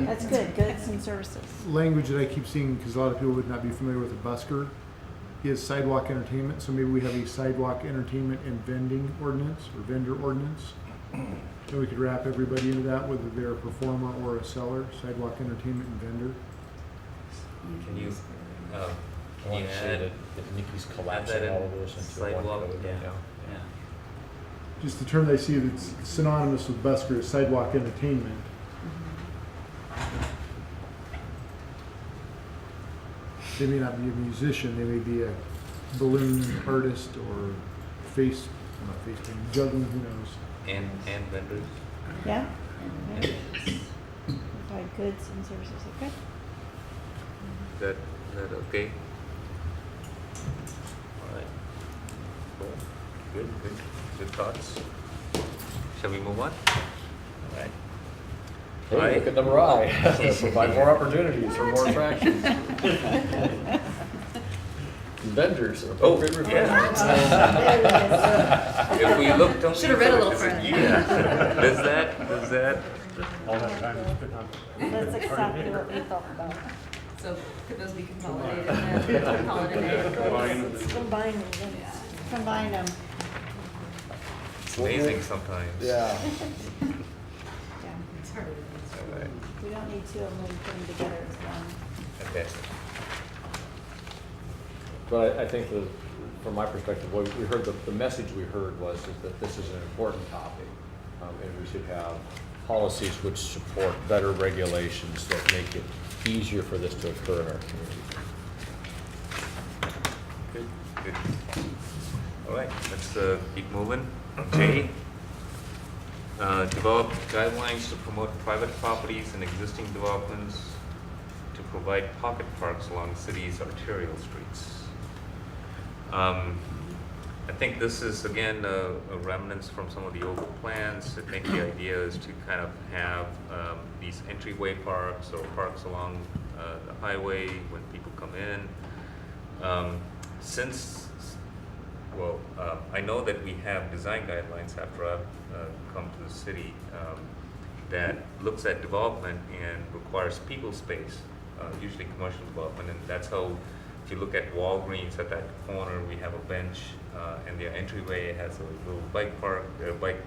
That's good. Goods and services. Language that I keep seeing, because a lot of people would not be familiar with a busker, is sidewalk entertainment. So maybe we have a sidewalk entertainment and vending ordinance or vendor ordinance. So we could wrap everybody into that, whether they're a performer or a seller, sidewalk entertainment and vendor. Can you I want to say that Nikki's collapsing all of this into one sidewalk? code. Yeah. Just the term that I see that's synonymous with busker is sidewalk entertainment. They may not be a musician, they may be a balloon artist or juggling, who knows. And vendors. Yeah. Provide goods and services. Okay. That okay? All right. Cool. Good thoughts. Shall we move on? All right. Hey, look at the MRI. Provide more opportunities for more attractions. Vendors. Oh, yeah. If we look, don't. Should've read a little further. Yeah. Does that, All that time is spent on. That's exactly what we talked about. So could those be consolidated and call it a day? It's combining them. Combine them. it's amazing sometimes. Yeah. Yeah. It's harder than this. All right. We don't need two of them, we put them together as one. Fantastic. But I think from my perspective, what we heard, the message we heard was is that this is an important topic, and we should have policies which support better regulations that make it easier for this to occur in our community. Good, good. All right, let's keep moving. J, develop guidelines to promote private properties and existing developments to provide pocket parks along the city's arterial streets. I think this is, again, a remnants from some of the old plans. I think the idea is to kind of have these entryway parks or parks along the highway when people come in. I know that we have design guidelines after I've come to the city that looks at development and requires people space, usually commercial development, and that's how. If you look at Walgreens at that corner, we have a bench, and their entryway has a little bike park, bike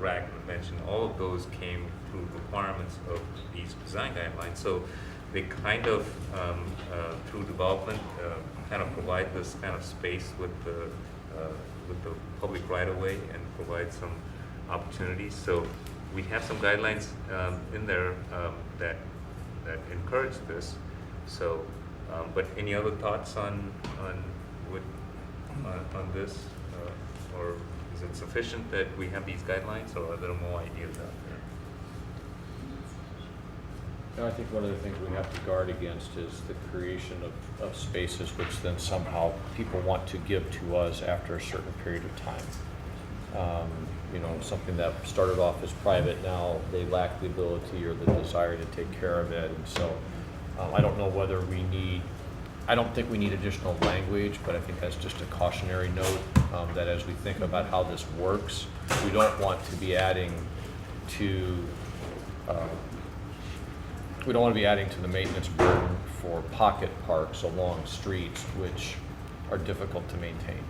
rack and a bench, and all of those came through requirements of these design guidelines. So they kind of, through development, kind of provide this kind of space with the public right-of-way and provide some opportunities. So we have some guidelines in there that encourage this. So. But any other thoughts on this, or is it sufficient that we have these guidelines, or are there more ideas out there? No, I think one of the things we have to guard against is the creation of spaces which then somehow people want to give to us after a certain period of time. Something that started off as private, now they lack the ability or the desire to take care of it, and so. I don't know whether I don't think we need additional language, but I think that's just a cautionary note that as we think about how this works, we don't want to be adding to the maintenance burden for pocket parks along streets which are difficult to maintain.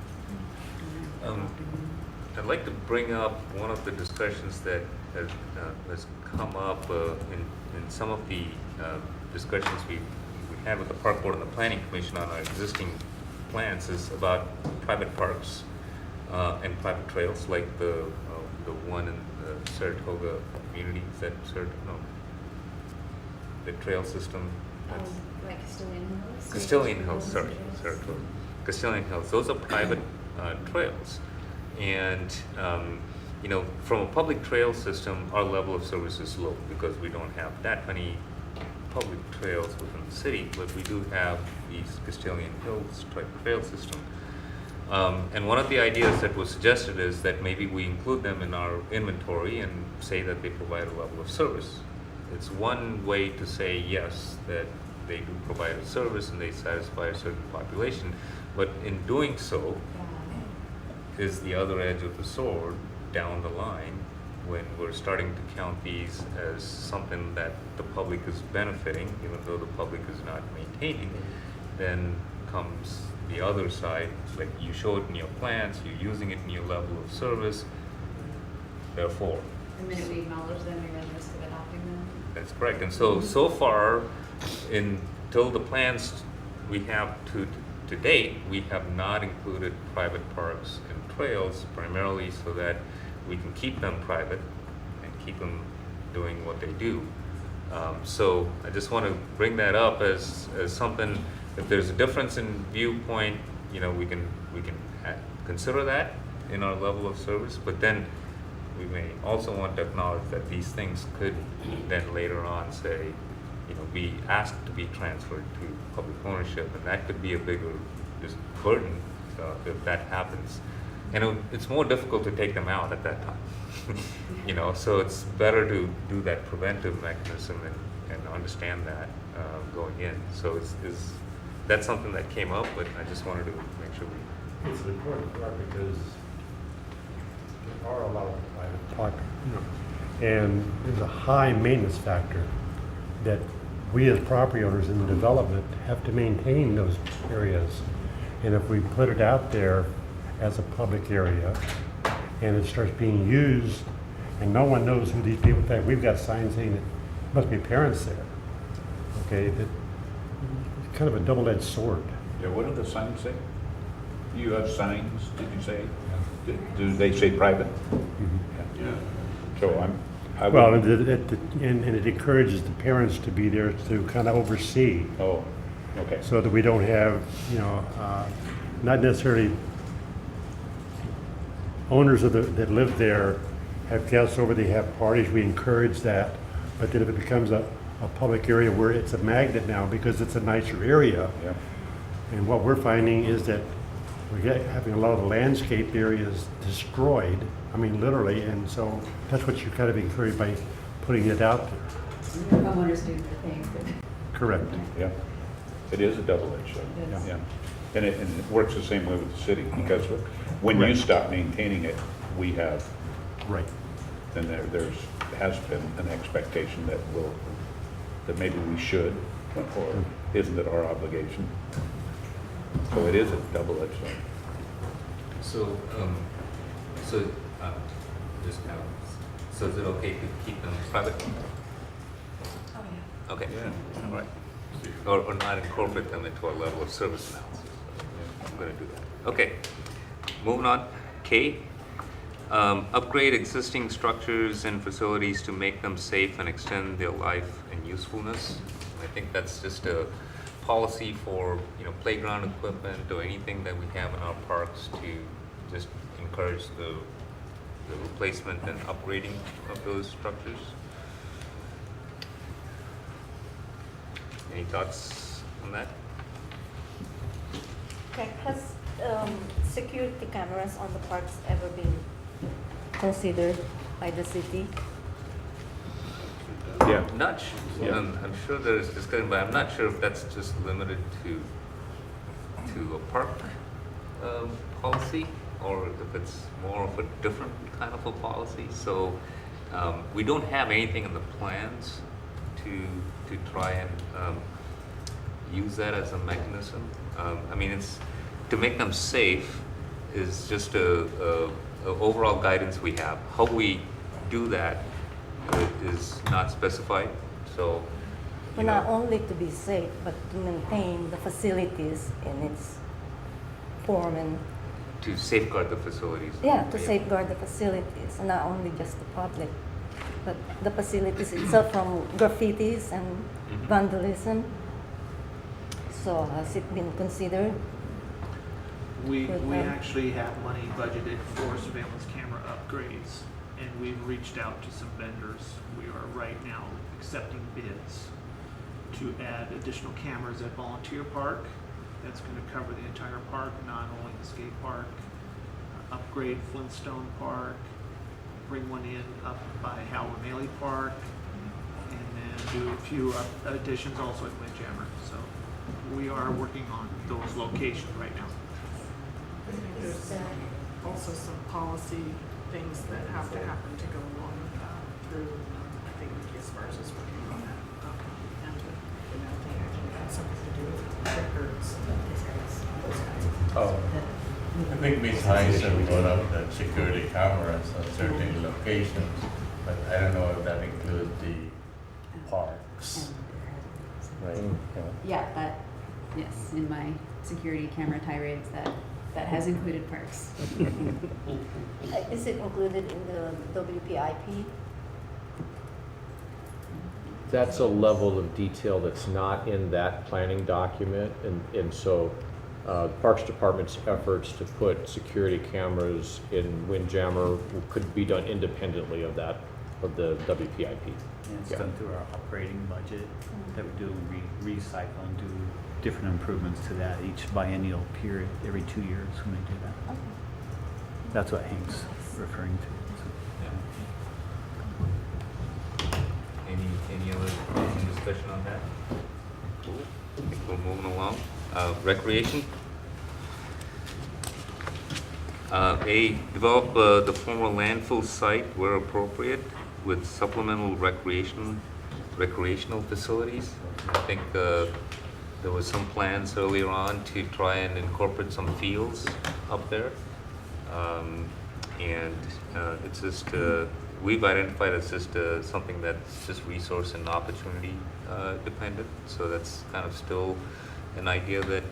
I'd like to bring up one of the discussions that has come up in some of the discussions we had with the Park Board and the Planning Commission on our existing plans is about private parks and private trails, like the one in the Saratoga community. Is that Saratoga? No. The trail system. Like Castilian Hills? Castilian Hills, sorry, Saratoga. Castilian Hills. Those are private trails. And from a public trail system, our level of service is low because we don't have that many public trails within the city, but we do have these Castilian Hills type trail system. And one of the ideas that was suggested is that maybe we include them in our inventory and say that they provide a level of service. It's one way to say yes, that they do provide a service and they satisfy a certain population, but in doing so is the other edge of the sword down the line when we're starting to count these as something that the public is benefiting, even though the public is not maintaining. Then comes the other side, like you show it in your plans, you're using it in your level of service, therefore. The minute we acknowledge them, we run the risk of adopting them. That's correct. And so far, until the plans we have to date, we have not included private parks and trails, primarily so that we can keep them private and keep them doing what they do. So I just want to bring that up as something. If there's a difference in viewpoint, we can consider that in our level of service. But then we may also want to acknowledge that these things could then later on say, be asked to be transferred to public ownership, and that could be a bigger burden if that happens. And it's more difficult to take them out at that time. So it's better to do that preventive mechanism and understand that going in. So that's something that came up, but I just wanted to make sure we. It's an important part because there are a lot of private park, and there's a high maintenance factor that we as property owners in the development have to maintain those areas. And if we put it out there as a public area and it starts being used and no one knows who these people, in fact, we've got signs saying that must be parents there. Okay, that it's kind of a double-edged sword. Yeah, what do the signs say? You have signs, did you say? Do they say private? Mm-hmm. Yeah. So I would. Well, and it encourages the parents to be there to kind of oversee. Oh, okay. So that we don't have, not necessarily owners of that live there have guests over, they have parties, we encourage that. But then if it becomes a public area where it's a magnet now because it's a nicer area. Yeah. And what we're finding is that we're having a lot of the landscape areas destroyed, I mean, literally, and so that's what you kind of encourage by putting it out there. Homeowners do their thing, but. Correct. Yeah, it is a double-edged sword. It is. Yeah. And it works the same way with the city, because when you stop maintaining it, we have, Right. then has been an expectation that maybe we should, or isn't it our obligation? So it is a double-edged sword. So, just kind of, so is it okay to keep them private? Oh, yeah. Okay. Yeah. All right. Or not incorporate them into our level of service analysis. I'm going to do that. Okay. Moving on. K. Upgrade existing structures and facilities to make them safe and extend their life and usefulness. I think that's just a policy for playground equipment or anything that we have in our parks to just encourage the replacement and upgrading of those structures. Any thoughts on that? Okay, has security cameras on the parks ever been considered by the city? Yeah. Not sure. Yeah. I'm sure there's discussion, but I'm not sure if that's just limited to a park policy, or if it's more of a different kind of a policy. So we don't have anything in the plans to try and use that as a mechanism. I mean, it's to make them safe is just a overall guidance we have. How we do that is not specified. So, Well, not only to be safe, but to maintain the facilities in its form and to safeguard the facilities. to safeguard the facilities, and not only just the public, but the facilities itself from graffitis and vandalism. So has it been considered? We Okay. actually have money budgeted for surveillance camera upgrades, and we've reached out to some vendors. We are right now accepting bids to add additional cameras at Volunteer Park. That's going to cover the entire park, not only the skate park. Upgrade Flintstone Park, bring one in up by Howard Maley Park, and then do a few additions also at Windjammer. So we are working on those locations right now. There's also some policy things that have to happen to go along with that through, I think Nikki Aspars is working on that. And, they actually have something to do with records and those kinds of things. Oh, I think Ms. Heisen brought up the security cameras at certain locations, but I don't know if that includes the parks. Right? Yeah, yes, in my security camera tirades, that has included parks. Is it included in the WPIP? That's a level of detail that's not in that planning document, and so Parks Department's efforts to put security cameras in Windjammer could be done independently of the WPIP. And it's done through our operating budget that we do recycle and do different improvements to that each biennial period, every 2 years when we do that. That's what Hank's referring to. Any other discussion on that? Cool. I think we're moving along. Recreation. A, develop the former landfill site where appropriate with supplemental recreational facilities. I think there was some plans earlier on to try and incorporate some fields up there. And it's just, we've identified as just something that's just resource and opportunity dependent. So that's kind of still an idea that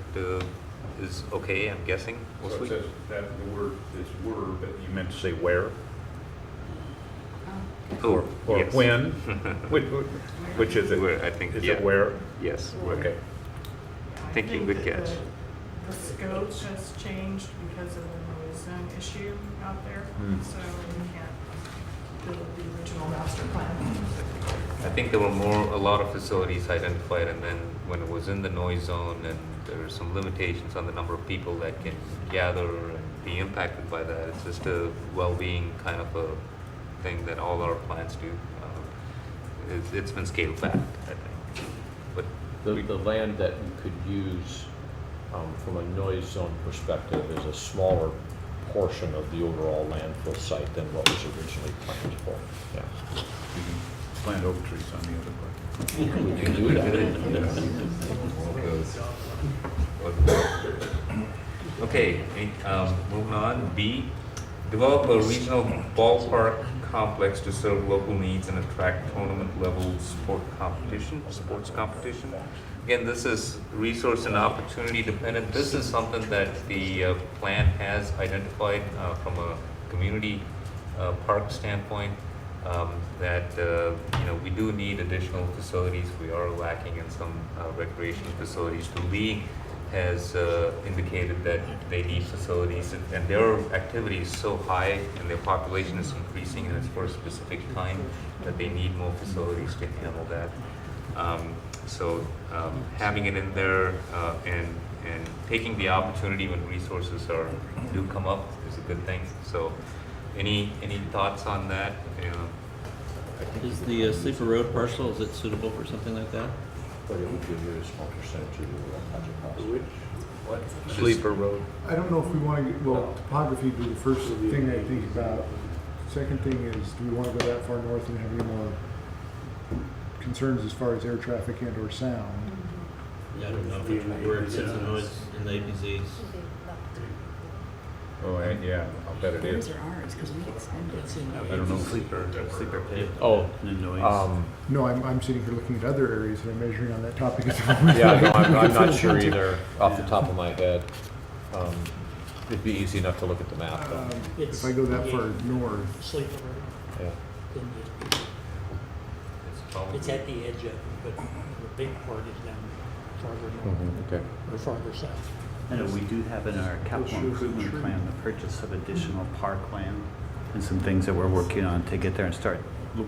is okay, I'm guessing. So it says that the word is were, but you meant to say where? Oh, Or yes. when? Which is it? Where, I think, Is yeah. it where? Yes. Okay. Thank you, good catch. The scope has changed because of the noise zone issue out there, so we can't build the original master plan. I think there were a lot of facilities identified, and then when it was in the noise zone, and there are some limitations on the number of people that can gather and be impacted by that. It's just a well-being kind of a thing that all our plants do. It's been scaled back, I think. But The land that you could use from a noise zone perspective is a smaller portion of the overall landfill site than what was originally planned for. Yeah. You can plant oak trees on the other part. We can do that. Okay, moving on. B, develop a regional ballpark complex to serve local needs and attract tournament-level sports competition. Again, this is resource and opportunity dependent. This is something that the plan has identified from a community park standpoint. That we do need additional facilities. We are lacking in some recreational facilities. The league has indicated that they need facilities, and their activity is so high and their population is increasing, and it's for a specific time that they need more facilities to handle that. So having it in there and taking the opportunity when resources do come up is a good thing. So any thoughts on that? Is the Sleeper Road parcel, is it suitable for something like that? But it would be a very small percentage of the overall project cost. What? Sleeper Road. I don't know if we want to, topography would be the first thing I think about. Second thing is, do we want to go that far north and have any more concerns as far as air traffic and or sound? Yeah, I don't know where it sits in the APZs. Oh, yeah, I'll bet it is. Those are ours, because we extended. I don't know. Sleeper pit. Oh, The noise. No, I'm sitting here looking at other areas that I'm measuring on that topic at the moment. yeah, no, I'm not sure either off the top of my head. It'd be easy enough to look at the map, though. If I go that far north, Sleeper Road, Yeah. then it's at the edge of it, but the big part is down farther north, Okay. or farther south. I know we do have in our capital improvement plan the purchase of additional parkland and some things that we're working on to get there and start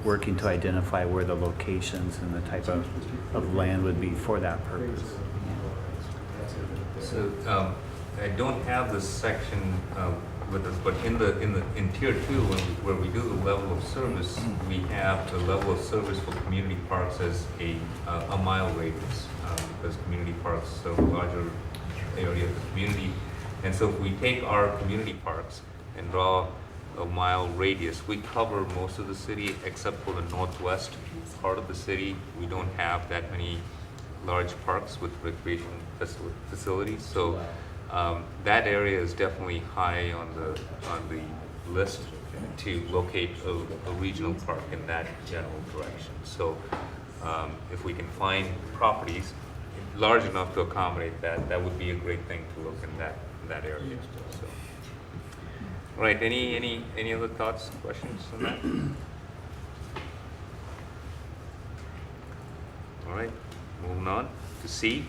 working to identify where the locations and the type of land would be for that purpose. So I don't have this section with us, but in tier 2, where we do the level of service, we have the level of service for community parks as a mile radius, because community parks serve a larger area of the community. And so if we take our community parks and draw a mile radius, we cover most of the city except for the northwest part of the city. We don't have that many large parks with recreation facilities. So that area is definitely high on the list to locate a regional park in that general direction. So if we can find properties large enough to accommodate that, that would be a great thing to look in that area. So, all right. Any other thoughts, questions on that? All right. Moving on to C.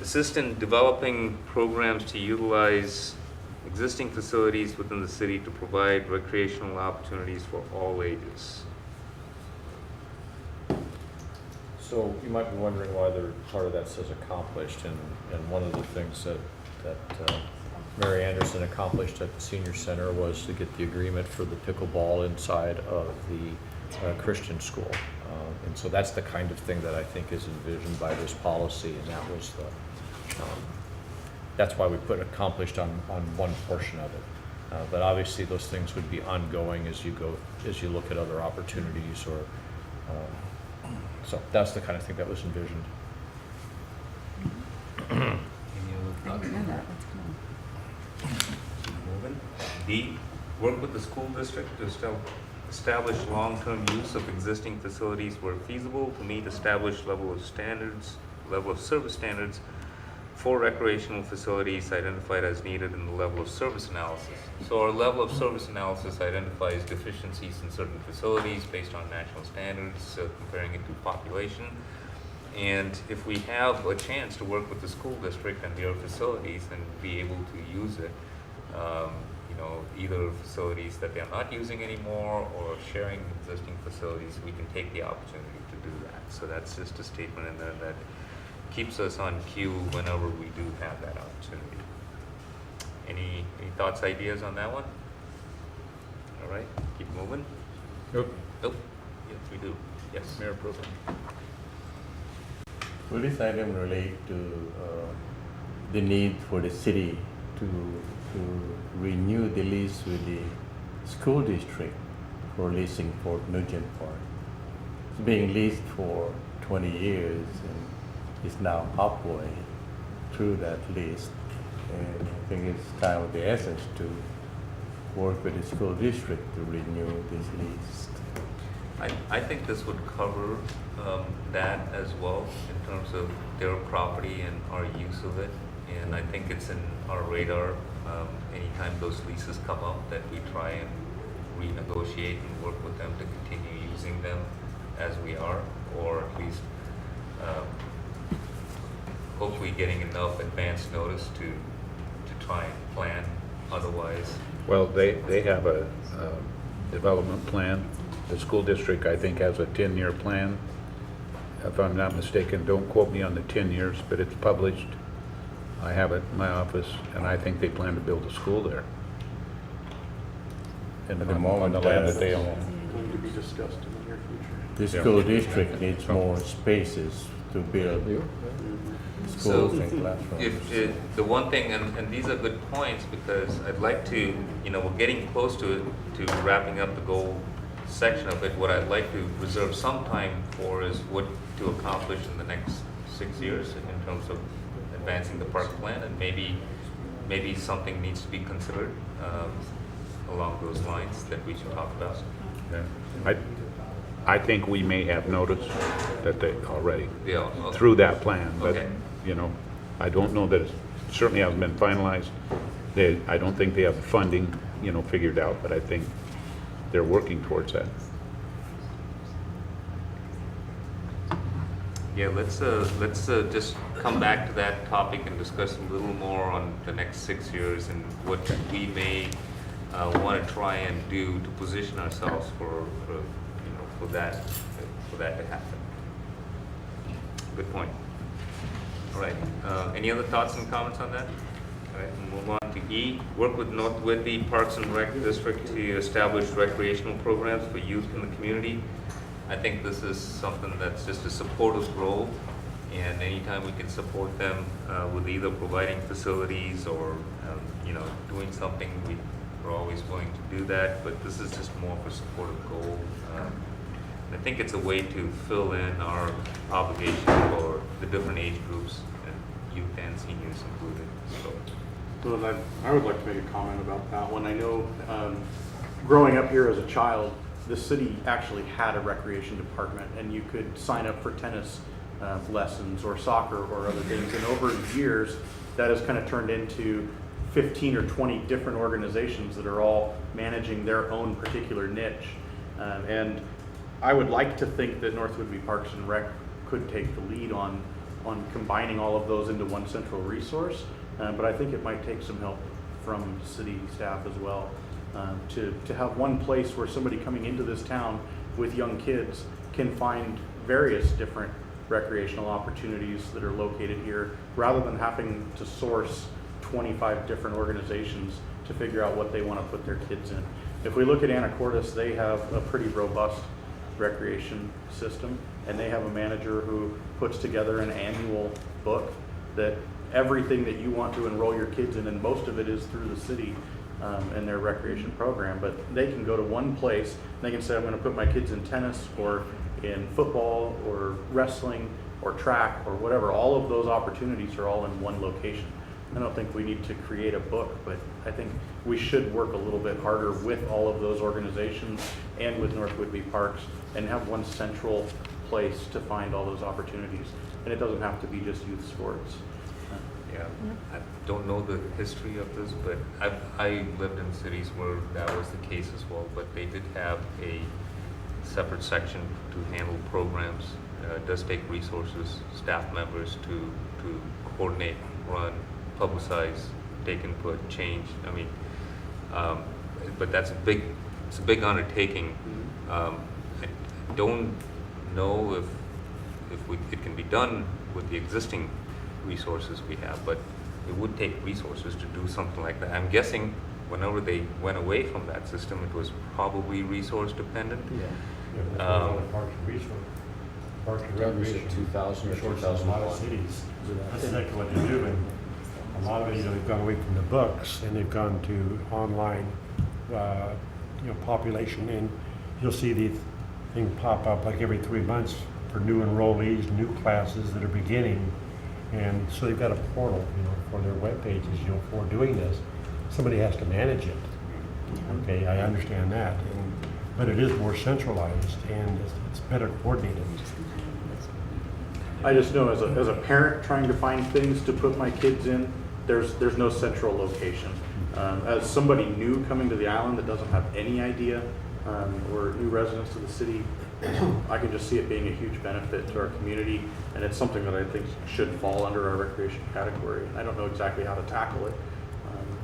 Assist in developing programs to utilize existing facilities within the city to provide recreational opportunities for all ages. So you might be wondering why part of that says accomplished, and one of the things that Mary Anderson accomplished at the senior center was to get the agreement for the pickleball inside of the Christian school. And so that's the kind of thing that I think is envisioned by this policy, and that was That's why we put accomplished on one portion of it. But obviously, those things would be ongoing as you look at other opportunities, or so that's the kind of thing that was envisioned. Any other thoughts? Keep moving. D, work with the school district to establish long-term use of existing facilities where feasible to meet established level of service standards for recreational facilities identified as needed in the level of service analysis. So our level of service analysis identifies deficiencies in certain facilities based on national standards, comparing it to population. And if we have a chance to work with the school district and their facilities and be able to use it, either facilities that they're not using anymore or sharing existing facilities, we can take the opportunity to do that. So that's just a statement in there that keeps us on cue whenever we do have that opportunity. Any thoughts, ideas on that one? All right, keep moving. Nope. Yes, we do. Yes, Mayor Pro Tem. Will this item relate to the need for the city to renew the lease with the school district for leasing Fort Nugent Park? It's being leased for 20 years and is now halfway through that lease. And I think it's time of the essence to work with the school district to renew this lease. I think this would cover that as well in terms of their property and our use of it. And I think it's in our radar anytime those leases come up that we try and renegotiate and work with them to continue using them as we are, or at least hopefully getting enough advance notice to try and plan otherwise. Well, they have a development plan. The school district, I think, has a 10-year plan. If I'm not mistaken, don't quote me on the 10 years, but it's published. I have it in my office, and I think they plan to build a school there. And At the moment, on the land that they own. Going to be discussed in the near future. The school district needs more spaces to build schools and classrooms. The one thing, and these are good points, because I'd like to, we're getting close to wrapping up the goal section of it. What I'd like to reserve some time for is what to accomplish in the next 6 years in terms of advancing the park plan, and maybe something needs to be considered along those lines that we should talk about. Yeah. I think we may have noticed that they already Yeah, okay. through that plan, but Okay. I don't know that it certainly hasn't been finalized. I don't think they have the funding, figured out, but I think they're working towards that. Yeah, let's just come back to that topic and discuss a little more on the next 6 years and what we may want to try and do to position ourselves for that to happen. Good point. All right. Any other thoughts and comments on that? All right, we'll move on to E. Work with North Whitney Parks and Rec District to establish recreational programs for youth in the community. I think this is something that's just a supportive role, and anytime we can support them with either providing facilities or doing something, we're always willing to do that. But this is just more of a supportive goal. I think it's a way to fill in our obligation for the different age groups, and youth and seniors included. Well, I would like to make a comment about that one. I know growing up here as a child, the city actually had a recreation department, and you could sign up for tennis lessons or soccer or other things. And over the years, that has kind of turned into 15 or 20 different organizations that are all managing their own particular niche. And I would like to think that North Whitby Parks and Rec could take the lead on combining all of those into one central resource. But I think it might take some help from city staff as well. To have one place where somebody coming into this town with young kids can find various different recreational opportunities that are located here, rather than having to source 25 different organizations to figure out what they want to put their kids in. If we look at Anacortes, they have a pretty robust recreation system, and they have a manager who puts together an annual book that everything that you want to enroll your kids in, and most of it is through the city and their recreation program. But they can go to one place, and they can say, I'm going to put my kids in tennis or in football or wrestling or track or whatever. All of those opportunities are all in one location. I don't think we need to create a book, but I think we should work a little bit harder with all of those organizations and with North Whitby Parks and have one central place to find all those opportunities. And it doesn't have to be just youth sports. Yeah, I don't know the history of this, but I lived in cities where that was the case as well, but they did have a separate section to handle programs. It does take resources, staff members to coordinate, run, publicize, take input, change. I mean, but it's a big undertaking. I don't know if it can be done with the existing resources we have, but it would take resources to do something like that. I'm guessing whenever they went away from that system, it was probably resource dependent. Parks and That was in Recreation 2000 or resources in a lot of 2001. cities. That's exactly what they're doing. A lot of it, they've gone away from the books and they've gone to online, population, and you'll see these things pop up like every 3 months for new enrollees, new classes that are beginning. And so they've got a portal, for their web pages, for doing this. Somebody has to manage it. Okay, I understand that. But it is more centralized and it's better coordinated. I just know as a parent trying to find things to put my kids in, there's no central location. As somebody new coming to the island that doesn't have any idea, or new residents of the city, I can just see it being a huge benefit to our community, and it's something that I think should fall under our recreation category. I don't know exactly how to tackle it,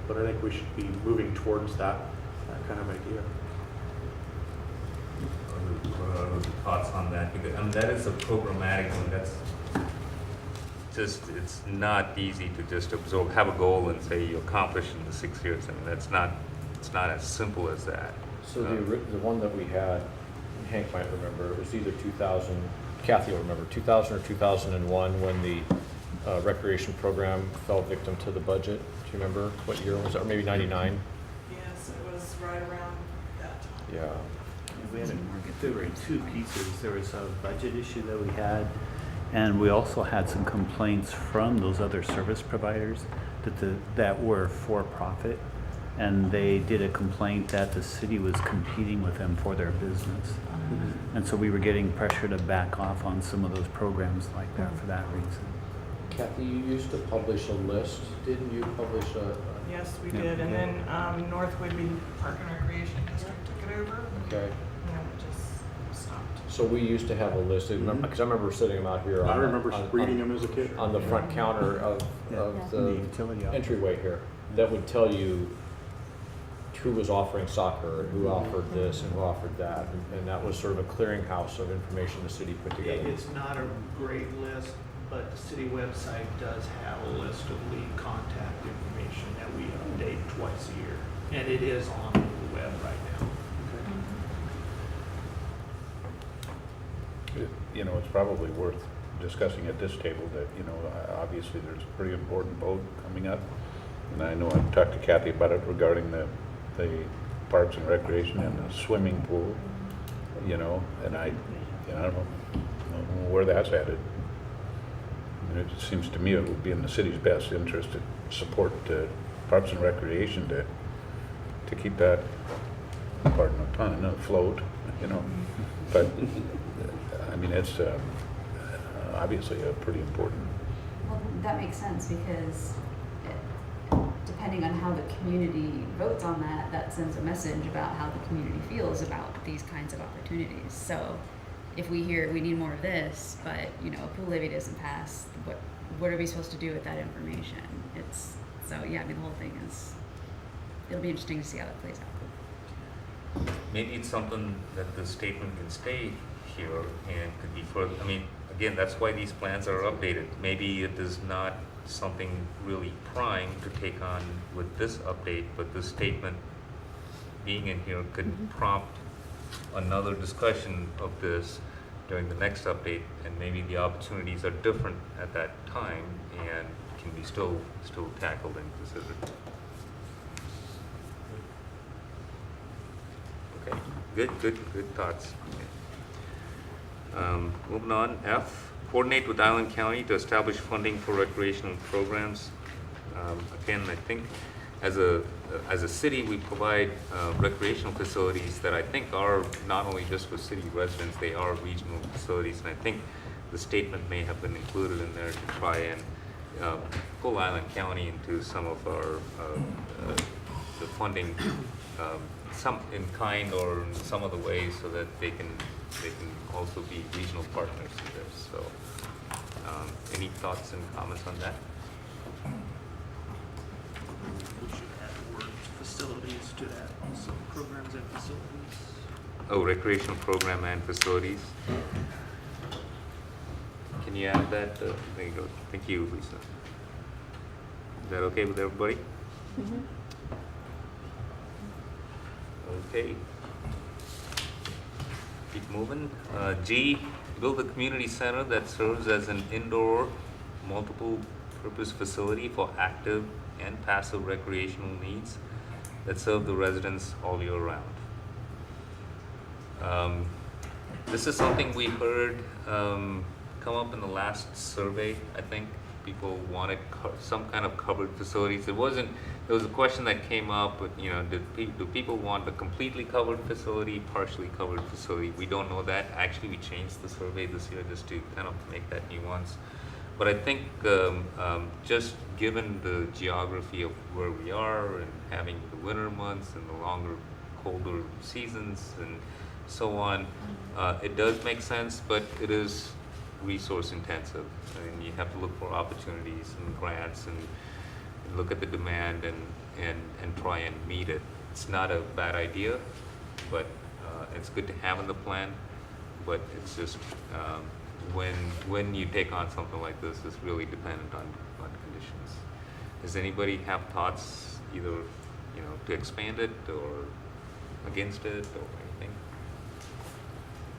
but I think we should be moving towards that kind of idea. What are the thoughts on that? Because that is a programmatic one. That's just, it's not easy to just absorb, have a goal and say you accomplish in the 6 years. I mean, it's not as simple as that. So the one that we had, Hank might remember, it was either 2000, Kathy will remember, 2000 or 2001 when the recreation program fell victim to the budget. Do you remember what year was that? Or maybe 99? Yes, it was right around that time. Yeah. There were two pieces. There was a budget issue that we had, and we also had some complaints from those other service providers that were for profit, and they did a complaint that the city was competing with them for their business. And so we were getting pressure to back off on some of those programs like that for that reason. Kathy, you used to publish a list. Didn't you publish a? Yes, we did, and then North Whitby Park and Recreation District took it over. Okay. And then it just stopped. So we used to have a list, because I remember sitting them out here. I remember reading them as a kid. On the front counter of the entryway here, that would tell you who was offering soccer, and who offered this, and who offered that, and that was sort of a clearinghouse of information the city put together. It's not a great list, but the city website does have a list of lead contact information that we update twice a year. And it is on the web right now. It's probably worth discussing at this table that, obviously there's a pretty important vote coming up. And I know I've talked to Kathy about it regarding the parks and recreation and the swimming pool, and I don't know where that's headed. And it seems to me it would be in the city's best interest to support parks and recreation to keep that, pardon the pun, afloat, But I mean, it's obviously a pretty important. Well, that makes sense because depending on how the community votes on that, that sends a message about how the community feels about these kinds of opportunities. So if we hear we need more of this, but a pool levy doesn't pass, what are we supposed to do with that information? The whole thing it'll be interesting to see how that plays out. Maybe it's something that the statement can stay here and could be further. I mean, again, that's why these plans are updated. Maybe it is not something really prime to take on with this update, but this statement being in here could prompt another discussion of this during the next update, and maybe the opportunities are different at that time, and can be still tackled and considered. Okay, good thoughts. Moving on, F, coordinate with Island County to establish funding for recreational programs. Again, I think as a city, we provide recreational facilities that I think are not only just for city residents, they are regional facilities, and I think the statement may have been included in there to try and pull Island County into some of our the funding, some in kind or in some of the ways, so that they can also be regional partners in this. So, any thoughts and comments on that? We should add the word facilities to that, so programs and facilities. Oh, recreational program and facilities. Can you add that? There you go. Thank you, Lisa. Is that okay with everybody? Mm-hmm. Okay. Keep moving. G, build a community center that serves as an indoor multiple purpose facility for active and passive recreational needs that serve the residents all year round. This is something we heard come up in the last survey. I think people wanted some kind of covered facilities. There was a question that came up, but do people want a completely covered facility, partially covered facility? We don't know that. Actually, we changed the survey this year just to kind of make that nuance. But I think just given the geography of where we are and having the winter months and the longer, colder seasons and so on, it does make sense, but it is resource intensive, and you have to look for opportunities and grants and look at the demand and try and meet it. It's not a bad idea, but it's good to have in the plan, but it's just when you take on something like this, it's really dependent on conditions. Does anybody have thoughts either to expand it or against it or anything?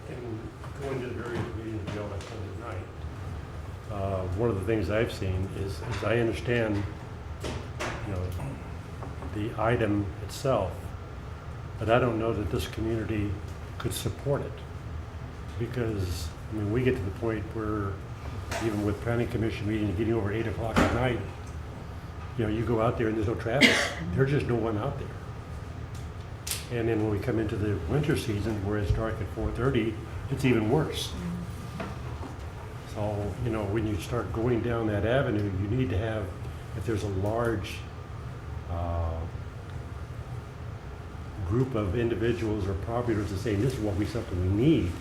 And going to the various meetings we held on Sunday night, one of the things I've seen is I understand, the item itself, but I don't know that this community could support it. Because, we get to the point where, even with planning commission meetings, getting over 8 o'clock at night, you go out there and there's no traffic. There's just no one out there. And then when we come into the winter season, where it's dark at 4:30, it's even worse. So, when you start going down that avenue, you need to have, if there's a large group of individuals or property owners that say, this is something we need,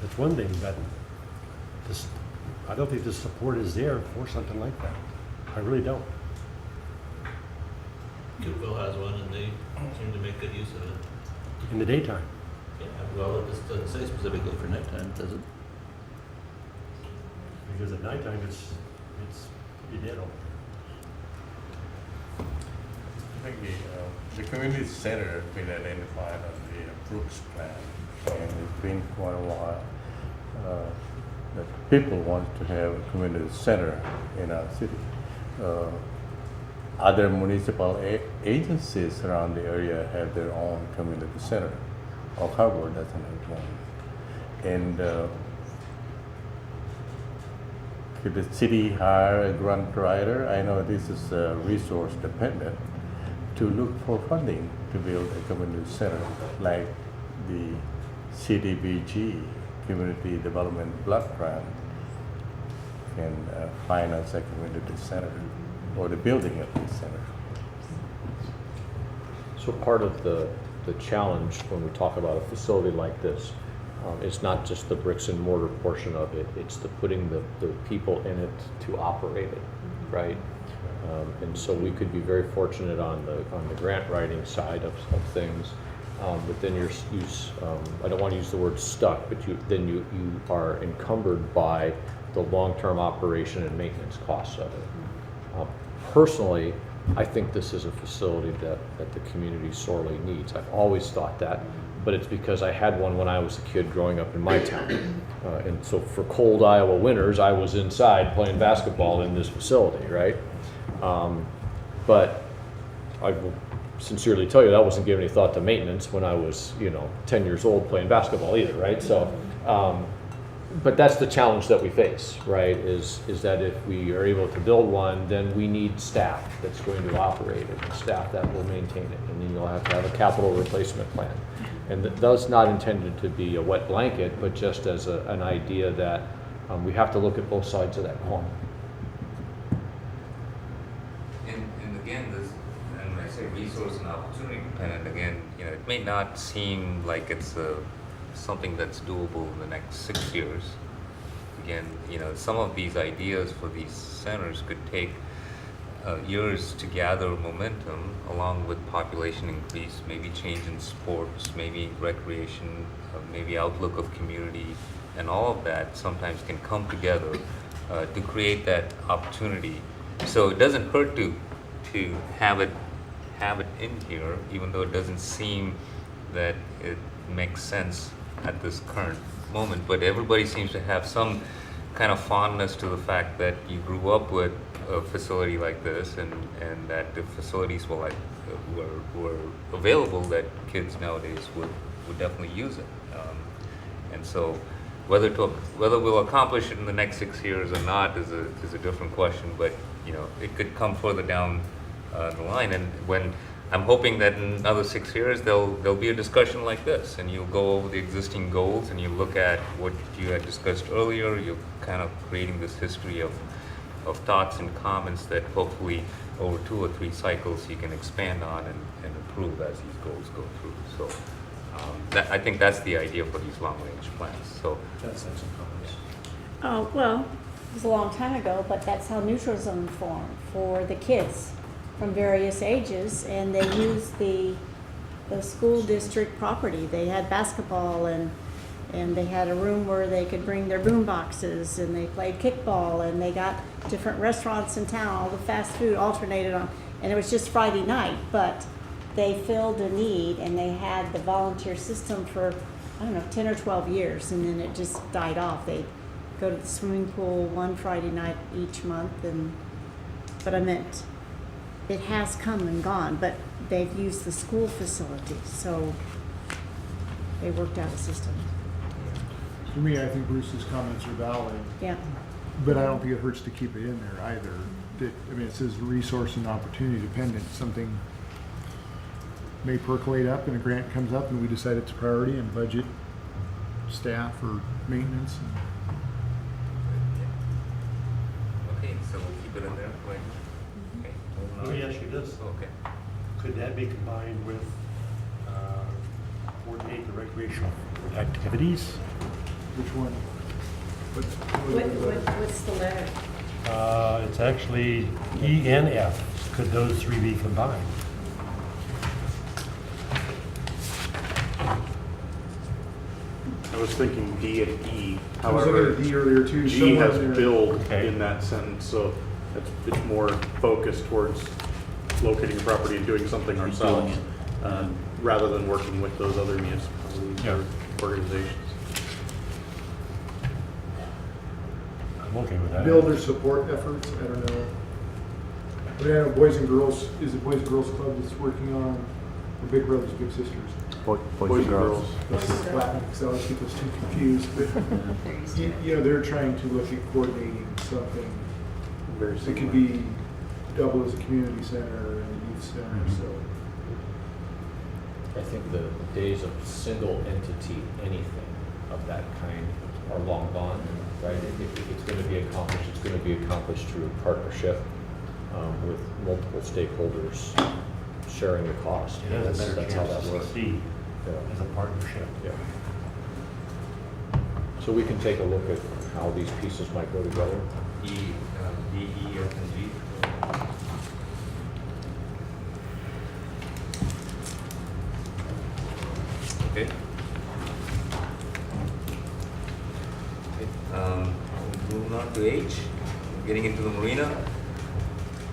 that's one thing, but I don't think the support is there for something like that. I really don't. Cookville has one, and they seem to make good use of it. In the daytime. Yeah, well, this doesn't say specifically for nighttime, does it? Because at nighttime, it's pretty dead over I think the community center has been identified on the Brooks plan, and it's been quite a while that people want to have a community center in our city. Other municipal agencies around the area have their own community center. Harvard doesn't have one. And could the city hire a grant writer? I know this is resource dependent, to look for funding to build a community center like the CDBG, Community Development Block Grant, can finance a community center or the building of the center. So part of the challenge when we talk about a facility like this, it's not just the bricks and mortar portion of it, it's the putting the people in it to operate it, right? And so we could be very fortunate on the grant writing side of things, but then I don't want to use the word stuck, but you are encumbered by the long-term operation and maintenance costs of it. Personally, I think this is a facility that the community sorely needs. I've always thought that, but it's because I had one when I was a kid growing up in my town. And so for cold Iowa winters, I was inside playing basketball in this facility, right? But I will sincerely tell you that I wasn't giving any thought to maintenance when I was, 10 years old playing basketball either, right? So, but that's the challenge that we face, right? Is that if we are able to build one, then we need staff that's going to operate it, and staff that will maintain it, and then you'll have to have a capital replacement plan. And that's not intended to be a wet blanket, but just as an idea that we have to look at both sides of that coin. And again, this, and when I say resource and opportunity dependent, again, it may not seem like it's something that's doable in the next 6 years. Again, some of these ideas for these centers could take years to gather momentum, along with population increase, maybe change in sports, maybe recreation, maybe outlook of community, and all of that sometimes can come together to create that opportunity. So it doesn't hurt to have it in here, even though it doesn't seem that it makes sense at this current moment. But everybody seems to have some kind of fondness to the fact that you grew up with a facility like this, and that the facilities were available, that kids nowadays would definitely use it. And so whether we'll accomplish it in the next 6 years or not is a different question, but it could come further down the line. And when I'm hoping that in another 6 years there'll be a discussion like this, and you'll go over the existing goals and you look at what you had discussed earlier. You're kind of creating this history of thoughts and comments that hopefully over 2 or 3 cycles you can expand on and improve as these goals go through. So I think that's the idea for these long-range plans. So That's some comments. Oh, well, it was a long time ago, but that's how neutral zone formed for the kids from various ages, and they used the school district property. They had basketball, and they had a room where they could bring their boom boxes, and they played kickball, and they got different restaurants in town. All the fast food alternated on, and it was just Friday night, but they filled a need, and they had the volunteer system for, 10 or 12 years, and then it just died off. They'd go to the swimming pool one Friday night each month, but I meant, it has come and gone, but they've used the school facilities, so they worked out a system. For me, I think Bruce's comments are valid. Yeah. But I don't think it hurts to keep it in there either. It says resource and opportunity dependent. Something may percolate up and a grant comes up and we decide it's a priority and budget staff or maintenance. okay, so we'll keep it in there. Right? Okay. Let me ask you this. Okay. Could that be combined with coordinate the recreational activities? Which one? What's the letter? It's actually E and F. Could those 3 be combined? I was thinking D and E. I was looking at D earlier too. G somewhere has in there. build Okay. in that sentence, so it's more focused towards locating a property and doing something ourselves, rather than working with those other municipalities Yeah. or organizations. I'm okay with that. Build or support efforts, I don't know. But I know Boys and Girls, is it Boys and Girls Club that's working on the Big Brothers Big Sisters? Boys and girls. So I always get those two confused, but they're trying to look at coordinating something. Very It similar. could be double as a community center and a youth center, so. I think the days of single entity anything of that kind are long gone, right? If it's going to be accomplished, it's going to be accomplished through partnership with multiple stakeholders sharing the cost. It has a better That's how chance that to works. succeed Yeah. as a partnership. Yeah. So we can take a look at how these pieces might go together. D, E, F, and G. Okay. Okay. Moving on to H, getting into the marina.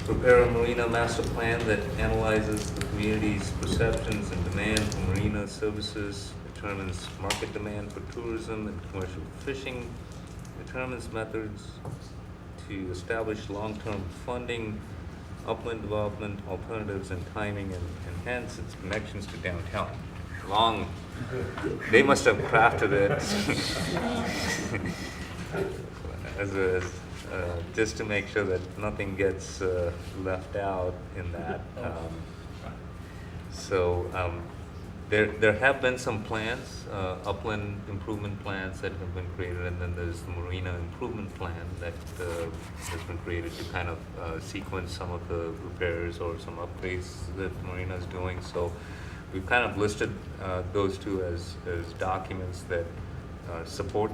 prepare a marina master plan that analyzes the community's perceptions and demand for marina services, determines market demand for tourism and commercial fishing, determines methods to establish long-term funding, upland development alternatives and timing, and enhance its connections to downtown. Long, they must have crafted it just to make sure that nothing gets left out in that. There have been some plans, upland improvement plans that have been created, and then there's the marina improvement plan that has been created to kind of sequence some of the repairs or some upgrades that the marina is doing. So we've kind of listed those two as documents that support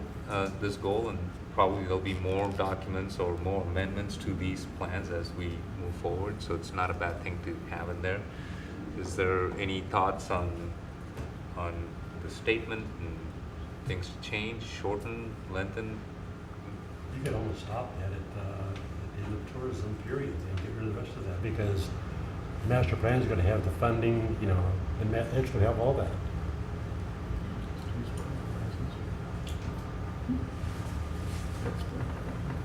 this goal, and probably there'll be more documents or more amendments to these plans as we move forward. So it's not a bad thing to have in there. Is there any thoughts on the statement and things to change, shorten, lengthen? You could almost stop that at the end of tourism period and get rid of the rest of that, because the master plan is going to have the funding, you know, and it's going to have all that.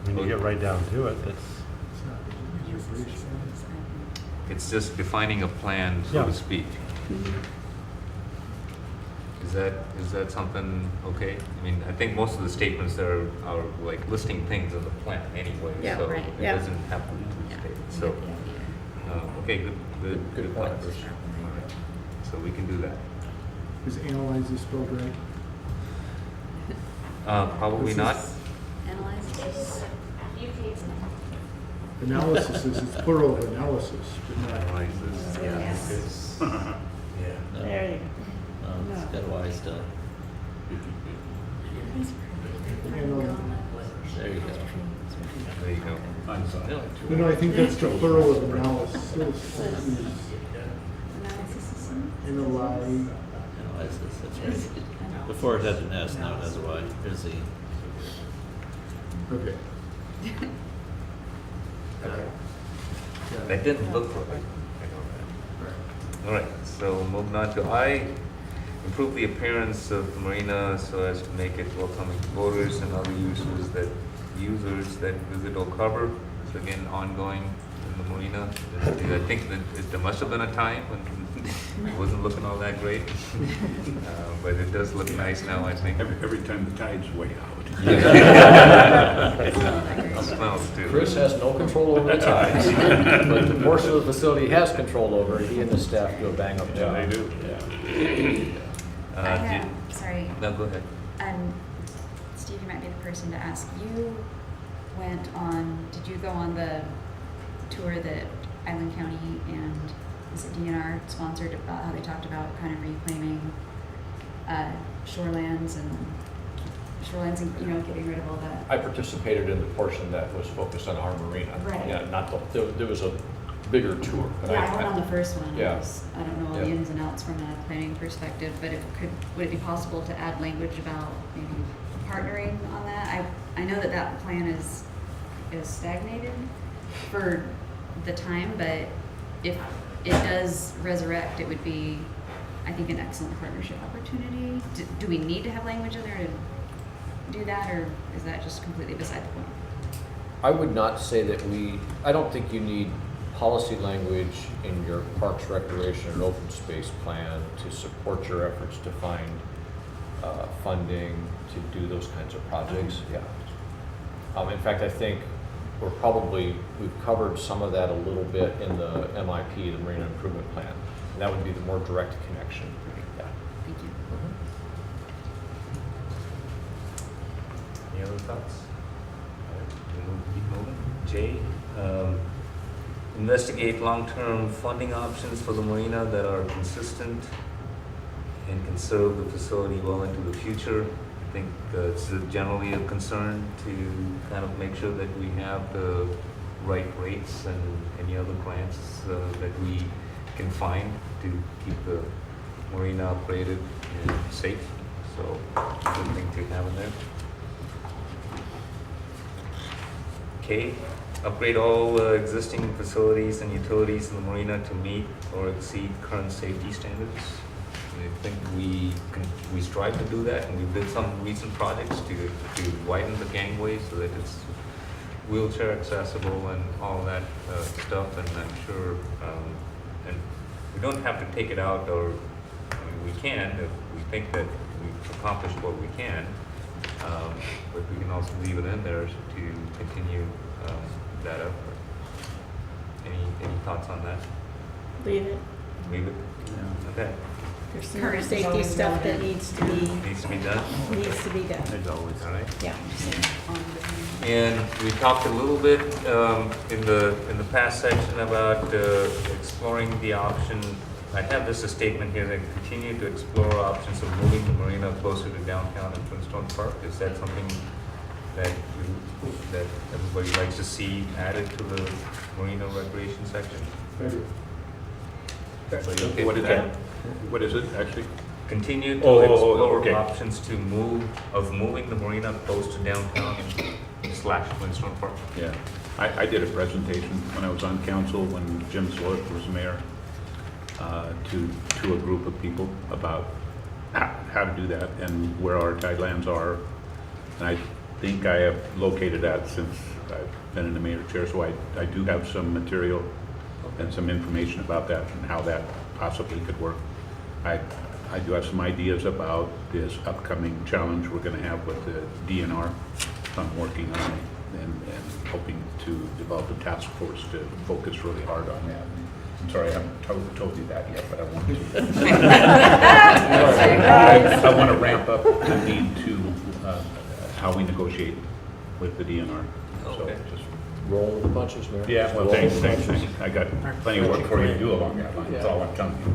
When you get right down to it, It's just defining a plan, so to speak. Is that something okay? I mean, I think most of the statements there are like listing things in the plan anyway, Yeah, so right. it Yeah. doesn't have to be stated. So, okay, good point. All right. So we can do that. Is analyze is spelled right? Probably not. Analyze. Analysis is, it's plural of analysis, but not. Analysis. Yes. Yeah. There you go. It's got a Y still. There you go. There you go. No, I think that's the plural of analysis. Analyze. Analysis, that's right. Before it had an S, now it has a Y. There's the. Okay. That didn't look right. All right, so moving on to I, improve the appearance of the marina so as to make it welcoming to boaters and other users that visit or cover. So again, ongoing in the marina. I think that there must have been a time when it wasn't looking all that great, but it does look nice now, I think. Every time the tide's way out. It smells too. Chris has no control over the tides, but the portion of the facility has control over, he and the staff do a bang up job. Yeah, they do, yeah. Sorry. No, go ahead. Steve, you might be the person to ask. Did you go on the tour that Island County and is it DNR sponsored about how they talked about kind of reclaiming shorelands and getting rid of all that? I participated in the portion that was focused on our marina. Right. Yeah, there was a bigger tour. But I went on the first one. Yeah. I don't know all the ins and outs from a planning perspective, but would it be possible to add language about maybe partnering on that? I know that plan is stagnated for the time, but if it does resurrect, it would be, I think, an excellent partnership opportunity. Do we need to have language in there to do that, or is that just completely beside the point? I would not say that I don't think you need policy language in your Parks, Recreation, and Open Space plan to support your efforts to find funding to do those kinds of projects. Yeah. In fact, I think we've covered some of that a little bit in the MIP, the Marina Improvement Plan, and that would be the more direct connection. Yeah. Thank you. Any other thoughts? We'll keep moving. Jay, investigate long-term funding options for the marina that are consistent and can serve the facility well into the future. I think it's generally a concern to kind of make sure that we have the right rates and any other grants that we can find to keep the marina operated and safe. So, good thing to have in there. Okay, upgrade all existing facilities and utilities in the marina to meet or exceed current safety standards. I think we strive to do that, and we did some recent projects to widen the gangway so that it's wheelchair accessible and all that stuff. And I'm sure, and we don't have to take it out, or I mean, we can if we think that we've accomplished what we can. But we can also leave it in there to continue that effort. Any thoughts on that? Leave it. Leave it? Yeah. Okay. There's some more safety stuff that needs to be Needs to be done? There's always. All right. Yeah. And we talked a little bit in the past section about exploring the option. I have this a statement here that continue to explore options of moving the marina closer to downtown and Flintstone Park. Is that something that everybody likes to see added to the marina recreation section? Everybody okay What with is that? What is it, actually? Continue to explore okay. options to moving the marina close to downtown / Flintstone Park. Yeah, I did a presentation when I was on council, when Jim Swartz was mayor, to a group of people about how to do that and where our tidelands are. And I think I have located that since I've been in the mayor chair, so I do have some material and some information about that and how that possibly could work. I do have some ideas about this upcoming challenge we're going to have with the DNR. I'm working on it and hoping to develop a task force to focus really hard on that. I'm sorry, I haven't told you that yet, but I want to. I want to ramp up the need to how we negotiate with the DNR. Okay. So just Roll with the punches, Mayor. yeah, well, Roll thanks. with the punches. I got plenty of work for you to do along that line. That's all I'm telling you.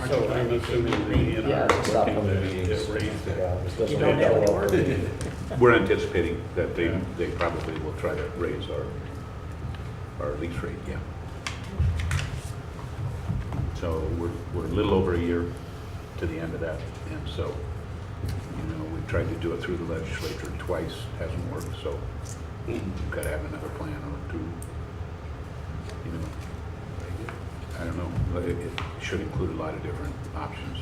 So I'm assuming the DNR Yeah, is stop looking on the to meetings. raise that. Yeah, this doesn't You don't make have that to well. work. We're anticipating that they probably will try to raise our lease rate, yeah. So we're a little over a year to the end of that, and so, we've tried to do it through the legislature twice, hasn't worked, so we've got to have another plan or two. I don't know, but it should include a lot of different options,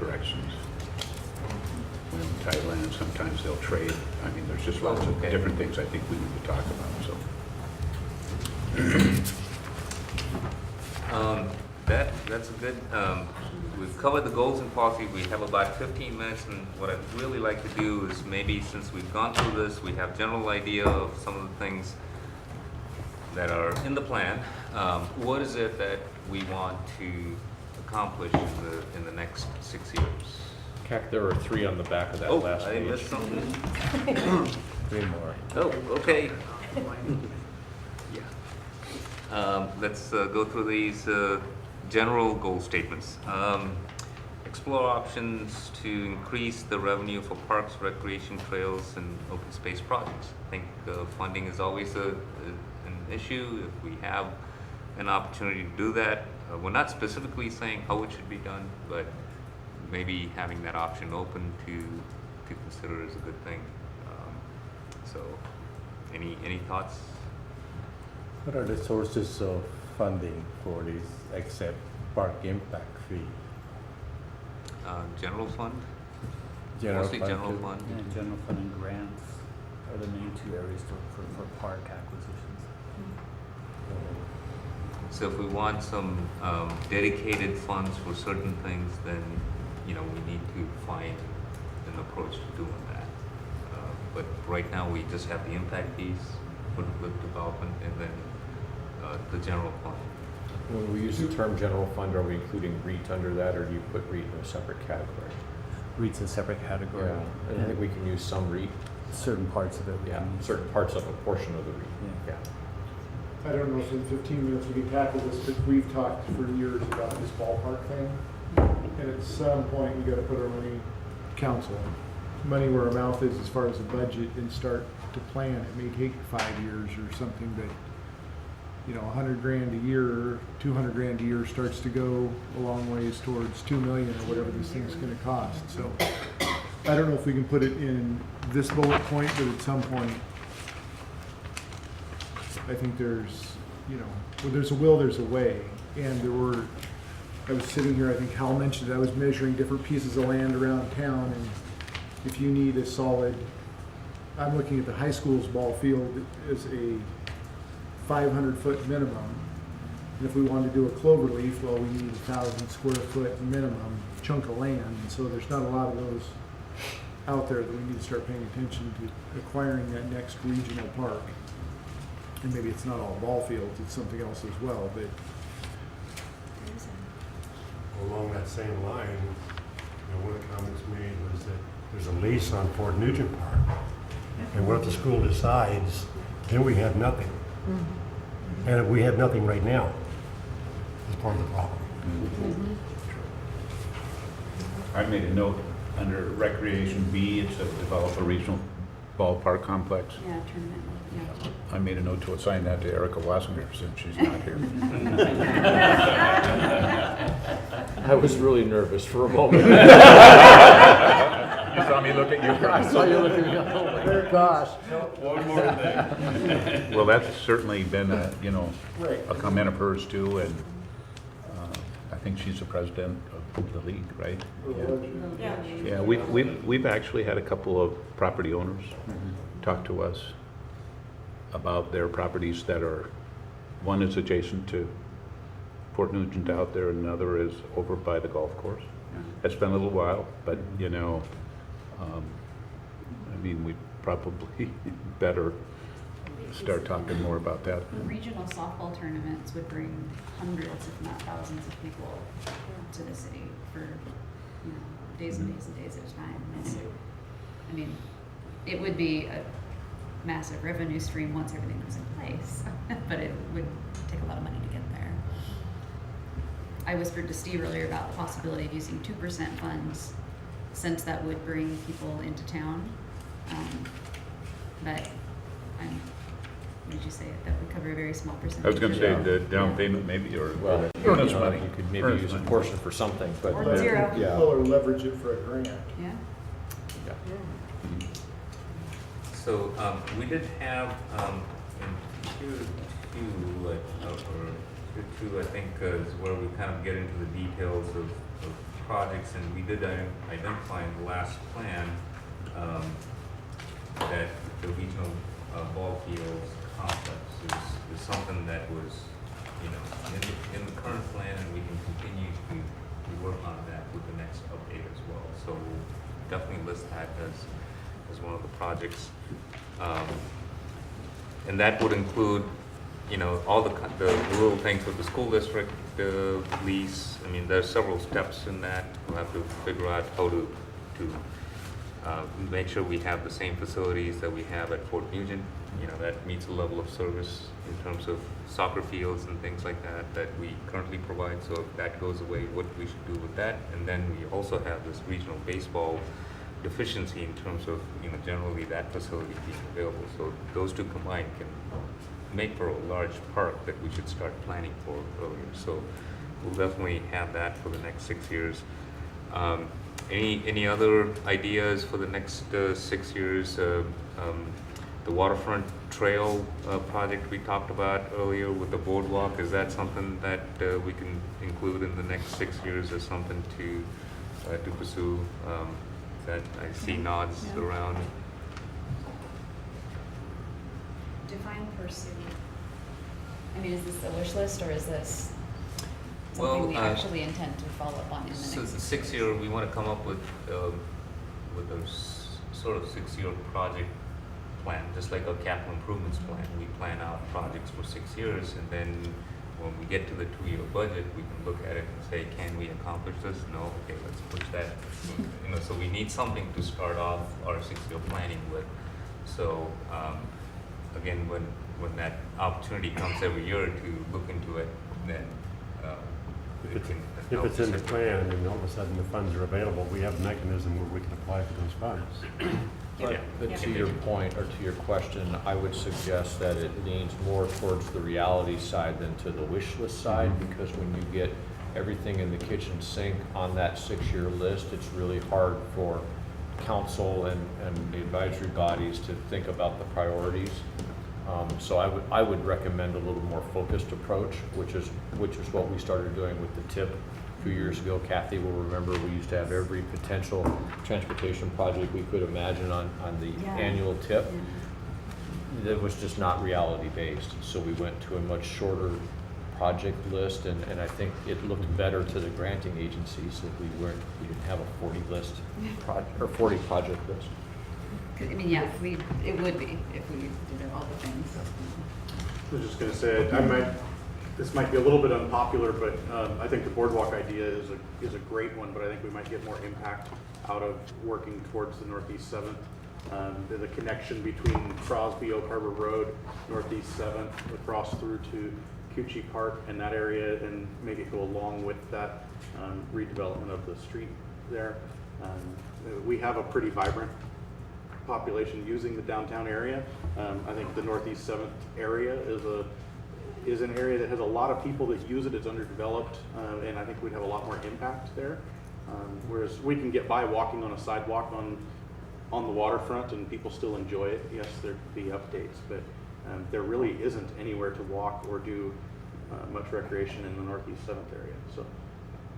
directions. Thailand, sometimes they'll trade. I mean, there's just lots of different things I think we need to talk about, so. That's a good, we've covered the goals and policy. We have about 15 minutes, and what I'd really like to do is maybe, since we've gone through this, we have general idea of some of the things that are in the plan. What is it that we want to accomplish in the next 6 years? Heck, there were 3 on the back of that Oh, last I page. missed something. 3 more. Oh, okay. Let's go through these general goal statements. Explore options to increase the revenue for parks, recreation trails, and open space projects. I think funding is always an issue. If we have an opportunity to do that, we're not specifically saying how it should be done, but maybe having that option open to consider is a good thing. So, any thoughts? What are the sources of funding for this except park impact fee? General fund? Mostly general fund. Yeah, general fund and grants are the main 2 areas for park acquisitions. So if we want some dedicated funds for certain things, then, we need to find an approach to doing that. But right now, we just have the impact fees for the development and then the general fund. When we use the term general fund, are we including REIT under that, or do you put REIT in a separate category? REIT's a separate category. Yeah, and I think we can use some REIT. Certain parts of it. Yeah, certain parts of a portion of the REIT. Yeah. I don't know if in 15 minutes we can tackle this, but we've talked for years about this ballpark thing. And at some point, we gotta put our money, council, money where our mouth is as far as the budget and start to plan. It may take 5 years or something, but $100 grand a year, 200 grand a year starts to go a long ways towards 2 million or whatever this thing's gonna cost. So I don't know if we can put it in this bullet point, but at some point, I think there's, where there's a will, there's a way. And I was sitting here, I think Hal mentioned it, I was measuring different pieces of land around town, and if you need a solid, I'm looking at the high school's ball field as a 500-foot minimum. And if we wanted to do a clover leaf, well, we need 1,000 square foot minimum chunk of land. And so there's not a lot of those out there that we need to start paying attention to acquiring that next regional park. And maybe it's not all ball fields, it's something else as well, but Along that same line, one of the comments made was that there's a lease on Fort Nugent Park. And what if the school decides, then we have nothing. And we have nothing right now. It's part of the problem. I made a note under Recreation B, it says develop a regional ballpark complex. Yeah, tournament, yeah. I made a note to assign that to Erica Wassinger since she's not here. I was really nervous for a moment. You saw me look at you. I saw you looking at me. Oh my gosh. One more thing. Well, that's certainly been a comment of hers too, and I think she's the president of the league, right? Yeah, we've actually had a couple of property owners talk to us about their properties that are, one is adjacent to Fort Nugent out there, and another is over by the golf course. It's been a little while, but we probably better start talking more about that. Regional softball tournaments would bring hundreds, if not thousands, of people to the city for days and days and days at a time. It would be a massive revenue stream once everything was in place, but it would take a lot of money to get there. I whispered to Steve earlier about the possibility of using 2% funds, since that would bring people into town. But what did you say? That would cover a very small percentage. I was going to say the down payment maybe, or bonus money. You could maybe use a portion for something, but or zero. people or leverage it for a grant. Yeah. So we did have in tier 2, I think, is where we kind of get into the details of projects, and we did identify in the last plan that the regional ball fields complex is something that was in the current plan, and we can continue to work on that with the next update as well. So we'll definitely list that as one of the projects, and that would include all the little things with the school district, the lease. There's several steps in that. We'll have to figure out how to make sure we have the same facilities that we have at Fort Nugent. That meets the level of service in terms of soccer fields and things like that we currently provide. So if that goes away, what we should do with that. And then we also have this regional baseball deficiency in terms of generally that facility being available. So those two combined can make for a large park that we should start planning for earlier. So we'll definitely have that for the next 6 years. Any other ideas for the next 6 years? The Waterfront Trail project we talked about earlier with the boardwalk, is that something that we can include in the next 6 years as something to pursue? That I see nods around. Define pursue. Is this a wish list, or is this something we actually intend to follow up on in the next 6 years? So the 6 year, we want to come up with a sort of 6 year project plan, just like a capital improvements plan. We plan out projects for 6 years, and then when we get to the 2 year budget, we can look at it and say, can we accomplish this? No, okay, let's push that. So we need something to start off our 6 year planning with. So again, when that opportunity comes every year to look into it, then if it's in the plan and all of a sudden the funds are available, we have a mechanism where we can apply for those funds. But to your point, or to your question, I would suggest that it leans more towards the reality side than to the wish list side, because when you get everything in the kitchen sink on that 6 year list, it's really hard for council and the advisory bodies to think about the priorities. So I would recommend a little more focused approach, which is what we started doing with the tip a few years ago. Kathy will remember we used to have every potential transportation project we could imagine on the annual tip. That was just not reality based. So we went to a much shorter project list, and I think it looked better to the granting agencies that we didn't have a 40 list or 40 project list. I mean, yeah, it would be if we did all the things. I was just going to say, this might be a little bit unpopular, but I think the boardwalk idea is a great one, but I think we might get more impact out of working towards the Northeast 7th. The connection between Crosby, Oak Harbor Road, Northeast 7th, across through to Cucci Park and that area, and make it go along with that redevelopment of the street there. We have a pretty vibrant population using the downtown area. I think the Northeast 7th area is an area that has a lot of people that use it. It's underdeveloped, and I think we'd have a lot more impact there. Whereas we can get by walking on a sidewalk on the waterfront and people still enjoy it. Yes, there could be updates, but there really isn't anywhere to walk or do much recreation in the Northeast 7th area. So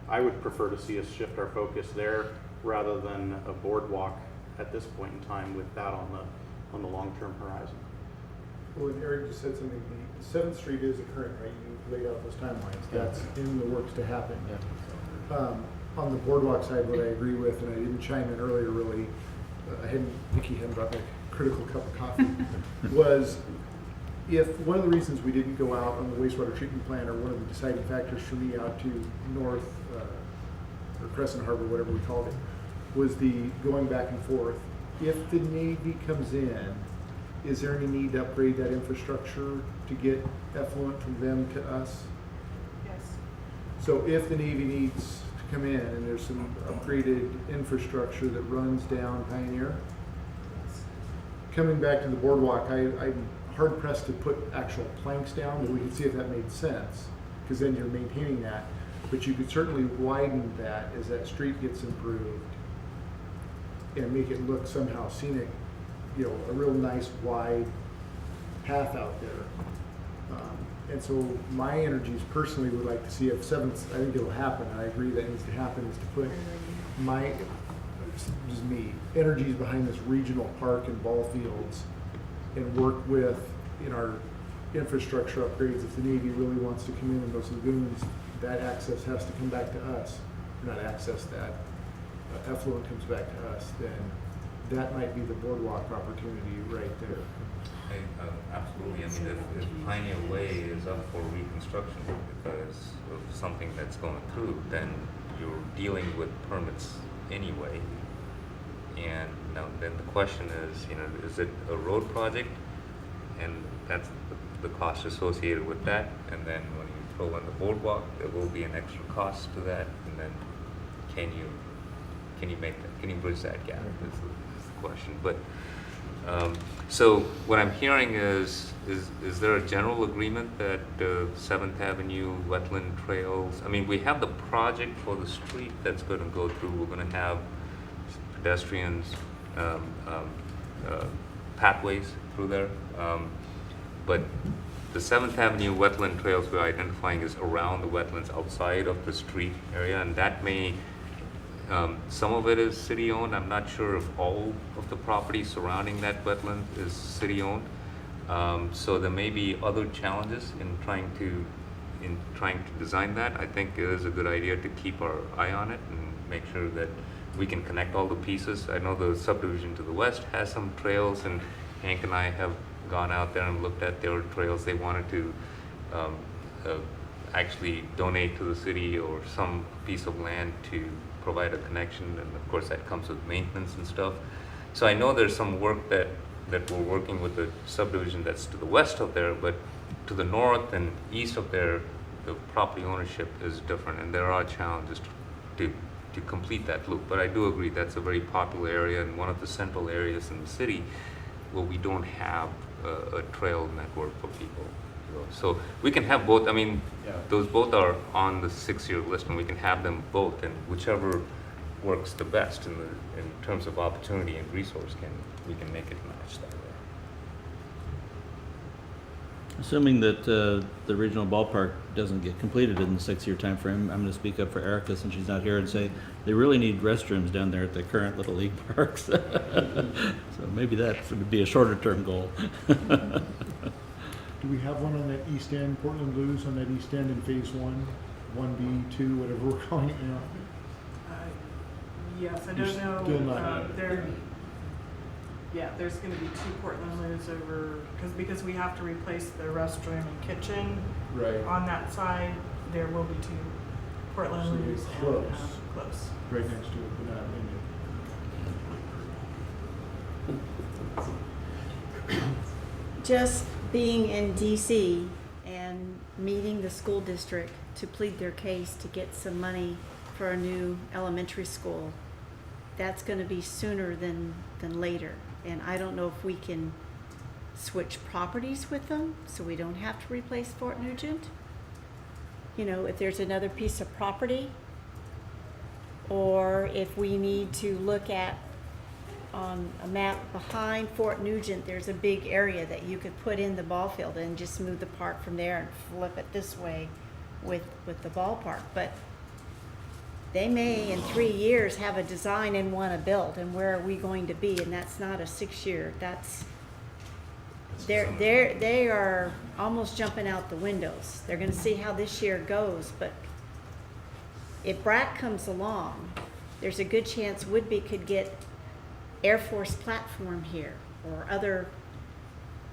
I would prefer to see us shift our focus there rather than a boardwalk at this point in time with that on the long-term horizon. Well, and Eric just said something, the 7th Street is occurring, right? You laid out those timelines. That's in the works to happen. On the boardwalk side, what I agree with, and I didn't chime in earlier really, Vicki hadn't brought me a critical cup of coffee, was if one of the reasons we didn't go out on the wastewater treatment plant, or one of the deciding factors for me out to North or Crescent Harbor, whatever we called it, was the going back and forth. If the Navy comes in, is there any need to upgrade that infrastructure to get effluent from them to us? Yes. So if the Navy needs to come in and there's some upgraded infrastructure that runs down Pioneer, coming back to the boardwalk, I'm hard pressed to put actual planks down, but we could see if that made sense, because then you're maintaining that. But you could certainly widen that as that street gets improved and make it look somehow scenic, you know, a real nice wide path out there. And so my energies personally would like to see if 7th, I think it'll happen, and I agree that needs to happen, is to put my, just me, energies behind this regional park and ball fields and work with, in our infrastructure upgrades, if the Navy really wants to come in those lagoons, that access has to come back to us. Not access, that effluent comes back to us, then that might be the boardwalk opportunity right there. Absolutely. I mean, if Pioneer Way is up for reconstruction because of something that's going through, then you're dealing with permits anyway. And now then the question is, you know, is it a road project? And that's the cost associated with that. And then when you throw in the boardwalk, there will be an extra cost to that. And then can you make that? Can you bridge that gap? Is the question. But so what I'm hearing is there a general agreement that 7th Avenue wetland trails? I mean, we have the project for the street that's going to go through. We're going to have pedestrians, pathways through there. But the 7th Avenue wetland trails we're identifying is around the wetlands outside of the street area, and that may, some of it is city-owned. I'm not sure if all of the property surrounding that wetland is city-owned. So there may be other challenges in trying to design that. I think it is a good idea to keep our eye on it and make sure that we can connect all the pieces. I know the subdivision to the west has some trails, and Hank and I have gone out there and looked at their trails. They wanted to actually donate to the city or some piece of land to provide a connection, and of course that comes with maintenance and stuff. So I know there's some work that we're working with the subdivision that's to the west of there, but to the north and east of there, the property ownership is different, and there are challenges to complete that loop. But I do agree that's a very popular area and one of the central areas in the city where we don't have a trail network for people. So we can have both. I mean, those both are on the 6-year list, and we can have them both, and whichever works the best in terms of opportunity and resource, we can make it match that way. Assuming that the regional ballpark doesn't get completed in the 6-year time frame, I'm going to speak up for Erica since she's not here and say they really need restrooms down there at the current Little League parks. So maybe that would be a shorter term goal. Do we have one on that east end, Portland Blues, on that east end in phase 1B, 2, whatever we're calling it now? Yes, I You're don't know. still not- There's going to be 2 Portland Loos over because we have to replace the restroom and kitchen. Right. On that side, there will be 2 Portland So they're Loos close. and close. Right next to it, but not in it. Just being in DC and meeting the school district to plead their case to get some money for a new elementary school, that's going to be sooner than later. And I don't know if we can switch properties with them so we don't have to replace Fort Nugent. You know, if there's another piece of property, or if we need to look at on a map behind Fort Nugent, there's a big area that you could put in the ball field and just move the park from there and flip it this way with the ballpark. But they may in 3 years have a design and want to build, and where are we going to be? And that's not a 6-year. That's they are almost jumping out the windows. They're going to see how this year goes, but if BRAC comes along, there's a good chance Woodby could get Air Force platform here or other,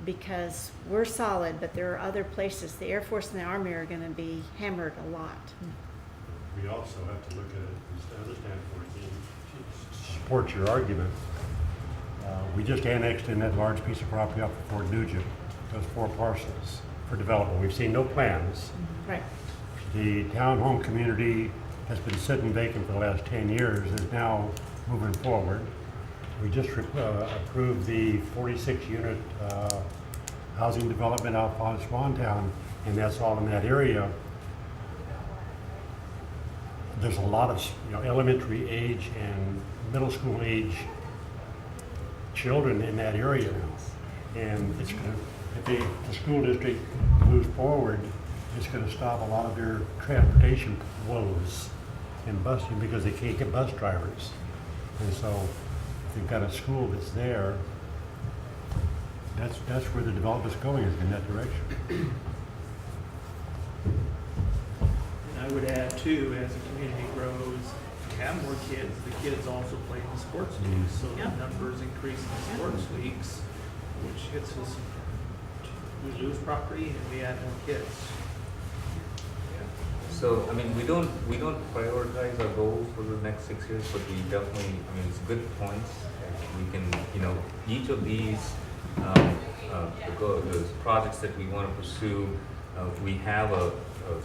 because we're solid, but there are other places. The Air Force and the Army are going to be hammered a lot. We also have to look at it from the other standpoint, to support your argument. We just annexed in that large piece of property off of Fort Nugent, those 4 parcels for development. We've seen no plans. Right. The townhome community has been sitting vacant for the last 10 years, is now moving forward. We just approved the 46-unit housing development out on Swantown, and that's all in that area. There's a lot of elementary age and middle school age children in that area, and it's going to, if the school district moves forward, it's going to stop a lot of their transportation woes and busing because they can't get bus drivers. And so if they've got a school that's there, that's where the development's going, is in that direction. And I would add too, as the community grows, you have more kids, the kids also play in the sports leagues, so the numbers increase in the sports leagues, which hits us, we lose property and we add more kids. So, I mean, we don't prioritize our goals for the next 6 years, but we definitely, I mean, it's good points. And we can, each of these, the projects that we want to pursue, we have a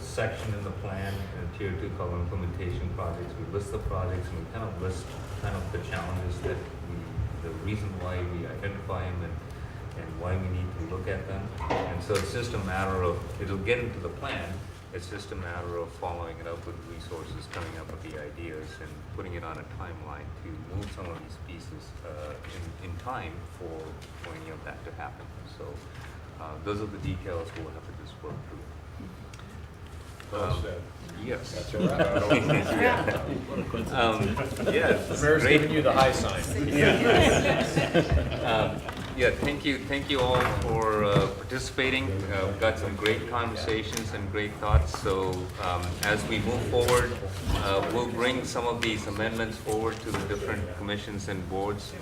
section in the plan, tier 2 called implementation projects. We list the projects and we kind of list the challenges that the reason why we identify them and why we need to look at them. And so it's just a matter of, it'll get into the plan. It's just a matter of following it up with resources, coming up with the ideas, and putting it on a timeline to move some of these pieces in time for any of that to happen. So those are the details we'll have to just work through. Well said. Yes. That's all right. Yeah. What a coincidence. Yeah. The mayor's giving you the high sign. Thank you all for participating. We've got some great conversations and great thoughts. So as we move forward, we'll bring some of these amendments forward to the different commissions and boards.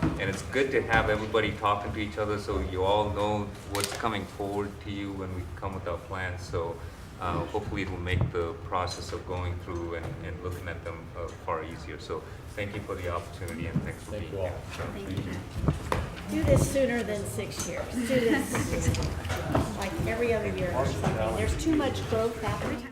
And it's good to have everybody talking to each other so you all know what's coming forward to you when we come with our plans. So hopefully it will make the process of going through and looking at them far easier. So thank you for the opportunity and thanks for being here. Thank you. Do this sooner than 6 years. Do this like every other year or something. There's too much growth happening.